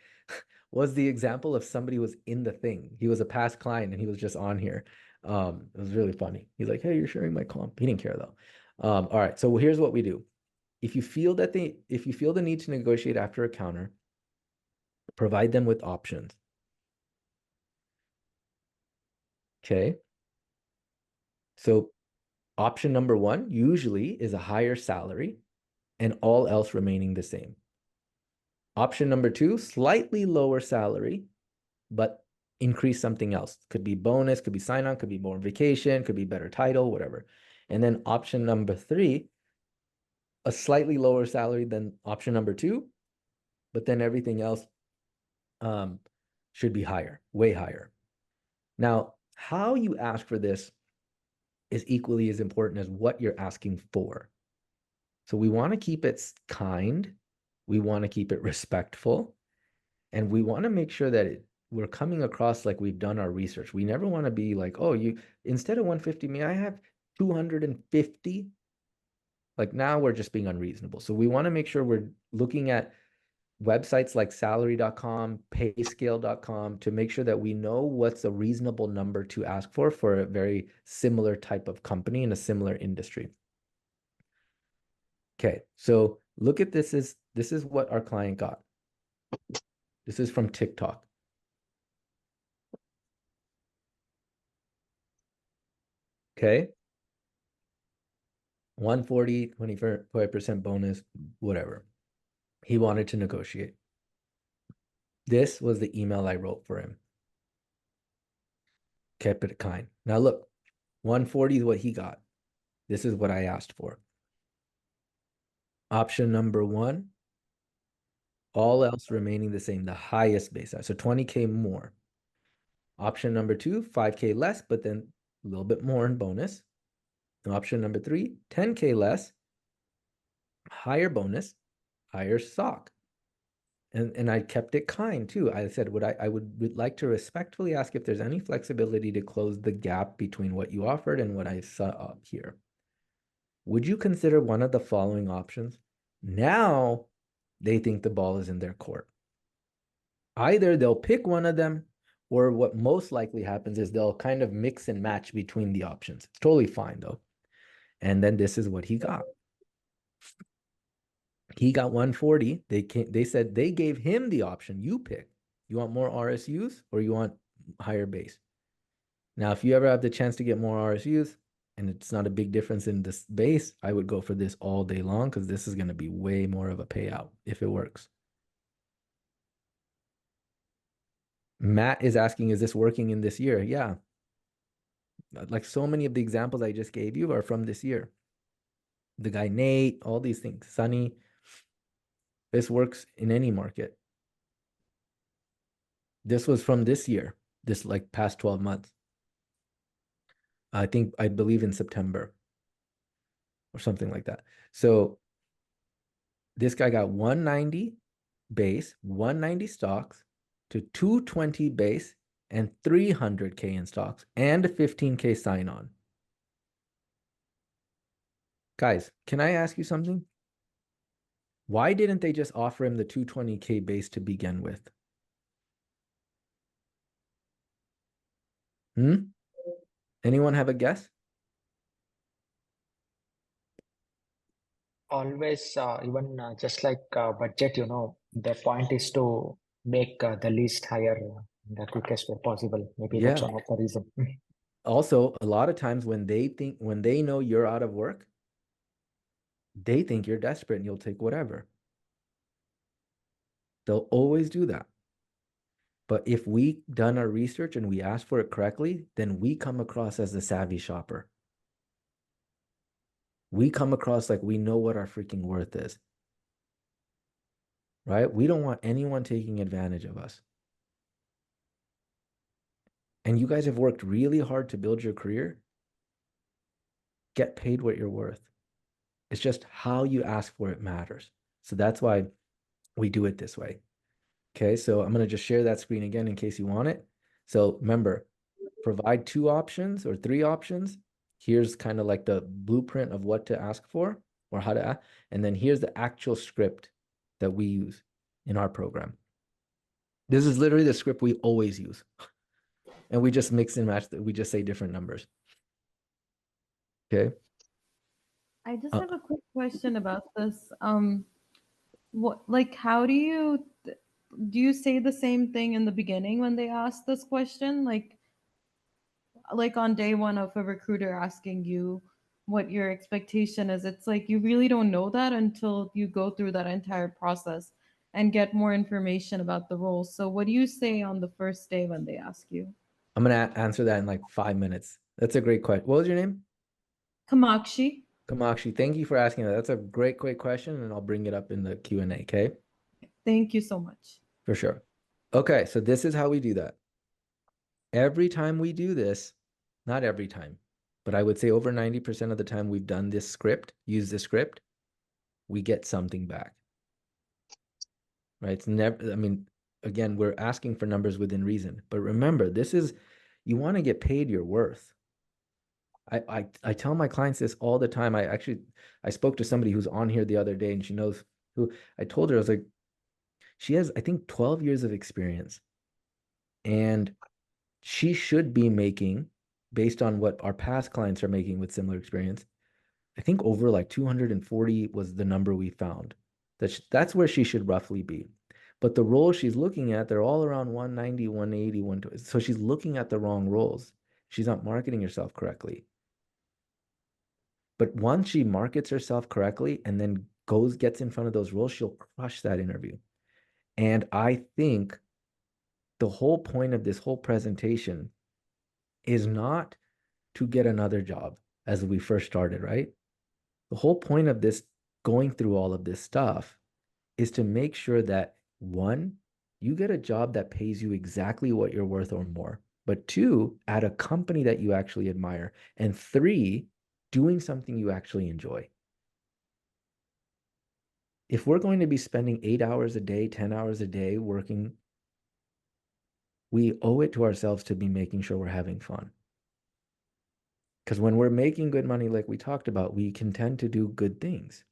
was the example of somebody who was in the thing. He was a past client and he was just on here. It was really funny. He's like, hey, you're sharing my comp. He didn't care though. All right, so here's what we do. If you feel the need to negotiate after a counter, provide them with options. Okay. So option number one usually is a higher salary and all else remaining the same. Option number two, slightly lower salary, but increase something else. Could be bonus, could be sign-on, could be more vacation, could be better title, whatever. And then option number three, a slightly lower salary than option number two, but then everything else should be higher, way higher. Now, how you ask for this is equally as important as what you're asking for. So we want to keep it kind, we want to keep it respectful, and we want to make sure that we're coming across like we've done our research. We never want to be like, oh, you instead of 150, may I have 250? Like now we're just being unreasonable. So we want to make sure we're looking at websites like salary.com, payscale.com to make sure that we know what's a reasonable number to ask for a very similar type of company in a similar industry. Okay, so look at this is what our client got. This is from TikTok. Okay. 140, 25% bonus, whatever. He wanted to negotiate. This was the email I wrote for him. Kept it kind. Now look, 140 is what he got. This is what I asked for. Option number one, all else remaining the same, the highest base. So 20K more. Option number two, 5K less, but then a little bit more in bonus. Option number three, 10K less, higher bonus, higher stock. And I kept it kind too. I said, I would like to respectfully ask if there's any flexibility to close the gap between what you offered and what I saw up here. Would you consider one of the following options? Now they think the ball is in their court. Either they'll pick one of them, or what most likely happens is they'll kind of mix and match between the options. It's totally fine though. And then this is what he got. He got 140. They said they gave him the option. You pick. You want more RSUs or you want higher base? Now, if you ever have the chance to get more RSUs and it's not a big difference in this base, I would go for this all day long because this is going to be way more of a payout if it works. Matt is asking, is this working in this year? Yeah. Like so many of the examples I just gave you are from this year. The guy Nate, all these things, Sunny. This works in any market. This was from this year, this like past 12 months. I believe in September or something like that. So this guy got 190 base, 190 stocks to 220 base and 300K in stocks and a 15K sign on. Guys, can I ask you something? Why didn't they just offer him the 220K base to begin with? Anyone have a guess? Always, even just like budget, the point is to make the least higher the quickest way possible. Maybe that's one of the reason. Also, a lot of times when they know you're out of work, they think you're desperate and you'll take whatever. They'll always do that. But if we done our research and we ask for it correctly, then we come across as the savvy shopper. We come across like we know what our freaking worth is. Right? We don't want anyone taking advantage of us. And you guys have worked really hard to build your career. Get paid what you're worth. It's just how you ask for it matters. So that's why we do it this way. Okay, so I'm going to just share that screen again in case you want it. So remember, provide 2 options or 3 options. Here's kind of like the blueprint of what to ask for or how to ask. And then here's the actual script that we use in our program. This is literally the script we always use. And we just mix and match that. We just say different numbers. Okay. I just have a quick question about this. How do you say the same thing in the beginning when they ask this question? Like on day 1 of a recruiter asking you what your expectation is, it's like you really don't know that until you go through that entire process and get more information about the role. So what do you say on the first day when they ask you? I'm going to answer that in like 5 minutes. That's a great question. What was your name? Kamakshi. Kamakshi, thank you for asking that. That's a great question, and I'll bring it up in the Q&A, okay? Thank you so much. For sure. Okay, so this is how we do that. Every time we do this, not every time, but I would say over 90% of the time we've done this script, use this script, we get something back. Right? It's never, I mean, again, we're asking for numbers within reason. But remember, this is, you want to get paid your worth. I tell my clients this all the time. I spoke to somebody who's on here the other day, and she knows who. I told her, I was like, she has, I think, 12 years of experience. And she should be making, based on what our past clients are making with similar experience, I think over like 240 was the number we found. That's where she should roughly be. But the roles she's looking at, they're all around 190, 180, 120. So she's looking at the wrong roles. She's not marketing herself correctly. But once she markets herself correctly and then gets in front of those roles, she'll crush that interview. And I think the whole point of this whole presentation is not to get another job as we first started, right? The whole point of this, going through all of this stuff, is to make sure that 1, you get a job that pays you exactly what you're worth or more, but 2, at a company that you actually admire, and 3, doing something you actually enjoy. If we're going to be spending 8 hours a day, 10 hours a day working, we owe it to ourselves to be making sure we're having fun. Because when we're making good money, like we talked about, we can tend to do good things.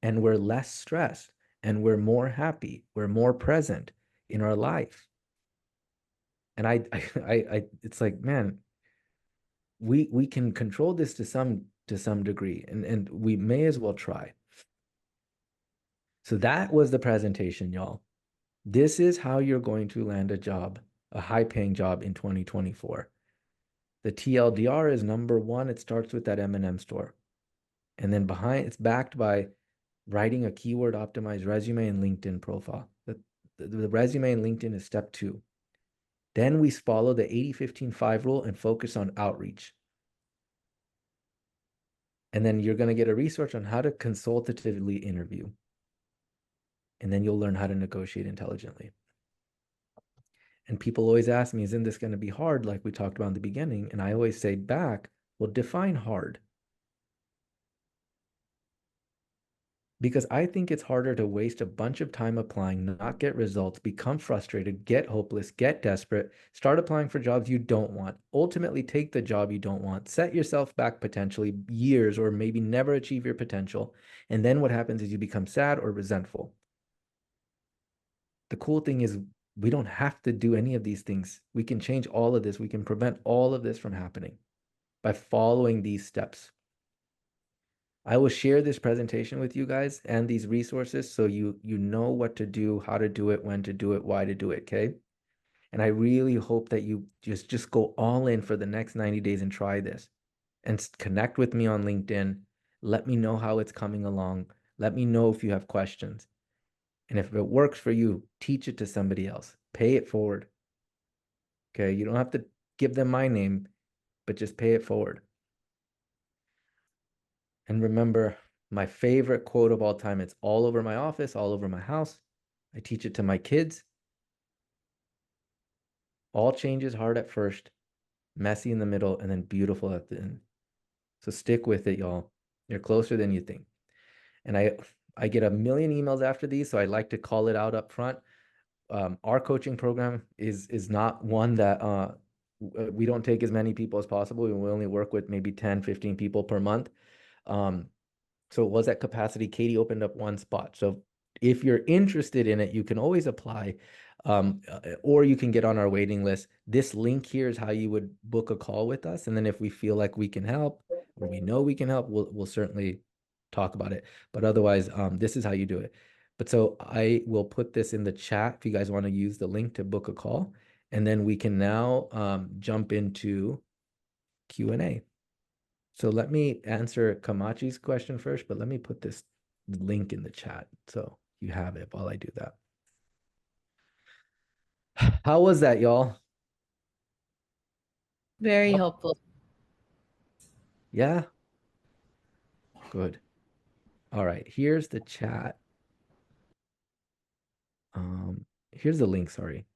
And we're less stressed, and we're more happy, we're more present in our life. And it's like, man, we can control this to some degree, and we may as well try. So that was the presentation, y'all. This is how you're going to land a job, a high-paying job in 2024. The TLDR is number 1. It starts with that M&M store. And then behind, it's backed by writing a keyword optimized resume and LinkedIn profile. The resume and LinkedIn is step 2. Then we follow the 80-15-5 rule and focus on outreach. And then you're going to get a resource on how to consultatively interview. And then you'll learn how to negotiate intelligently. And people always ask me, isn't this going to be hard like we talked about in the beginning? And I always say back, well, define hard. Because I think it's harder to waste a bunch of time applying, not get results, become frustrated, get hopeless, get desperate, start applying for jobs you don't want, ultimately take the job you don't want, set yourself back potentially years or maybe never achieve your potential. And then what happens is you become sad or resentful. The cool thing is we don't have to do any of these things. We can change all of this. We can prevent all of this from happening by following these steps. I will share this presentation with you guys and these resources so you know what to do, how to do it, when to do it, why to do it, okay? And I really hope that you just go all in for the next 90 days and try this. And connect with me on LinkedIn. Let me know how it's coming along. Let me know if you have questions. And if it works for you, teach it to somebody else. pay it forward. Okay, you don't have to give them my name, but just pay it forward. And remember, my favorite quote of all time, it's all over my office, all over my house. I teach it to my kids. All change is hard at first, messy in the middle, and then beautiful at the end. So stick with it, y'all. You're closer than you think. And I get a million emails after these, so I like to call it out up front. Our coaching program is not one that we don't take as many people as possible. We only work with maybe 10, 15 people per month. So it was at capacity. Katie opened up one spot. So if you're interested in it, you can always apply, or you can get on our waiting list. This link here is how you would book a call with us. And then if we feel like we can help, or we know we can help, we'll certainly talk about it. But otherwise, this is how you do it. But so I will put this in the chat if you guys want to use the link to book a call. And then we can now jump into Q&A. So let me answer Kamachi's question first, but let me put this link in the chat so you have it while I do that. How was that, y'all? Very helpful. Yeah? Good. All right, here's the chat. Here's the link, sorry.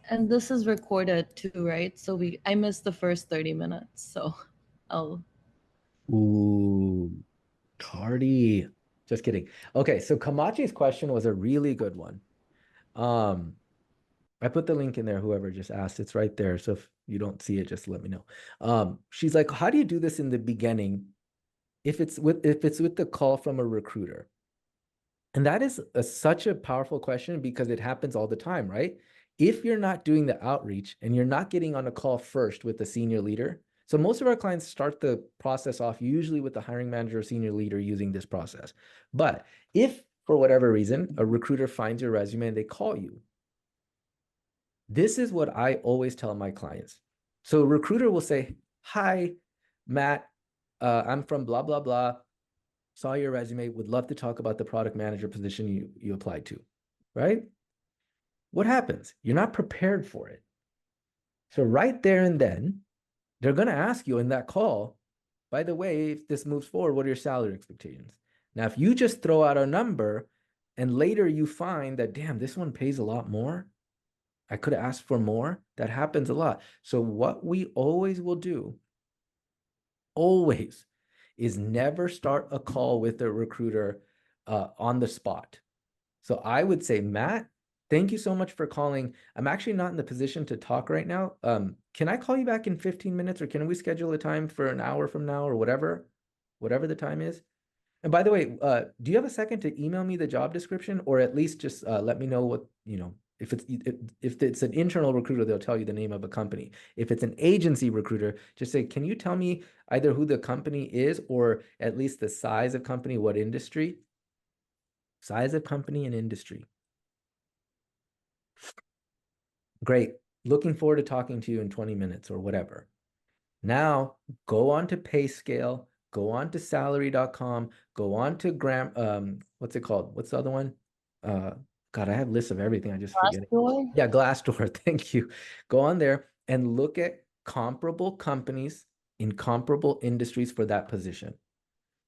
And this is recorded too, right? So I missed the first 30 minutes, so I'll. Ooh, tardy. Just kidding. Okay, so Kamachi's question was a really good one. I put the link in there, whoever just asked, it's right there. So if you don't see it, just let me know. She's like, how do you do this in the beginning if it's with the call from a recruiter? And that is such a powerful question because it happens all the time, right? If you're not doing the outreach and you're not getting on a call first with the senior leader, so most of our clients start the process off usually with the hiring manager or senior leader using this process. But if for whatever reason, a recruiter finds your resume and they call you, this is what I always tell my clients. So a recruiter will say, hi, Matt, I'm from blah, blah, blah. Saw your resume, would love to talk about the product manager position you applied to, right? What happens? You're not prepared for it. So right there and then, they're going to ask you in that call, by the way, if this moves forward, what are your salary expectations? Now, if you just throw out a number and later you find that, damn, this one pays a lot more, I could have asked for more, that happens a lot. So what we always will do, always, is never start a call with a recruiter on the spot. So I would say, Matt, thank you so much for calling. I'm actually not in the position to talk right now. Can I call you back in 15 minutes or can we schedule a time for an hour from now or whatever the time is? And by the way, do you have a second to email me the job description or at least just let me know what, if it's an internal recruiter, they'll tell you the name of a company. If it's an agency recruiter, just say, can you tell me either who the company is or at least the size of company, what industry? Size of company and industry. Great. Looking forward to talking to you in 20 minutes or whatever. Now go on to PayScale, go on to salary.com, go on to what's it called? What's the other one? God, I have lists of everything. I just forget it. Yeah, Glassdoor. Thank you. Go on there and look at comparable companies in comparable industries for that position.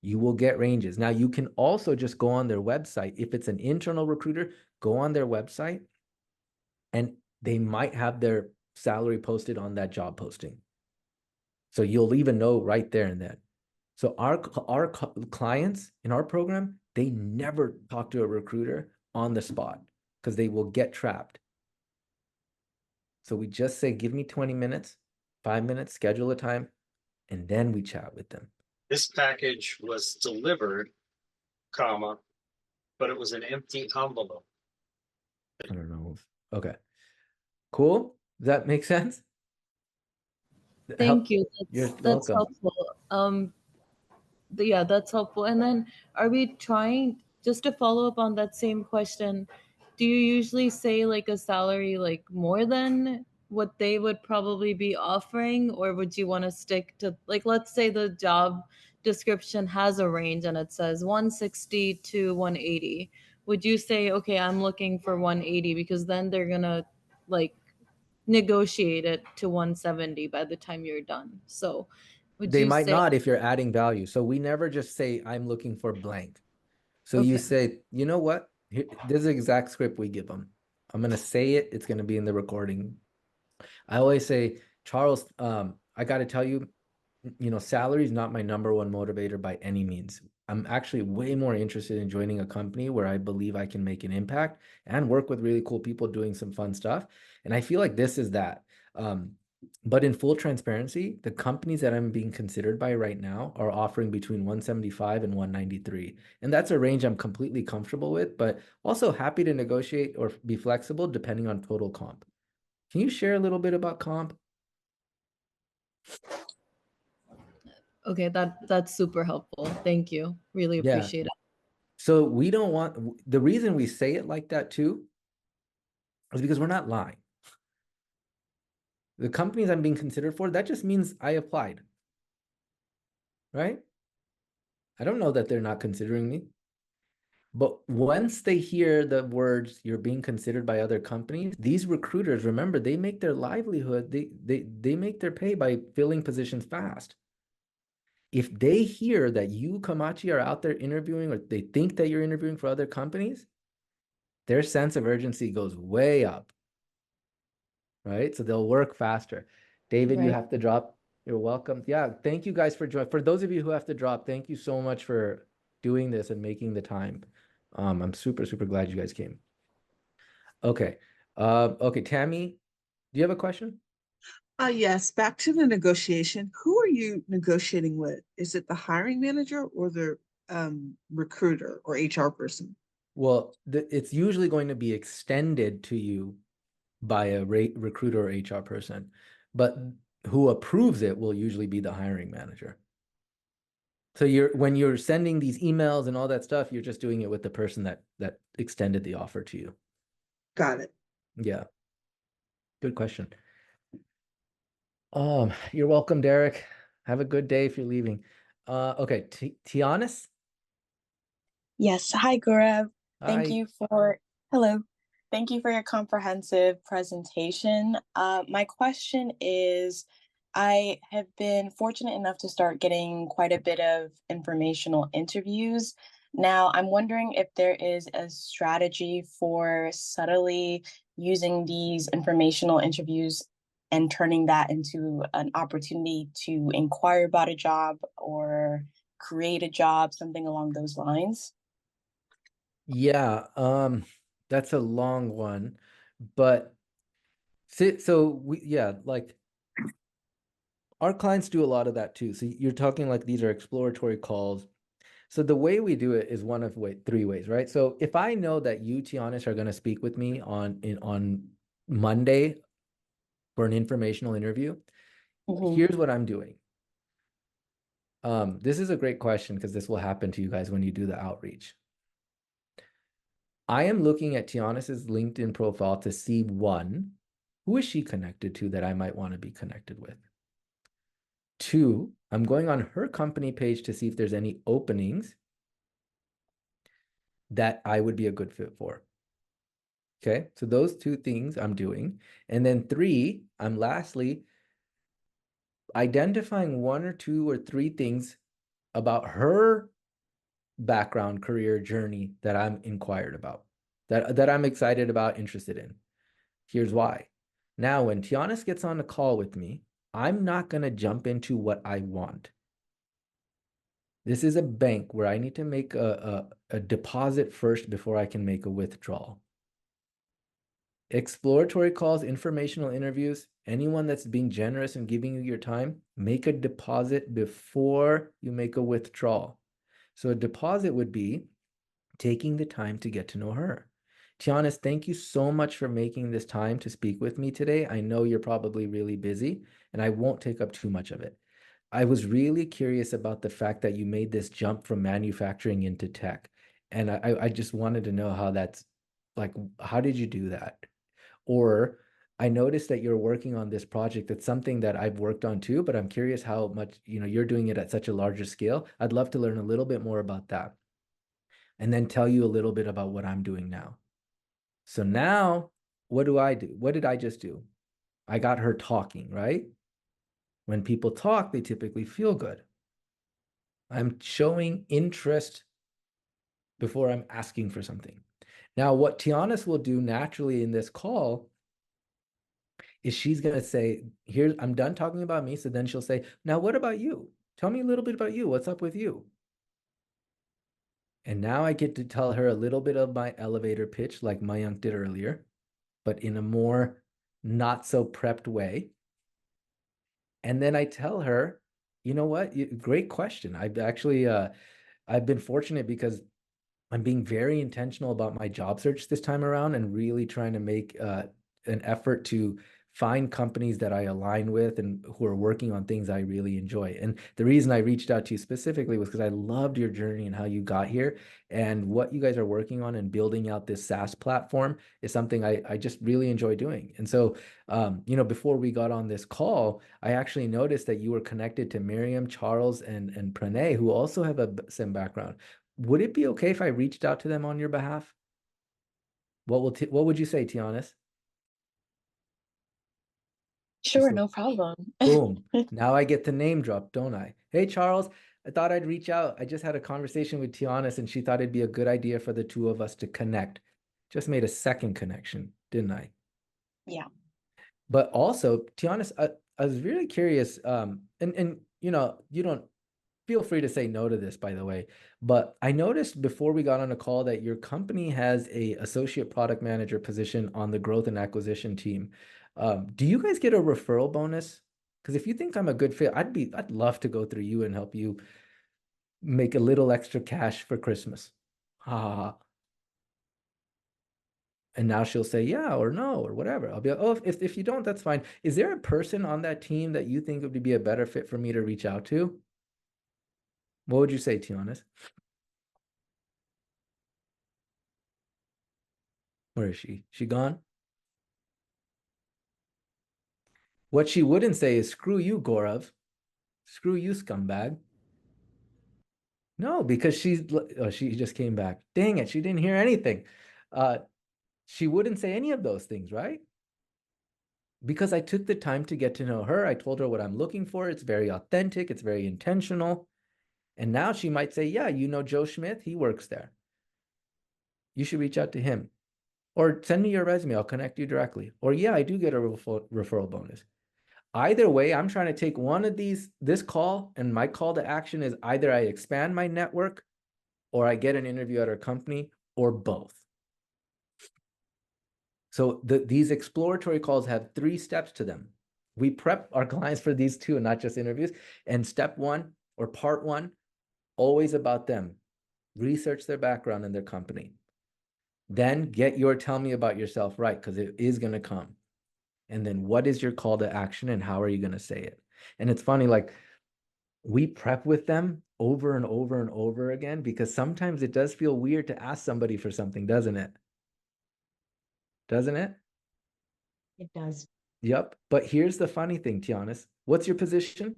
You will get ranges. Now you can also just go on their website. If it's an internal recruiter, go on their website and they might have their salary posted on that job posting. So you'll even know right there and then. So our clients in our program, they never talk to a recruiter on the spot because they will get trapped. So we just say, give me 20 minutes, 5 minutes, schedule a time, and then we chat with them. This package was delivered, but it was an empty envelope. I don't know. Okay. Cool. Does that make sense? Thank you. You're That's welcome. helpful. Yeah, that's helpful. And then are we trying, just to follow up on that same question, do you usually say like a salary like more than what they would probably be offering, or would you want to stick to, like, let's say the job description has a range and it says 160 to 180, would you say, okay, I'm looking for 180, because then they're gonna like negotiate it to 170 by the time you're done? So would They you might say, not if you're adding value. So we never just say, I'm looking for blank. So you Okay. say, you know what? Here, this is the exact script we give them. I'm going to say it. It's going to be in the recording. I always say, Charles, I got to tell you, salary is not my number one motivator by any means. I'm actually way more interested in joining a company where I believe I can make an impact and work with really cool people doing some fun stuff. And I feel like this is that. But in full transparency, the companies that I'm being considered by right now are offering between 175 and 193. And that's a range I'm completely comfortable with, but also happy to negotiate or be flexible depending on total comp. Can you share a little bit about comp? okay, that's super helpful. Thank you. Really Yeah. appreciate it. So we don't want, the reason we say it like that too is because we're not lying. The companies I'm being considered for, that just means I applied, right? I don't know that they're not considering me. But once they hear the words, you're being considered by other companies, these recruiters, remember, they make their livelihood, they make their pay by filling positions fast. If they hear that you, Komachi, are out there interviewing, or they think that you're interviewing for other companies, their sense of urgency goes way up, right? So they'll work faster. David, you Right. have to drop. You're welcome. Yeah, thank you guys for joining. For those of you who have to drop, thank you so much for doing this and making the time. I'm super, super glad you guys came. Okay. Okay, Tammy, do you have a question? Yes, back to the negotiation. Who are you negotiating with? Is it the hiring manager or the recruiter or HR person? Well, it's usually going to be extended to you by a recruiter or HR person, but who approves it will usually be the hiring manager. So when you're sending these emails and all that stuff, you're just doing it with the person that extended the offer to you. Got it. Yeah. Good question. You're welcome, Derek. Have a good day if you're leaving. Okay, Tianis? Yes. Hi, Gaurav. Thank Hi. you for, hello. Thank you for your comprehensive presentation. My question is, I have been fortunate enough to start getting quite a bit of informational interviews. Now, I'm wondering if there is a strategy for subtly using these informational interviews and turning that into an opportunity to inquire about a job or create a job, something along those lines. Yeah, that's a long one, but like our clients do a lot of that too. So you're talking like these are exploratory calls. So the way we do it is one of three ways, right? So if I know that you, Tianis, are going to speak with me on Monday for an informational interview, here's what I'm doing. This is a great question because this will happen to you guys when you do the outreach. I am looking at Tianis's LinkedIn profile to see, one, who is she connected to that I might want to be connected with? Two, I'm going on her company page to see if there's any openings that I would be a good fit for. Okay, so those two things I'm doing. And then three, I'm lastly identifying one or two or three things about her background, career journey that I'm inquired about, that I'm excited about, interested in. Here's why. Now, when Tianis gets on a call with me, I'm not going to jump into what I want. This is a bank where I need to make a deposit first before I can make a withdrawal. Exploratory calls, informational interviews, anyone that's being generous and giving you your time, make a deposit before you make a withdrawal. So a deposit would be taking the time to get to know her. Tianis, thank you so much for making this time to speak with me today. I know you're probably really busy, and I won't take up too much of it. I was really curious about the fact that you made this jump from manufacturing into tech. And I just wanted to know how that's like, how did you do that? Or I noticed that you're working on this project. It's something that I've worked on too, but I'm curious how much, you're doing it at such a larger scale. I'd love to learn a little bit more about that. And then tell you a little bit about what I'm doing now. So now, what do I do? What did I just do? I got her talking, right? When people talk, they typically feel good. I'm showing interest before I'm asking for something. Now, what Tianis will do naturally in this call is she's going to say, here, I'm done talking about me. So then she'll say, now, what about you? Tell me a little bit about you. What's up with you? And now I get to tell her a little bit of my elevator pitch like Mayank did earlier, but in a more not so prepped way. And then I tell her, you know what? Great question. I've actually, I've been fortunate because I'm being very intentional about my job search this time around and really trying to make an effort to find companies that I align with and who are working on things I really enjoy. And the reason I reached out to you specifically was because I loved your journey and how you got here, and what you guys are working on and building out this SaaS platform is something I just really enjoy doing. And so, before we got on this call, I actually noticed that you were connected to Miriam, Charles, and Pranay, who also have a SIM background. Would it be okay if I reached out to them on your behalf? What would you say, Tianis? Sure, no problem. Boom. Now I get to name drop, don't I? Hey, Charles, I thought I'd reach out. I just had a conversation with Tianis and she thought it'd be a good idea for the two of us to connect. Just made a second connection, didn't I? Yeah. But also, Tianis, I was really curious, and you don't feel free to say no to this, by the way, but I noticed before we got on a call that your company has a associate product manager position on the growth and acquisition team. Do you guys get a referral bonus? Because if you think I'm a good fit, I'd love to go through you and help you make a little extra cash for Christmas. Ha ha ha. And now she'll say yeah or no or whatever. I'll be like, oh, if you don't, that's fine. Is there a person on that team that you think would be a better fit for me to reach out to? What would you say, Tianis? Where is she? She gone? What she wouldn't say is, screw you, Gaurav. Screw you, scumbag. No, because she just came back. Dang it, she didn't hear anything. She wouldn't say any of those things, right? Because I took the time to get to know her. I told her what I'm looking for. It's very authentic. It's very intentional. And now she might say, yeah, you know Joe Schmidt? He works there. You should reach out to him. Or send me your resume. I'll connect you directly. Or yeah, I do get a referral bonus. Either way, I'm trying to take one of this call, and my call to action is either I expand my network or I get an interview at our company, or both. So these exploratory calls have 3 steps to them. We prep our clients for these 2, not just interviews. And step 1 or part 1, always about them. Research their background and their company. Then get your tell me about yourself right, because it is going to come. And then what is your call to action and how are you going to say it? And it's funny, like we prep with them over and over and over again, because sometimes it does feel weird to ask somebody for something, doesn't it? Doesn't it? It does. Yep. But here's the funny thing, Tianis. What's your position?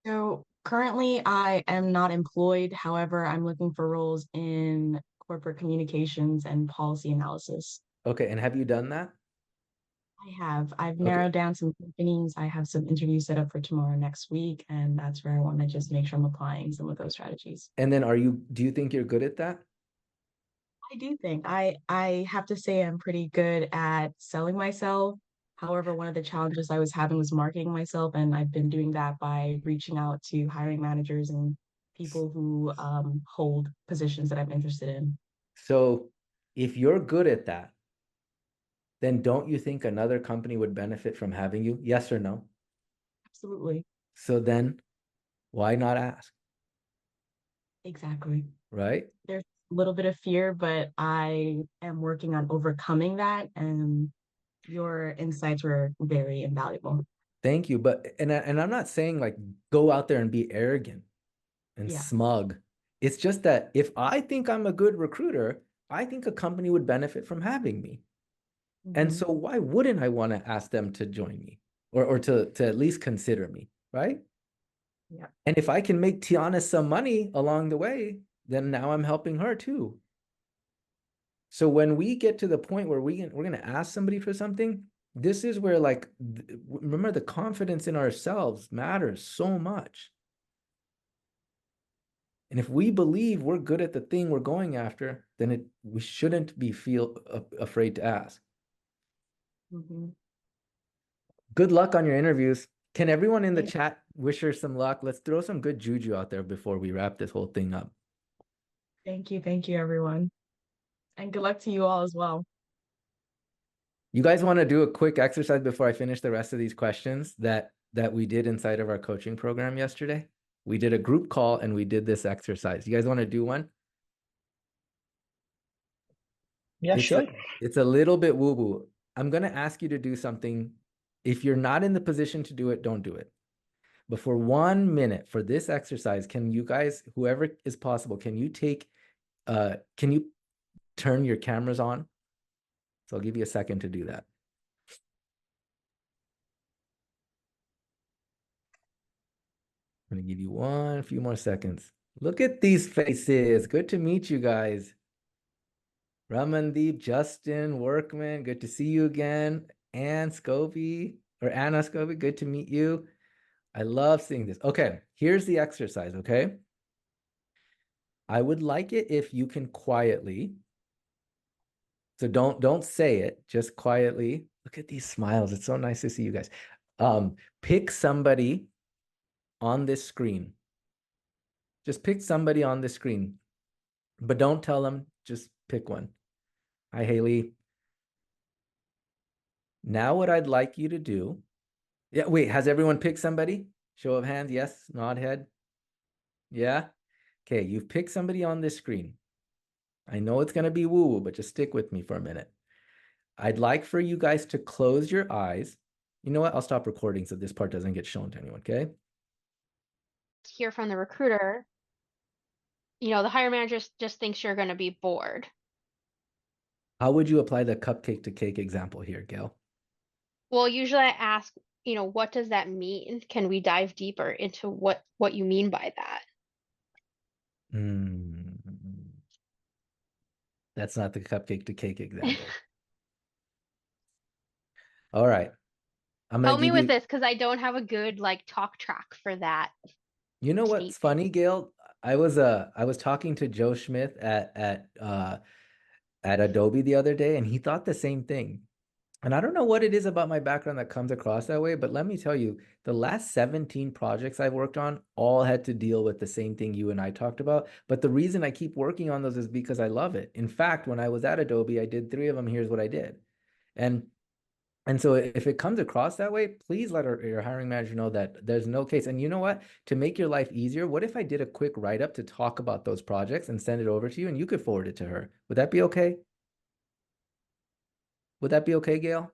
So currently I am not employed. However, I'm looking for roles in corporate communications and policy analysis. Okay. And have you done that? I have. I've narrowed down some companies. I have some interviews set up for tomorrow, next week, and that's where I want to just make sure I'm applying some of those strategies. And then do you think you're good at that? I do think I have to say I'm pretty good at selling myself. However, one of the challenges I was having was marketing myself, and I've been doing that by reaching out to hiring managers and people who hold positions that I'm interested in. So if you're good at that, then don't you think another company would benefit from having you? Yes or no? Absolutely. So then why not ask? Exactly. Right? There's a little bit of fear, but I am working on overcoming that, and your insights were very invaluable. Thank you. But and I'm not saying like go out there and be arrogant and smug. It's just that if I think I'm a good recruiter, I think a company would benefit from having me. And Mhm. so why wouldn't I want to ask them to join me or to at least consider me, right? Yeah. And if I can make Tiana some money along the way, then now I'm helping her too. So when we get to the point where we're going to ask somebody for something, this is where, like, remember, the confidence in ourselves matters so much. And if we believe we're good at the thing we're going after, then we shouldn't be afraid to ask. Mhm. Good luck on your interviews. Can everyone in the Thank- chat wish her some luck? Let's throw some good juju out there before we wrap this whole thing up. Thank you, everyone. And good luck to you all as well. You guys want to do a quick exercise before I finish the rest of these questions that we did inside of our coaching program yesterday? We did a group call and we did this exercise. You guys want to do one? Yeah, sure. It's a little bit woo-woo. I'm going to ask you to do something. If you're not in the position to do it, don't do it. But for 1 minute for this exercise, can you guys, whoever is possible, can you turn your cameras on? So I'll give you a second to do that. I'm going to give you a few more seconds. Look at these faces. Good to meet you guys. Ramandeep, Justin, Workman, good to see you again. Anna Scobie, good to meet you. I love seeing this. Okay, here's the exercise, okay? I would like it if you can quietly, so don't say it, just quietly. Look at these smiles. It's so nice to see you guys. Pick somebody on this screen. Just pick somebody on the screen, but don't tell them, just pick one. Hi, Haley. Now what I'd like you to do, yeah, wait, has everyone picked somebody? Show of hands, yes, nod head. Yeah? Okay, you've picked somebody on this screen. I know it's going to be woo-woo, but just stick with me for a minute. I'd like for you guys to close your eyes. You know what? I'll stop recording so this part doesn't get shown to anyone, okay? Hear from the recruiter, the hiring manager just thinks you're going to be bored. How would you apply the cupcake to cake example here, Gail? Well, usually I ask, what does that mean? Can we dive deeper into what you mean by that? That's not the cupcake to cake example. All right. Help me with this because I don't have a good talk track for that. You know what's funny, Gail? I was talking to Joe Schmidt at Adobe the other day, and he thought the same thing. And I don't know what it is about my background that comes across that way, but let me tell you, the last 17 projects I've worked on all had to deal with the same thing you and I talked about. But the reason I keep working on those is because I love it. In fact, when I was at Adobe, I did 3 of them. Here's what I did. And so if it comes across that way, please let your hiring manager know that there's no case. And you know what? To make your life easier, what if I did a quick write-up to talk about those projects and send it over to you and you could forward it to her? Would that be okay? Would that be okay, Gail?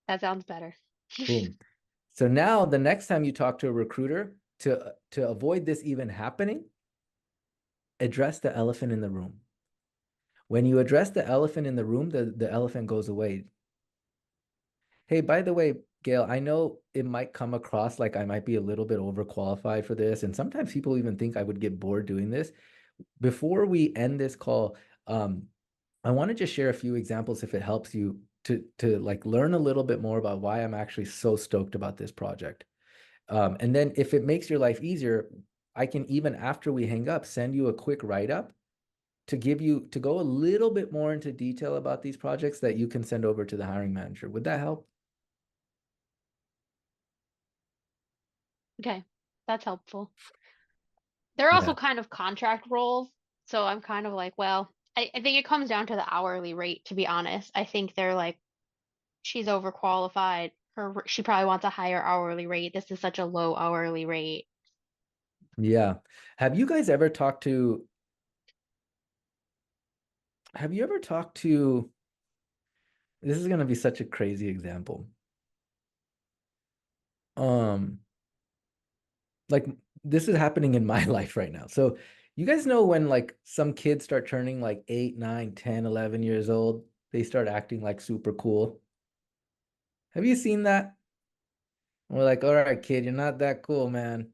That sounds better. Boom. So now the next time you talk to a recruiter, to avoid this even happening, address the elephant in the room. When you address the elephant in the room, the elephant goes away. Hey, by the way, Gail, I know it might come across like I might be a little bit overqualified for this, and sometimes people even think I would get bored doing this. Before we end this call, I want to just share a few examples if it helps you to like learn a little bit more about why I'm actually so stoked about this project. And then if it makes your life easier, I can, even after we hang up, send you a quick write-up to go a little bit more into detail about these projects that you can send over to the hiring manager. Would that help? Okay, that's helpful. They're also kind of contract roles, so I'm kind of like, well, I think it comes down to the hourly rate, to be honest. I think they're like, she's overqualified. She probably wants a higher hourly rate. This is such a low hourly rate. Yeah. Have you ever talked to, this is going to be such a crazy example. Like this is happening in my life right now. So you guys know when like some kids start turning like 8, 9, 10, 11 years old, they start acting like super cool. Have you seen that? We're like, all right, kid, you're not that cool, man.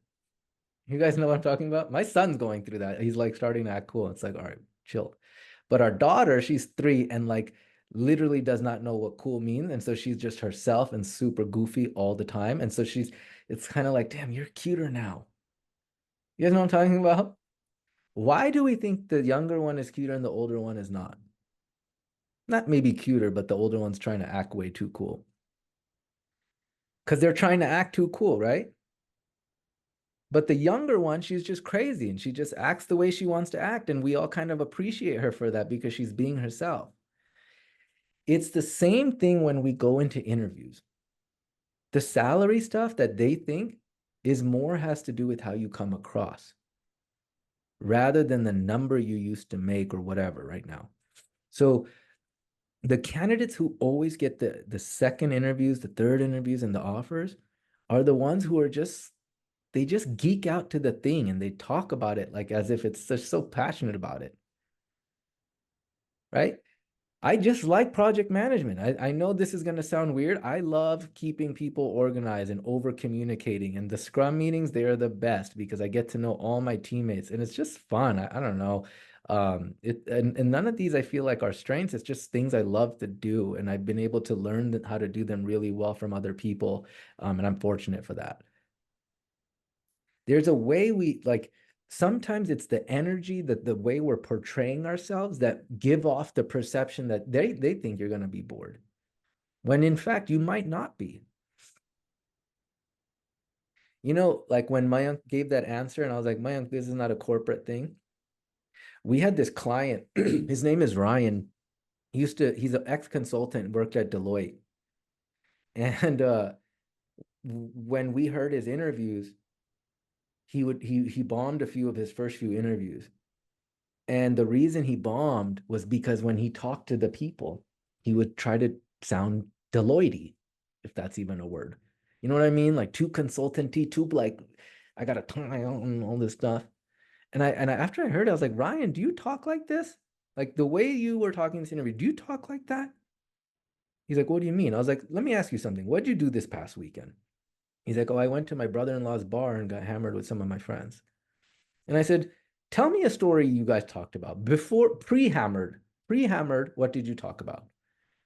You guys know what I'm talking about? My son's going through that. He's like starting to act cool. It's like, all right, chill. But our daughter, she's 3 and like literally does not know what cool means. And so she's just herself and super goofy all the time. And so it's kind of like, damn, you're cuter now. You guys know what I'm talking about? Why do we think the younger one is cuter and the older one is not? Not maybe cuter, but the older one's trying to act way too cool. Because they're trying to act too cool, right? But the younger one, she's just crazy and she just acts the way she wants to act. And we all kind of appreciate her for that because she's being herself. It's the same thing when we go into interviews. The salary stuff that they think is more has to do with how you come across rather than the number you used to make or whatever right now. So the candidates who always get the second interviews, the third interviews, and the offers are the ones who are they just geek out to the thing and they talk about it like as if it's just so passionate about it. Right? I just like project management. I know this is going to sound weird. I love keeping people organized and over communicating. And the Scrum meetings, they are the best because I get to know all my teammates and it's just fun. I don't know. And none of these I feel like are strengths. It's just things I love to do. And I've been able to learn how to do them really well from other people. And I'm fortunate for that. There's a way sometimes it's the energy that the way we're portraying ourselves that give off the perception that they think you're going to be bored when in fact you might not be. You know, like when Mayank gave that answer and I was like, Mayank, this is not a corporate thing. We had this client, his name is Ryan. He's an ex-consultant, worked at Deloitte. And when we heard his interviews, he bombed a few of his first few interviews. And the reason he bombed was because when he talked to the people, he would try to sound Deloitte-y, if that's even a word. You know what I mean? Like too consultanty, too like, I got a tie on and all this stuff. And after I heard it, I was like, Ryan, do you talk like this? Like the way you were talking in this interview, do you talk like that? He's like, what do you mean? I was like, let me ask you something. What'd you do this past weekend? He's like, oh, I went to my brother-in-law's bar and got hammered with some of my friends. And I said, tell me a story you guys talked about before pre-hammered, what did you talk about?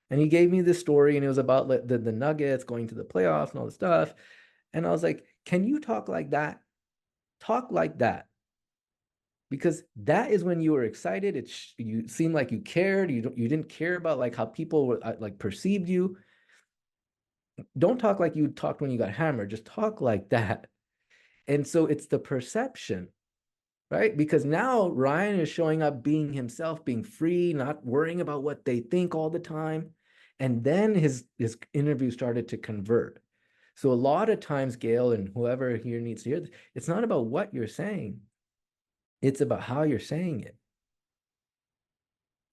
And he gave me this story and it was about the Nuggets going to the playoffs and all this stuff. And I was like, can you talk like that? Talk like that. Because that is when you were excited. You seemed like you cared. You didn't care about like how people were like perceived you. Don't talk like you talked when you got hammered. Just talk like that. And so it's the perception, right? Because now Ryan is showing up being himself, being free, not worrying about what they think all the time. And then his interview started to convert. So a lot of times, Gail and whoever here needs to hear this, it's not about what you're saying. It's about how you're saying it.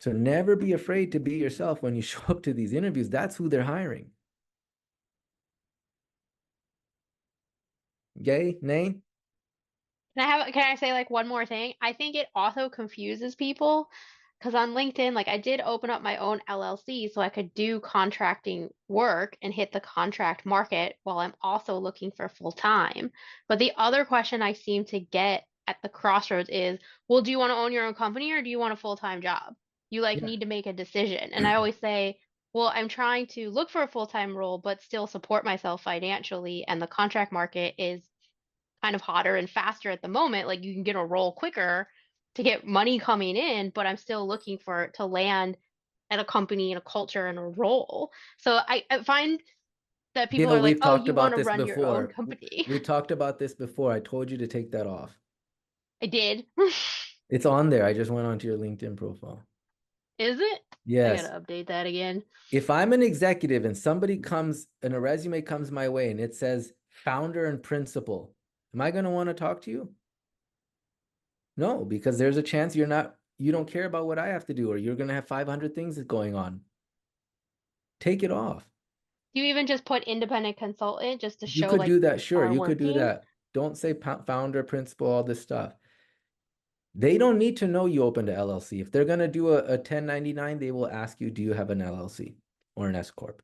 So never be afraid to be yourself when you show up to these interviews. That's who they're hiring. Gay, nay? Can I say like one more thing? I think it also confuses people because on LinkedIn, like I did open up my own LLC so I could do contracting work and hit the contract market while I'm also looking for full time. But the other question I seem to get at the crossroads is, well, do you want to own your own company or do you want a full-time job? You need to make a decision. And I always say, well, I'm trying to look for a full-time role, but still support myself financially. And the contract market is kind of hotter and faster at the moment. Like you can get a role quicker to get money coming in, but I'm still looking to land at a company and a culture and a role. So I find that people are like, oh, you want to run your own company. We talked about this before. I told you to take that off. I did. It's on there. I just went onto your LinkedIn profile. Is it? Yes. I gotta update that again. If I'm an executive and somebody comes and a resume comes my way and it says founder and principal, am I going to want to talk to you? No, because there's a chance you don't care about what I have to do, or you're going to have 500 things going on. Take it off. Do you even just put independent consultant just to show you could do that. Sure. You could do that. Don't say founder, principal, all this stuff. They don't need to know you opened a LLC. If they're going to do a 1099, they will ask you, do you have an LLC or an S Corp?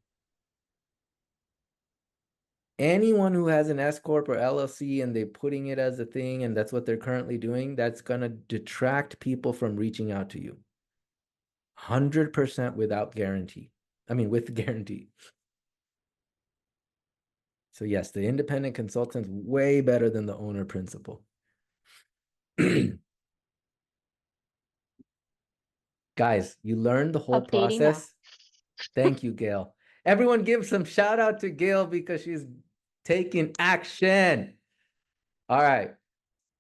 Anyone who has an S Corp or LLC and they're putting it as a thing and that's what they're currently doing, that's going to detract people from reaching out to you. 100% without guarantee. I mean, with guarantee. So yes, the independent consultant's way better than the owner principal. Guys, you learned the whole Updating now. process. Thank you, Gail. Everyone give some shout out to Gail because she's taking action. All right.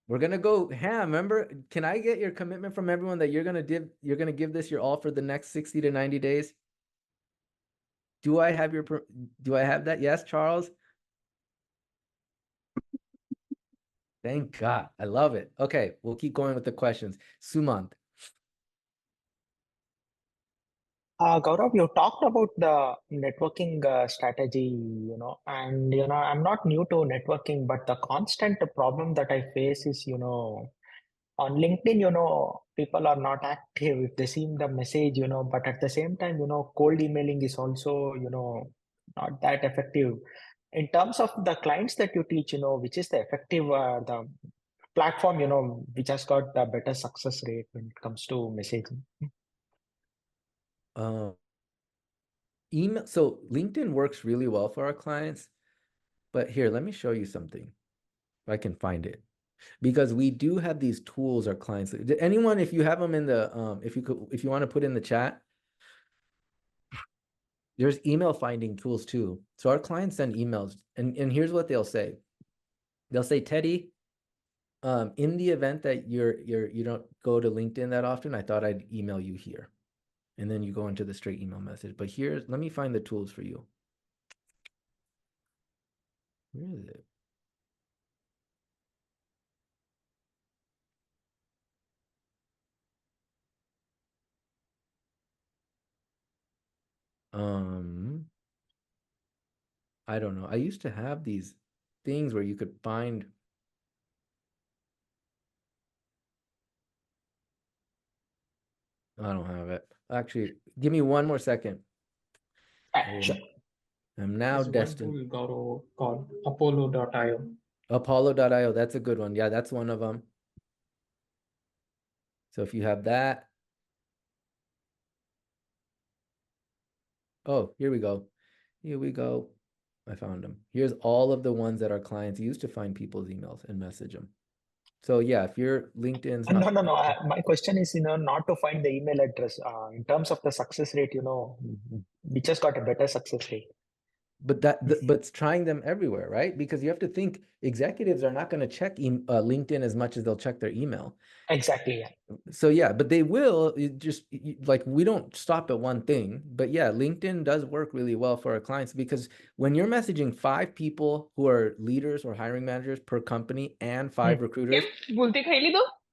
We're gonna go ham. Remember, can I get your commitment from everyone that you're gonna give this your all for the next 60 to 90 days? Do I have that? Yes, Charles? Thank God. I love it. Okay, we'll keep going with the questions. Sumant. Gaurav, you talked about the networking strategy, and I'm not new to networking, but the constant problem that I face is, on LinkedIn, people are not active if they see the message, but at the same time, cold emailing is also, not that effective. In terms of the clients that you teach, which is the effective, the platform, which has got the better success rate when it comes to messaging. Email. So LinkedIn works really well for our clients, but here, let me show you something. If I can find it, because we do have these tools our clients. Anyone, if you have them in the, if you want to put in the chat, there's email finding tools too. So our clients send emails, and here's what they'll say. They'll say, Teddy, in the event that you don't go to LinkedIn that often, I thought I'd email you here. And then you go into the straight email message. But here, let me find the tools for you. Where is it? I don't know. I used to have these things where you could find. I don't have it. Actually, give me one more second. Sure. I'm now destined. We got called Apollo.io. Apollo.io. That's a good one. Yeah, that's one of them. So if you have that. Oh, here we go. Here we go. I found them. Here's all of the ones that our clients use to find people's emails and message them. So yeah, if your LinkedIn's not... No. My question is, not to find the email address. In terms of the success rate, we just got a better success rate. But but trying them everywhere, right? Because you have to think executives are not going to check LinkedIn as much as they'll check their email. Exactly. Yeah. So yeah, but they will. Like we don't stop at one thing. But yeah, LinkedIn does work really well for our clients because when you're messaging 5 people who are leaders or hiring managers per company and 5 recruiters,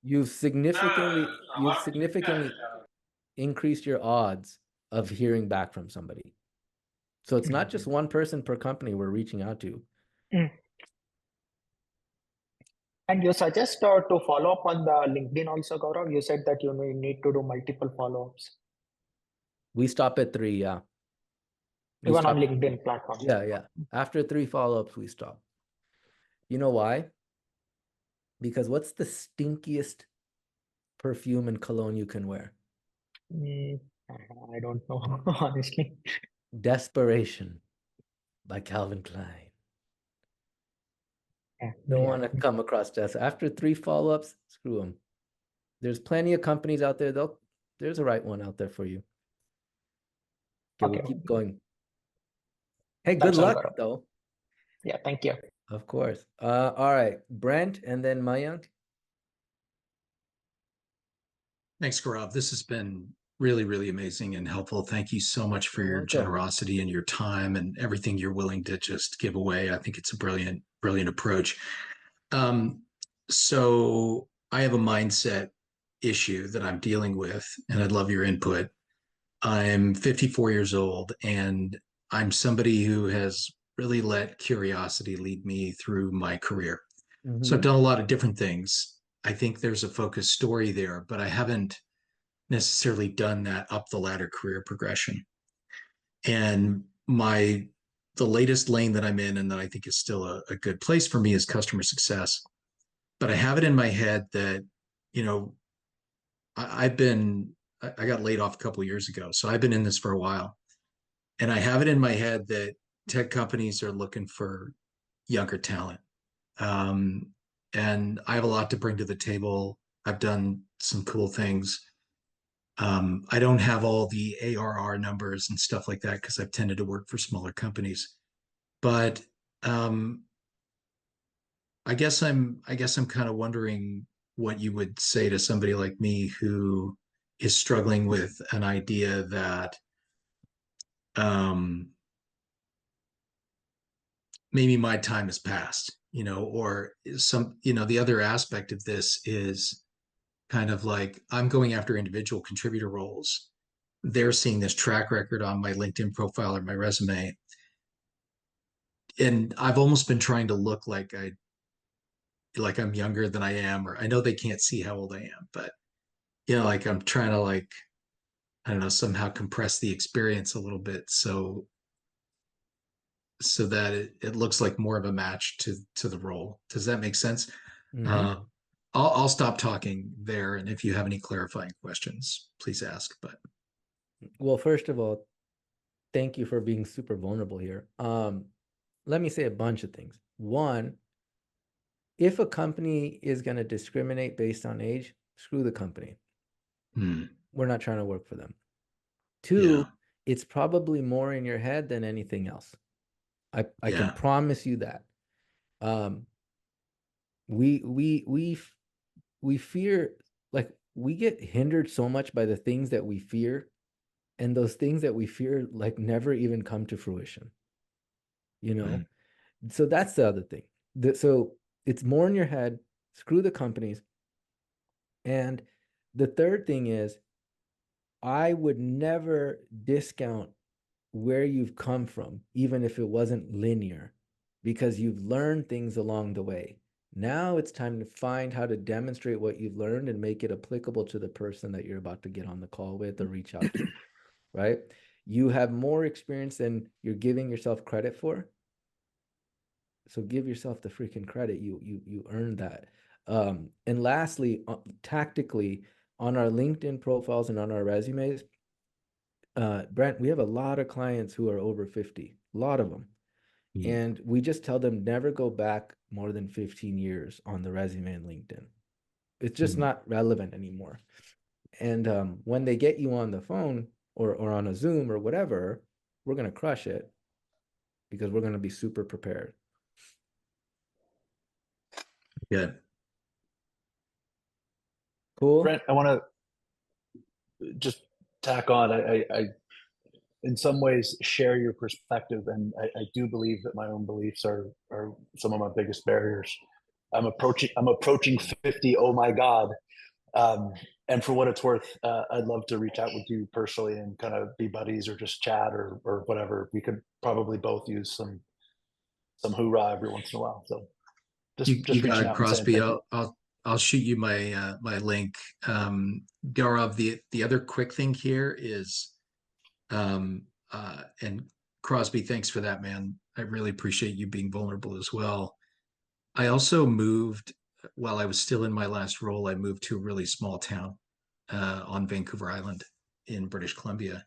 you've significantly increased your odds of hearing back from somebody. So it's not just one person per company we're reaching out to. And you suggest to follow up on the LinkedIn also, Gaurav? You said that you need to do multiple follow-ups. We stop at 3, yeah. Even on LinkedIn platform. Yeah. After 3 follow-ups, we stop. You know why? Because what's the stinkiest perfume and cologne you can wear? I don't know, honestly. Desperation by Calvin Klein. Don't want to come across this. After 3 follow-ups, screw them. There's plenty of companies out there. There's a right one out there for you. Okay, we'll keep going. Hey, good luck, though. Yeah, thank you. Of course. All right, Brent and then Mayank. Thanks, Gaurav. This has been really, really amazing and helpful. Thank you so much for your generosity and your time and everything you're willing to just give away. I think it's a brilliant approach. So I have a mindset issue that I'm dealing with, and I'd love your input. I'm 54 years old, and I'm somebody who has really let curiosity lead me through my career. So I've done a lot of different things. I think there's a focused story there, but I haven't necessarily done that up the ladder career progression. And the latest lane that I'm in, and that I think is still a good place for me, is customer success. But I have it in my head that, you know, I got laid off a couple of years ago, so I've been in this for a while. And I have it in my head that tech companies are looking for younger talent. And I have a lot to bring to the table. I've done some cool things. I don't have all the ARR numbers and stuff like that because I've tended to work for smaller companies. But I guess I'm kind of wondering what you would say to somebody like me who is struggling with an idea that maybe my time has passed, you know, or the other aspect of this is kind of like I'm going after individual contributor roles. They're seeing this track record on my LinkedIn profile or my resume. And I've almost been trying to look like I'm younger than I am, or I know they can't see how old I am, but like I'm trying to I don't know, somehow compress the experience a little bit so that it looks like more of a match to the role. Does that make sense? Mhm. I'll stop talking there, and if you have any clarifying questions, please ask. But Well, first of all, thank you for being super vulnerable here. Let me say a bunch of things. One, if a company is going to discriminate based on age, screw the company. We're not trying to work for them. Two, it's probably more in your head than anything else. I can promise you that. We fear, like, we get hindered so much by the things that we fear, and those things that we fear like never even come to fruition. You know? So that's the other thing. So it's more in your head, screw the companies. And the third thing is, I would never discount where you've come from, even if it wasn't linear, because you've learned things along the way. Now it's time to find how to demonstrate what you've learned and make it applicable to the person that you're about to get on the call with or reach out to, right? You have more experience than you're giving yourself credit for. So give yourself the freaking credit. You earned that. And lastly, tactically, on our LinkedIn profiles and on our resumes, Brent, we have a lot of clients who are over 50, a lot of them. And we just tell them never go back more than 15 years on the resume and LinkedIn. It's just not relevant anymore. And when they get you on the phone or on a Zoom or whatever, we're going to crush it because we're going to be super prepared. Good. Cool. Brent, I want to just tack on. I in some ways share your perspective, and I do believe that my own beliefs are some of my biggest barriers. I'm approaching 50. Oh my God. And for what it's worth, I'd love to reach out with you personally and kind of be buddies or just chat or whatever. We could probably both use some hoorah every once in a while. So just you got reaching it, out Crosby. and saying thank you. I'll shoot you my my link. Gaurav, the other quick thing here is, and Crosby, thanks for that, man. I really appreciate you being vulnerable as well. I also moved while I was still in my last role. I moved to a really small town on Vancouver Island in British Columbia,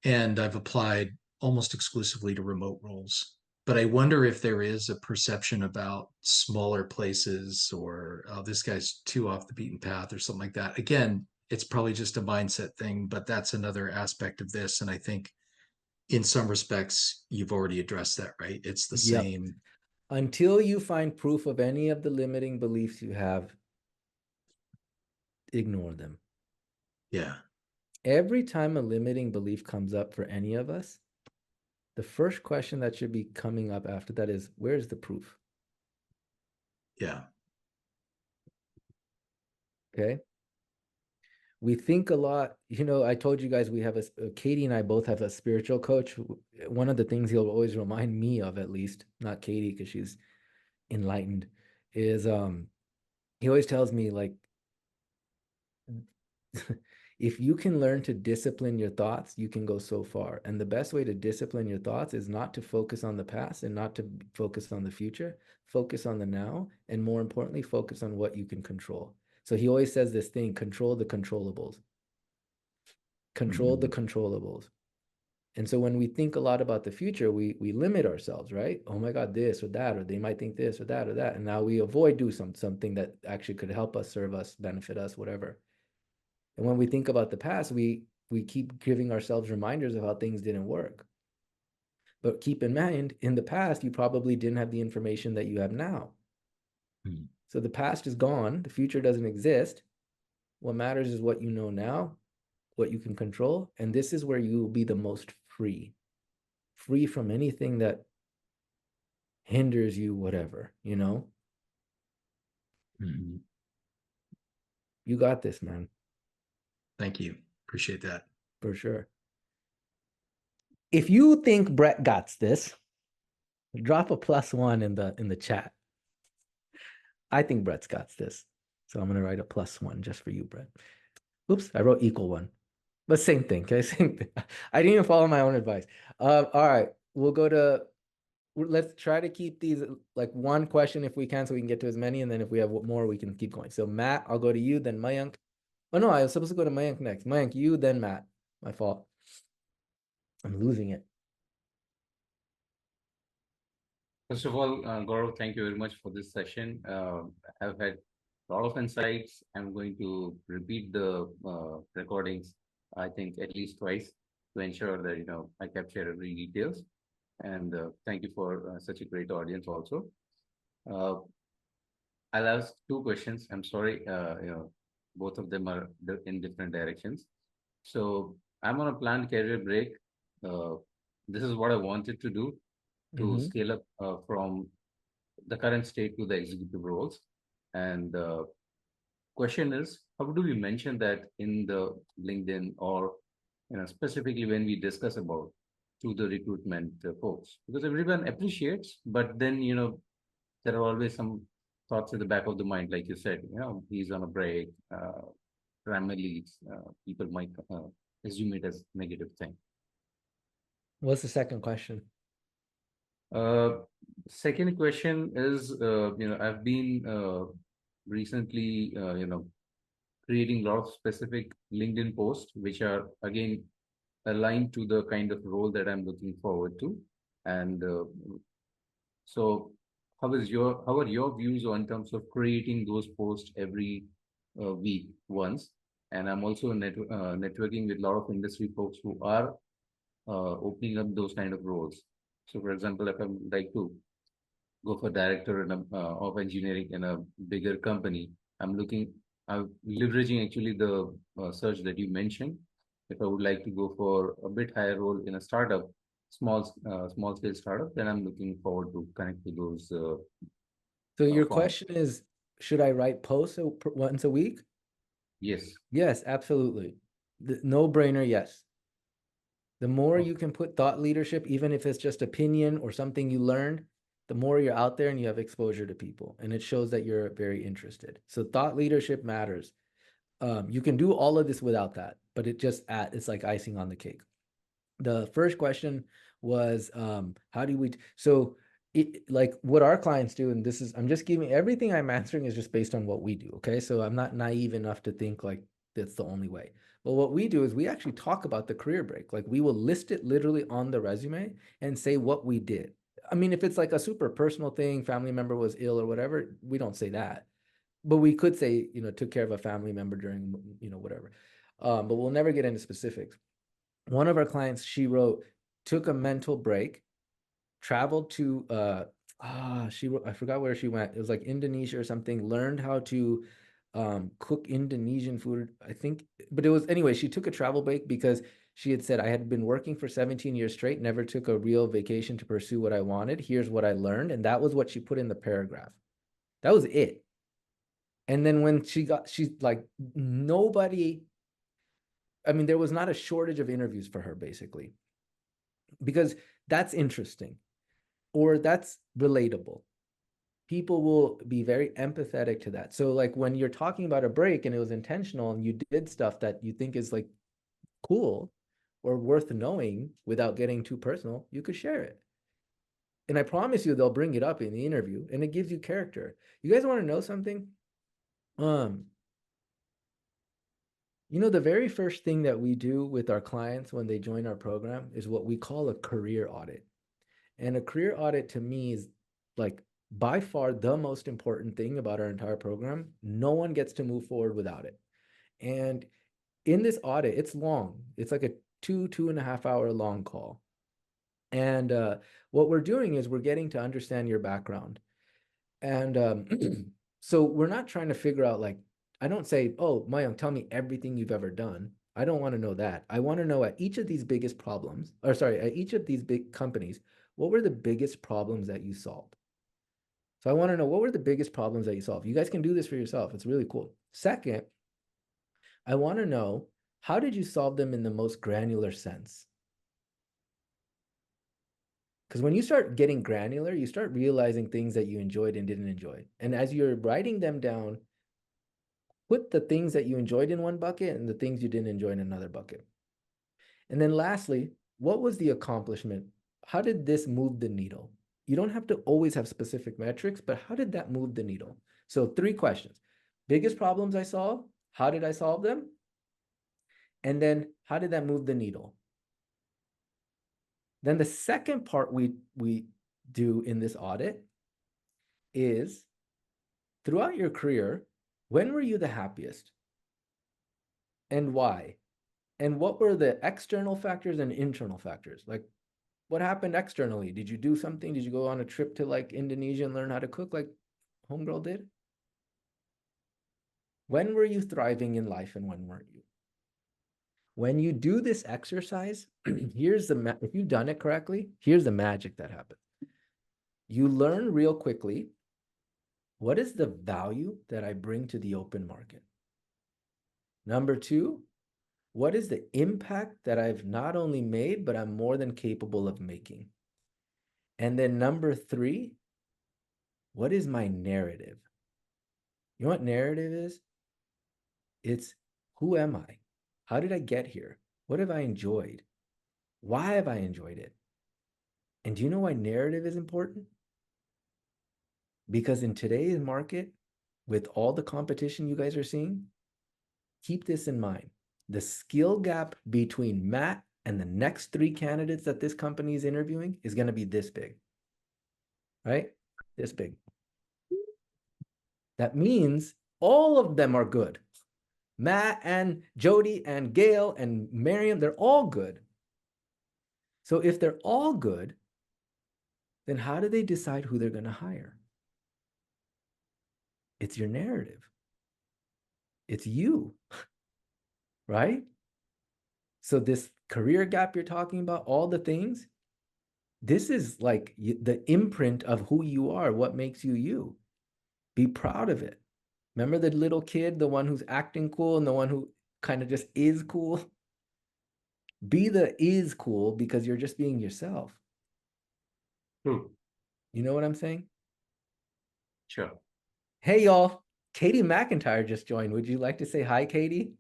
and I've applied almost exclusively to remote roles. But I wonder if there is a perception about smaller places or, oh, this guy's too off the beaten path or something like that. Again, it's probably just a mindset thing, but that's another aspect of this. And I think in some respects, you've already addressed that, right? It's the same. Until you find proof of any of the limiting beliefs you have, ignore them. Yeah. Every time a limiting belief comes up for any of us, the first question that should be coming up after that is, where's the proof? Yeah. Okay. We think a lot, I told you guys we have Katie and I both have a spiritual coach. One of the things he'll always remind me of, at least, not Katie because she's enlightened, is he always tells me like, if you can learn to discipline your thoughts, you can go so far. And the best way to discipline your thoughts is not to focus on the past and not to focus on the future. Focus on the now, and more importantly, focus on what you can control. So he always says this thing: control the controllables. Control the controllables. And so when we think a lot about the future, we limit ourselves, right? Oh my God, this or that, or they might think this or that or that. And now we avoid do something that actually could help us, serve us, benefit us, whatever. And when we think about the past, we keep giving ourselves reminders of how things didn't work. But keep in mind, in the past, you probably didn't have the information that you have now. So the past is gone. The future doesn't exist. What matters is what you know now, what you can control. And this is where you will be the most free from anything that hinders you, whatever, you know? You got this, man. Thank you. Appreciate that. For sure. If you think Brett got this, drop a +1 in the chat. I think Brett's got this. So I'm gonna write a +1 just for you, Brett. Oops, I wrote =1. But same thing, okay? Same thing. I didn't even follow my own advice. All right, we'll go to, let's try to keep these like one question if we can, so we can get to as many, and then if we have more, we can keep going. So Matt, I'll go to you, then Mayank. Oh no, I was supposed to go to Mayank next. Mayank, you, then Matt. My fault. I'm losing it. First of all, Gaurav, thank you very much for this session. I've had a lot of insights. I'm going to repeat the recordings, I think at least twice, to ensure that, you know, I capture every details. And thank you for such a great audience also. I'll ask 2 questions. I'm sorry, you know, both of them are in different directions. So I'm on a planned career break. This is what I wanted to do to scale up from the current state to the executive roles. And question is, how do we mention that in the LinkedIn, or, you know, specifically when we discuss about to the recruitment folks? Because everyone appreciates, but then, you know, there are always some thoughts in the back of the mind, like you said, you know, he's on a break, primarily people might assume it as negative thing. What's the second question? Second question is, you know, I've been recently, you know, creating a lot of specific LinkedIn posts, which are again aligned to the kind of role that I'm looking forward to. And so how are your views on terms of creating those posts every week once? And I'm also networking with a lot of industry folks who are opening up those kind of roles. So for example, if I would like to go for director of engineering in a bigger company, I'm leveraging actually the search that you mentioned. If I would like to go for a bit higher role in a startup, small scale startup, then I'm looking forward to connect to those. So your question is, should I write posts once a week? Yes. Yes, absolutely. No brainer, yes. The more you can put thought leadership, even if it's just opinion or something you learned, the more you're out there and you have exposure to people, and it shows that you're very interested. So thought leadership matters. You can do all of this without that, but it's like icing on the cake. The first question was, how do we, like what our clients do, and this is, I'm just giving, everything I'm answering is just based on what we do, okay? So I'm not naive enough to think like that's the only way. But what we do is we actually talk about the career break. Like we will list it literally on the resume and say what we did. I mean, if it's like a super personal thing, family member was ill or whatever, we don't say that. But we could say, you know, took care of a family member during, you know, whatever. But we'll never get into specifics. One of our clients, she wrote, took a mental break, traveled to, I forgot where she went. It was like Indonesia or something, learned how to cook Indonesian food, I think. But it was, anyway, she took a travel break because she had said, I had been working for 17 years straight, never took a real vacation to pursue what I wanted. Here's what I learned. And that was what she put in the paragraph. That was it. And then when she's like, nobody, I mean, there was not a shortage of interviews for her, basically, because that's interesting or that's relatable. people will be very empathetic to that. So like when you're talking about a break and it was intentional and you did stuff that you think is like cool or worth knowing without getting too personal, you could share it. And I promise you they'll bring it up in the interview and it gives you character. You guys want to know something? You know, the very first thing that we do with our clients when they join our program is what we call a career audit. And a career audit to me is like by far the most important thing about our entire program. No one gets to move forward without it. And in this audit, it's long. It's like a 2.5 hour long call. And what we're doing is we're getting to understand your background. And so we're not trying to figure out like, I don't say, oh, Mayank, tell me everything you've ever done. I don't want to know that. I want to know at each of these biggest problems, or sorry, at each of these big companies, what were the biggest problems that you solved? So I want to know what were the biggest problems that you solved. You guys can do this for yourself. It's really cool. Second, I want to know, how did you solve them in the most granular sense? Because when you start getting granular, you start realizing things that you enjoyed and didn't enjoy. And as you're writing them down, put the things that you enjoyed in one bucket and the things you didn't enjoy in another bucket. And then lastly, what was the accomplishment? How did this move the needle? You don't have to always have specific metrics, but how did that move the needle? So 3 questions. Biggest problems I solved, how did I solve them? And then how did that move the needle? Then the second part we do in this audit is throughout your career, when were you the happiest? And why? And what were the external factors and internal factors? Like what happened externally? Did you do something? Did you go on a trip to like Indonesia and learn how to cook like Homegirl did? When were you thriving in life and when weren't you? When you do this exercise, here's the if you've done it correctly, here's the magic that happens. You learn real quickly, what is the value that I bring to the open market? Number 2, what is the impact that I've not only made, but I'm more than capable of making? And then number 3, what is my narrative? You know what narrative is? It's who am I? How did I get here? What have I enjoyed? Why have I enjoyed it? And do you know why narrative is important? Because in today's market, with all the competition you guys are seeing, keep this in mind. The skill gap between Matt and the next 3 candidates that this company is interviewing is going to be this big, right? This big. That means all of them are good. Matt and Jody and Gail and Miriam, they're all good. So if they're all good, then how do they decide who they're going to hire? It's your narrative. It's you, right? So this career gap you're talking about, all the things, this is like the imprint of who you are, what makes you you. Be proud of it. Remember the little kid, the one who's acting cool and the one who kind of just is cool? Be the is cool because you're just being yourself. You know what I'm saying? Sure. Hey, y'all. Katie McIntyre just joined. Would you like to say hi, Katie?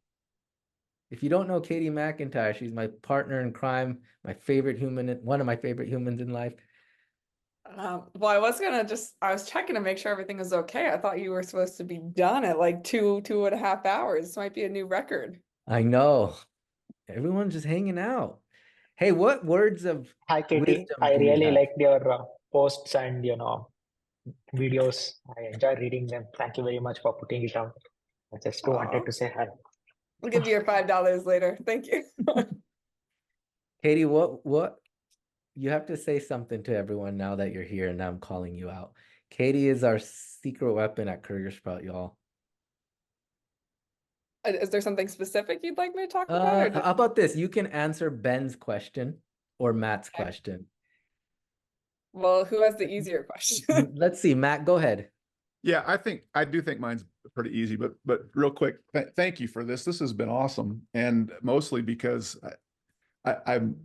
If you don't know Katie McIntyre, she's my partner in crime, my favorite human, one of my favorite humans in life. Well, I was checking to make sure everything was okay. I thought you were supposed to be done at like 2.5 hours. This might be a new record. I know. Everyone's just hanging out. Hey, what words of Hi, Katie. wisdom I do you really have? liked your posts and videos. I enjoy reading them. Thank you very much for putting it out. I just wanted to say hi. I'll give you your $5 later. Thank you. Katie, what you have to say something to everyone now that you're here and I'm calling you out. Katie is our secret weapon at Career Sprout, y'all. Is there something specific you'd like me to talk about? Or How about this? You can answer Ben's question or Matt's question. Well, who has the easier question? Let's see, Matt, go ahead. Yeah, I do think mine's pretty easy, but real quick, thank you for this. This has been awesome, and mostly because I'm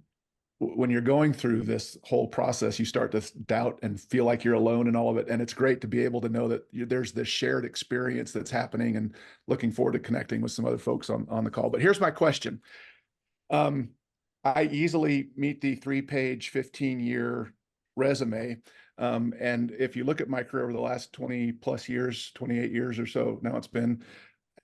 when you're going through this whole process, you start to doubt and feel like you're alone and all of it. And it's great to be able to know that there's this shared experience that's happening, and looking forward to connecting with some other folks on the call. But here's my question. I easily meet the 3-page, 15-year resume. And if you look at my career over the last 20 plus years, 28 years or so, now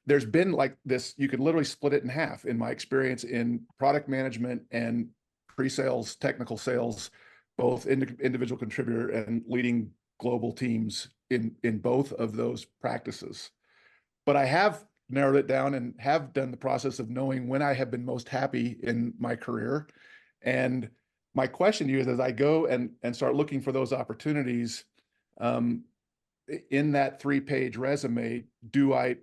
there's been like this, you could literally split it in half in my experience in product management and pre-sales, technical sales, both individual contributor and leading global teams in both of those practices. But I have narrowed it down and have done the process of knowing when I have been most happy in my career. And my question to you is, as I go and start looking for those opportunities, in that 3-page resume, do I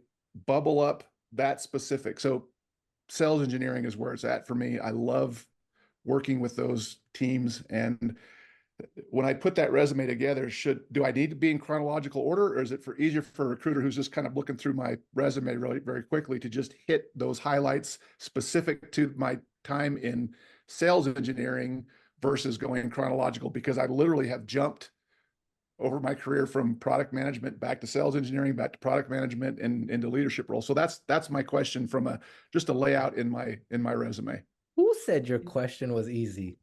bubble up that specific? So sales engineering is where it's at for me. I love working with those teams. And when I put that resume together, do I need to be in chronological order, or is it easier for a recruiter who's just kind of looking through my resume really very quickly to just hit those highlights specific to my time in sales engineering versus going chronological? Because I literally have jumped over my career from product management back to sales engineering, back to product management, and into leadership roles. So that's my question from just a layout in my resume. Who said your question was easy?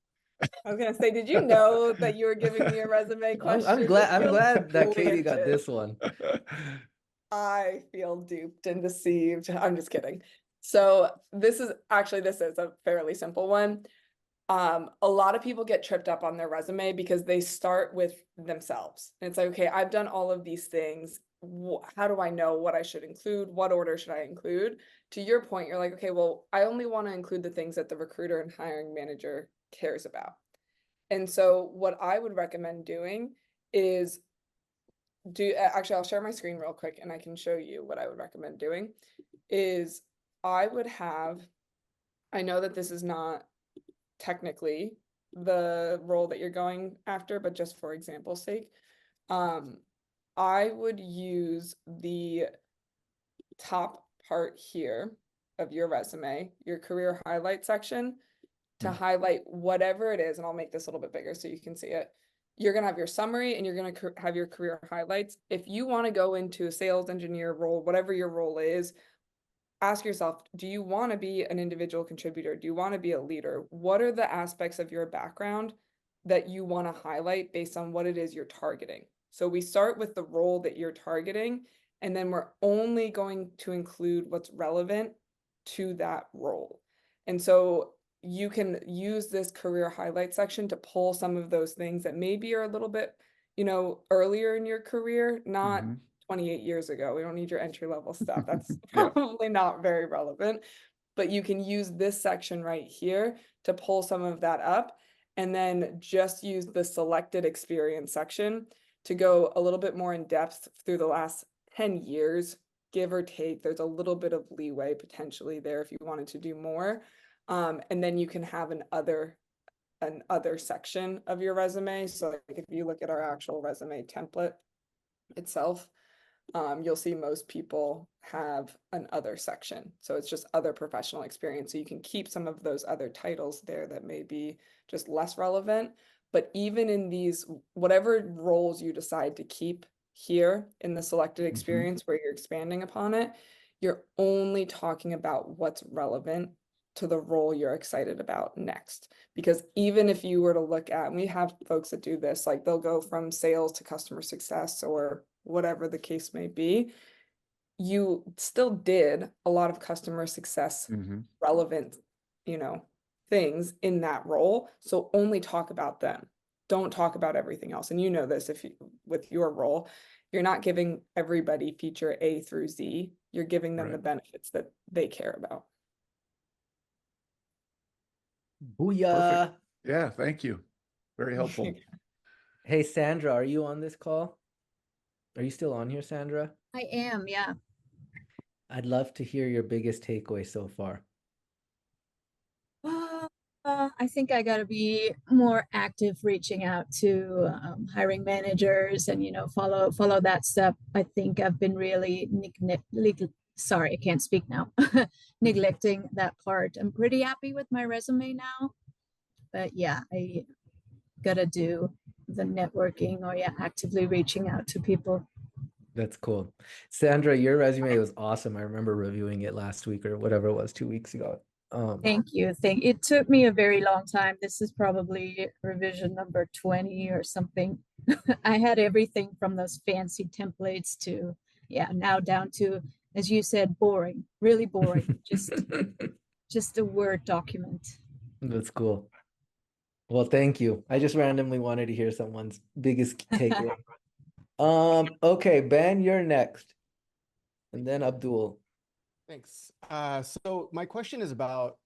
I was gonna say, did you know that you were giving me a resume question? I'm glad It that feels Katie got legit. this one. I feel duped and deceived. I'm just kidding. So this is a fairly simple one. A lot of people get tripped up on their resume because they start with themselves. And it's like, okay, I've done all of these things. How do I know what I should include? What order should I include? To your point, you're like, okay, well, I only want to include the things that the recruiter and hiring manager cares about. And so what I would recommend doing is actually, I'll share my screen real quick and I can show you what I would recommend doing is I know that this is not technically the role that you're going after, but just for example's sake, I would use the top part here of your resume, your career highlight section, to highlight whatever it is, and I'll make this a little bit bigger so you can see it. You're going to have your summary and you're going to have your career highlights. If you want to go into a sales engineer role, whatever your role is, ask yourself, do you want to be an individual contributor? Do you want to be a leader? What are the aspects of your background that you want to highlight based on what it is you're targeting? So we start with the role that you're targeting, and then we're only going to include what's relevant to that role. And so you can use this career highlight section to pull some of those things that maybe are a little bit, earlier in your career, not 28 years ago. We don't need your entry level stuff. That's probably not very relevant, but you can use this section right here to pull some of that up, and then just use the selected experience section to go a little bit more in depth through the last 10 years, give or take. There's a little bit of leeway potentially there if you wanted to do more. And then you can have an other section of your resume. So like if you look at our actual resume template itself, you'll see most people have an other section. So it's just other professional experience. So you can keep some of those other titles there that may be just less relevant. But even in these, whatever roles you decide to keep here in the selected experience where you're expanding upon it, you're only talking about what's relevant to the role you're excited about next. Because even if you were to look at, and we have folks that do this, like they'll go from sales to customer success or whatever the case may be, you still did a lot of customer success relevant, things in that role. So only talk about them. Don't talk about everything else. And you know this, with your role, you're not giving everybody feature A through Z. You're giving them the benefits that they care about. Booyah. Perfect. Yeah, thank you. Very helpful. Hey, Sandra, are you on this call? Are you still on here, Sandra? I am, yeah. I'd love to hear your biggest takeaway so far. I think I got to be more active reaching out to hiring managers and, follow that step. I think I've been really sorry, I can't speak now. Neglecting that part. I'm pretty happy with my resume now. But yeah, I gotta do the networking or yeah, actively reaching out to people. That's cool. Sandra, your resume was awesome. I remember reviewing it last week or whatever it was, 2 weeks ago. Thank you. It took me a very long time. This is probably revision number 20 or something. I had everything from those fancy templates to, yeah, now down to, as you said, boring, really boring. Just a Word document. That's cool. Well, thank you. I just randomly wanted to hear someone's biggest takeaway. Okay, Ben, you're next. And then Abdul. Thanks. So my question is about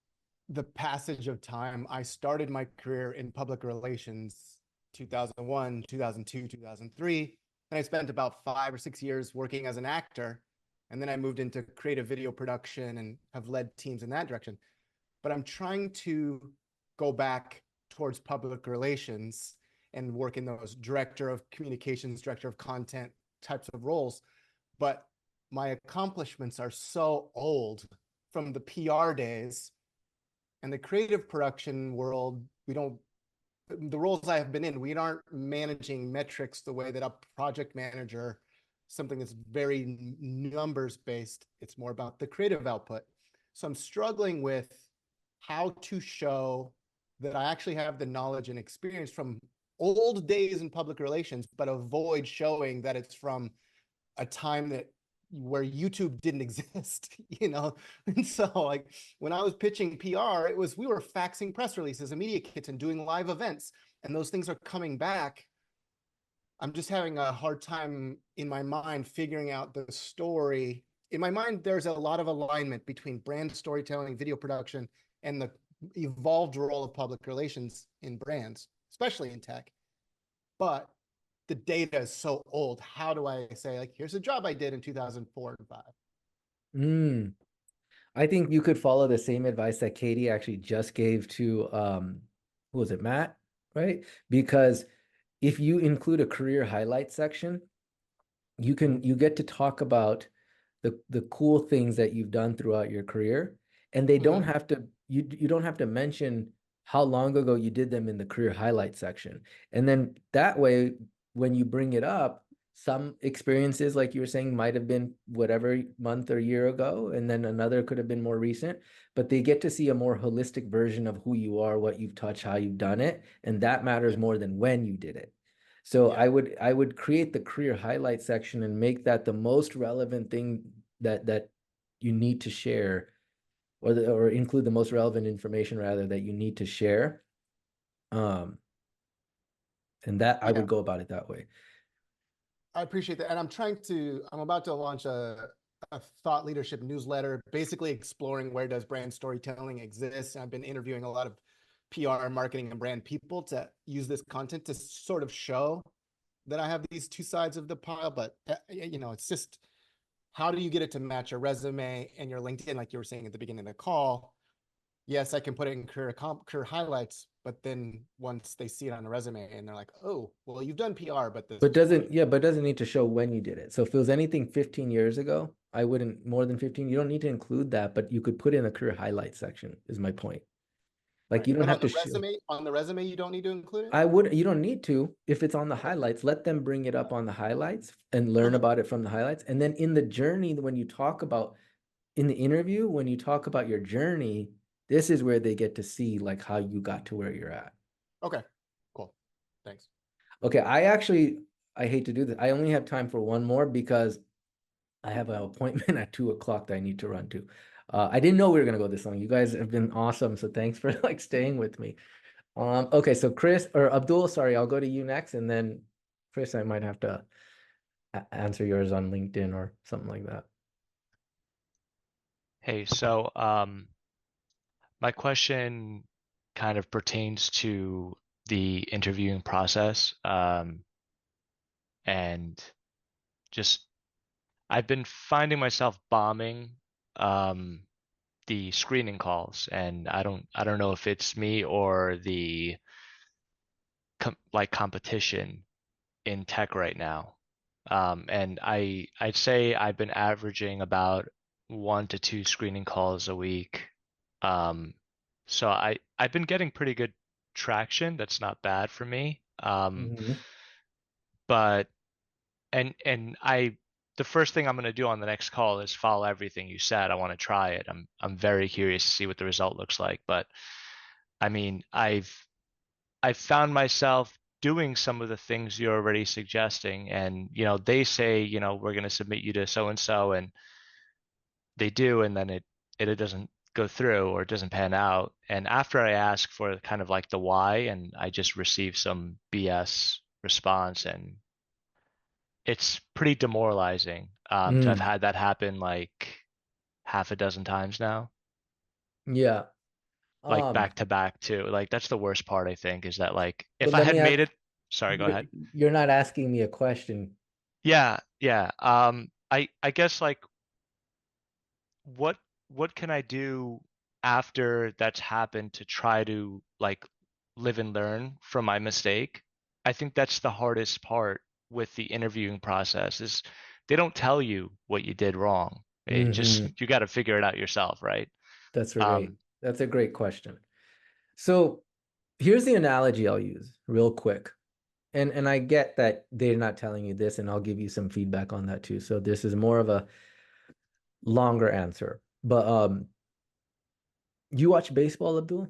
the passage of time. I started my career in public relations 2001, 2002, 2003, and I spent about 5 or 6 years working as an actor. And then I moved into creative video production and have led teams in that direction. But I'm trying to go back towards public relations and work in those director of communications, director of content types of roles. But my accomplishments are so old from the PR days and the creative production world. The roles I have been in, we aren't managing metrics the way that a project manager, something that's very numbers based. It's more about the creative output. So I'm struggling with how to show that I actually have the knowledge and experience from old days in public relations, but avoid showing that it's from a time that where YouTube didn't exist, you know? And so like when I was pitching PR, we were faxing press releases and media kits and doing live events, and those things are coming back. I'm just having a hard time in my mind figuring out the story. In my mind, there's a lot of alignment between brand storytelling, video production, and the evolved role of public relations in brands, especially in tech. But the data is so old. How do I say, like, here's a job I did in 2004 and 5? I think you could follow the same advice that Katie actually just gave to who was it, Matt, right? Because if you include a career highlight section, you get to talk about the cool things that you've done throughout your career, and they don't have to, you don't have to mention how long ago you did them in the career highlight section. And then that way, when you bring it up, some experiences, like you were saying, might have been whatever month or year ago, and then another could have been more recent, but they get to see a more holistic version of who you are, what you've touched, how you've done it, and that matters more than when you did it. So I would create the career highlight section and make that the most relevant thing that you need to share, or include the most relevant information rather that you need to share. And that I would go about it that way. I appreciate that. And I'm about to launch a thought leadership newsletter, basically exploring where does brand storytelling exist. And I've been interviewing a lot of PR, marketing, and brand people to use this content to sort of show that I have these two sides of the pile. But, you know, it's just, how do you get it to match your resume and your LinkedIn, like you were saying at the beginning of the call? Yes, I can put it in career highlights, but then once they see it on a resume and they're like, oh, well, you've done PR, but this. But doesn't need to show when you did it. So if it was anything 15 years ago, I wouldn't, more than 15, you don't need to include that, but you could put in a career highlight section, is my point. Like you don't have to on the resume, you don't need to include you it? don't need to. If it's on the highlights, let them bring it up on the highlights and learn about it from the highlights. And then in the journey, when you talk about, in the interview, when you talk about your journey, this is where they get to see like how you got to where you're at. Okay, cool. Thanks. Okay, I hate to do this. I only have time for one more because I have an appointment at 2:00 that I need to run to. I didn't know we were gonna go this long. You guys have been awesome, so thanks for like staying with me. Okay, so Chris or Abdul, sorry, I'll go to you next, and then Chris, I might have to answer yours on LinkedIn or something like that. Hey, so my question kind of pertains to the interviewing process, and just I've been finding myself bombing the screening calls, and I don't know if it's me or the competition in tech right now. And I'd say I've been averaging about 1 to 2 screening calls a week. So I've been getting pretty good traction. That's not bad for me. Mhm. But and the first thing I'm going to do on the next call is follow everything you said. I want to try it. I'm very curious to see what the result looks like. But I mean, I've found myself doing some of the things you're already suggesting, and they say, we're going to submit you to so and so, and they do, and then it doesn't go through or it doesn't pan out. And after I ask for kind of like the why, and I just receive some BS response, and it's pretty demoralizing to have Mm, had that happen like half a dozen times now, yeah. like Um, back to back too. Like that's the worst part, I think, is that like if but I let had me ask, made it, sorry, go you're, ahead. you're not asking me a question. Yeah, yeah. I guess like what can I do after that's happened to try to like live and learn from my mistake? I think that's the hardest part with the interviewing process is they don't tell you what you did wrong. It just Hmm. you got to figure it out yourself, right? That's great. Um, That's a great question. So here's the analogy I'll use real quick. And I get that they're not telling you this, and I'll give you some feedback on that too. So this is more of a longer answer. But you watch baseball, Abdul?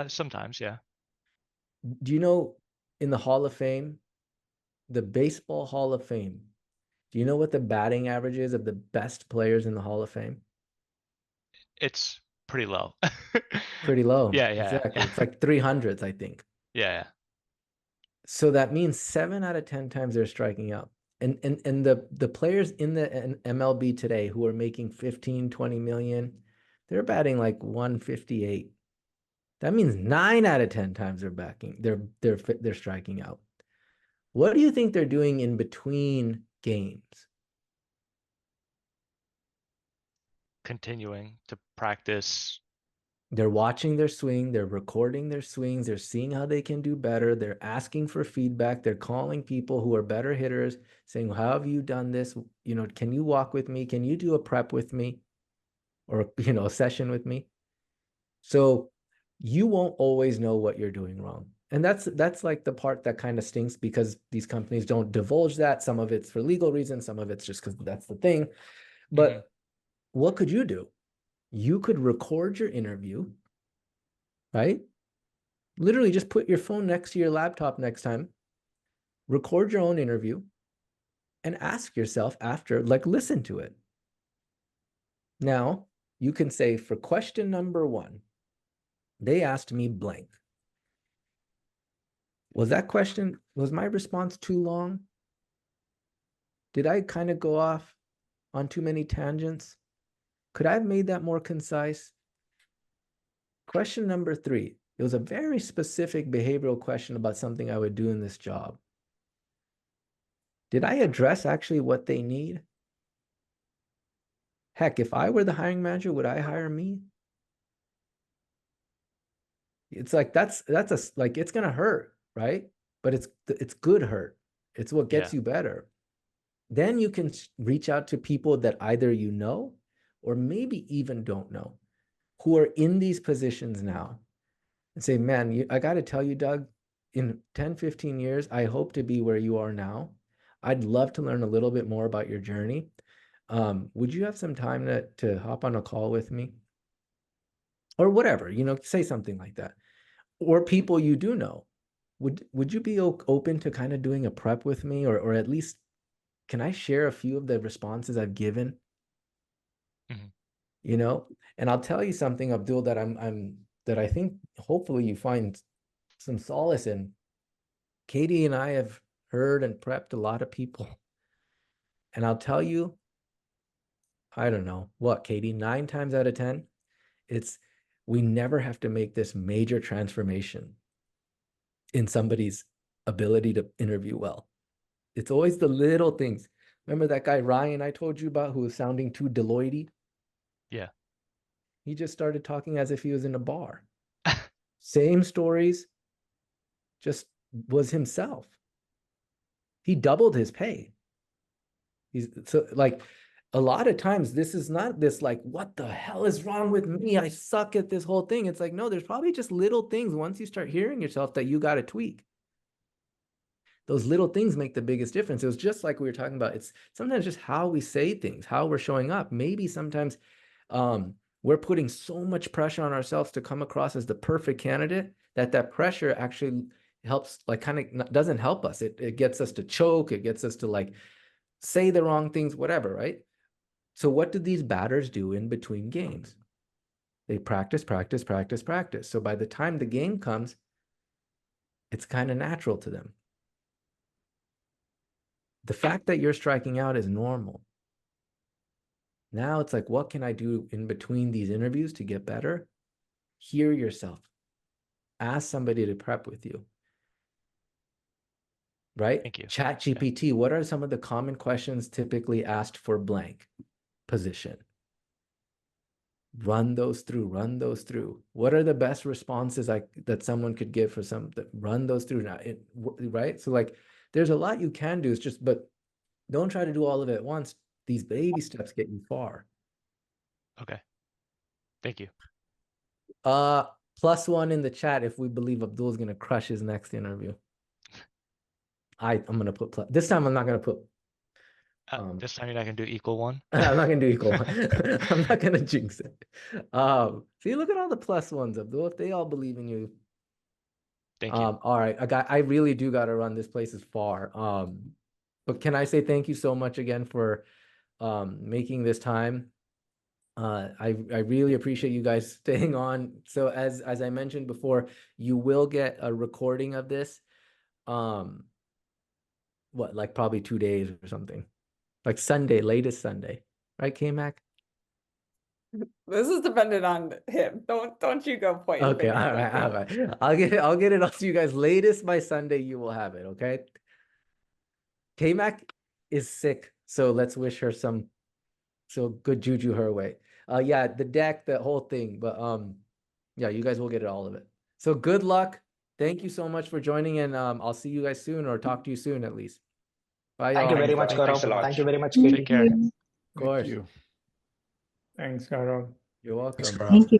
sometimes, yeah. Do you know in the Hall of Fame, the Baseball Hall of Fame, do you know what the batting average is of the best players in the Hall of Fame? It's pretty low. Pretty low. Yeah, yeah, Exactly. yeah. It's like 300s, I think. Yeah, yeah. So that means 7 out of 10 times they're striking out. And the players in the MLB today who are making 15, 20 million, they're batting like 158. That means 9 out of 10 times they're striking out. What do you think they're doing in between games? Continuing to practice. They're watching their swing, they're recording their swings, they're seeing how they can do better, they're asking for feedback, they're calling people who are better hitters, saying, how have you done this? Can you walk with me? Can you do a prep with me? Or, a session with me? So you won't always know what you're doing wrong. And that's like the part that kind of stinks because these companies don't divulge that. Some of it's for legal reasons, some of it's just because that's the thing. But what could you do? You could record your interview, right? Literally just put your phone next to your laptop next time, record your own interview, and ask yourself after, like, listen to it. Now, you can say, for question number 1, they asked me blank. Was my response too long? Did I kind of go off on too many tangents? Could I have made that more concise? Question number 3, it was a very specific behavioral question about something I would do in this job. Did I address actually what they need? Heck, if I were the hiring manager, would I hire me? It's like that's like it's gonna hurt, right? But it's good hurt. It's what gets Yeah. you better. Then you can reach out to people that either you know or maybe even don't know who are in these positions now and say, man, I got to tell you, Doug, in 10, 15 years, I hope to be where you are now. I'd love to learn a little bit more about your journey. Would you have some time to hop on a call with me? Or whatever, say something like that. Or people you do know. Would you be open to kind of doing a prep with me, or at least can I share a few of the responses I've given? And I'll tell you something, Abdul, that that I think hopefully you find some solace in. Katie and I have heard and prepped a lot of people. And I'll tell you, I don't know what, Katie, 9 times out of 10, we never have to make this major transformation in somebody's ability to interview well. It's always the little things. Remember that guy Ryan I told you about who was sounding too Deloitte? Yeah. He just started talking as if he was in a bar. Same stories, just was himself. He doubled his pay. He's so like a lot of times this is not this like, what the hell is wrong with me? I suck at this whole thing. It's like, no, there's probably just little things once you start hearing yourself that you got to tweak. Those little things make the biggest difference. It was just like we were talking about. It's sometimes just how we say things, how we're showing up. Maybe sometimes we're putting so much pressure on ourselves to come across as the perfect candidate that pressure actually helps, like kind of doesn't help us. It gets us to choke. It gets us to like say the wrong things, whatever, right? So what do these batters do in between games? They practice, practice, practice, practice. So by the time the game comes, it's kind of natural to them. The fact that you're striking out is normal. Now it's like, what can I do in between these interviews to get better? Hear yourself. Ask somebody to prep with you. Right? Thank you. ChatGPT, what are some of the common questions typically asked for blank position? Run those through, run those through. What are the best responses that someone could give for run those through now, right? So like, there's a lot you can do. It's just, but don't try to do all of it at once. These baby steps get you far. Okay. Thank you. +1 in the chat if we believe Abdul's gonna crush his next interview. I'm gonna put plus. This time I'm not gonna put. This time you're not gonna do equal one. I'm not gonna do equal one. I'm not gonna jinx it. See, look at all the +1s, Abdul. If they all believe in you. Thank you. All right, I really do gotta run. This place is far. But can I say thank you so much again for making this time? I really appreciate you guys staying on. So as I mentioned before, you will get a recording of this. Like probably 2 days or something, like Sunday, latest Sunday, right, K-Mac? This is dependent on him. Don't you go pointing. Okay, fingers all at right, me. all right. I'll get it off to you guys. Latest by Sunday, you will have it. Okay. K-Mac is sick, so let's wish her some good juju her way. Yeah, the deck, the whole thing, but yeah, you guys will get all of it. So good luck. Thank you so much for joining, and I'll see you guys soon, or talk to you soon at least. Bye, Thank you y'all. very much, Thanks a Gaurav. lot. Thank you very much, Take Katie. care. Of course. Thank you. Thanks, Gaurav. You're welcome. Thank you.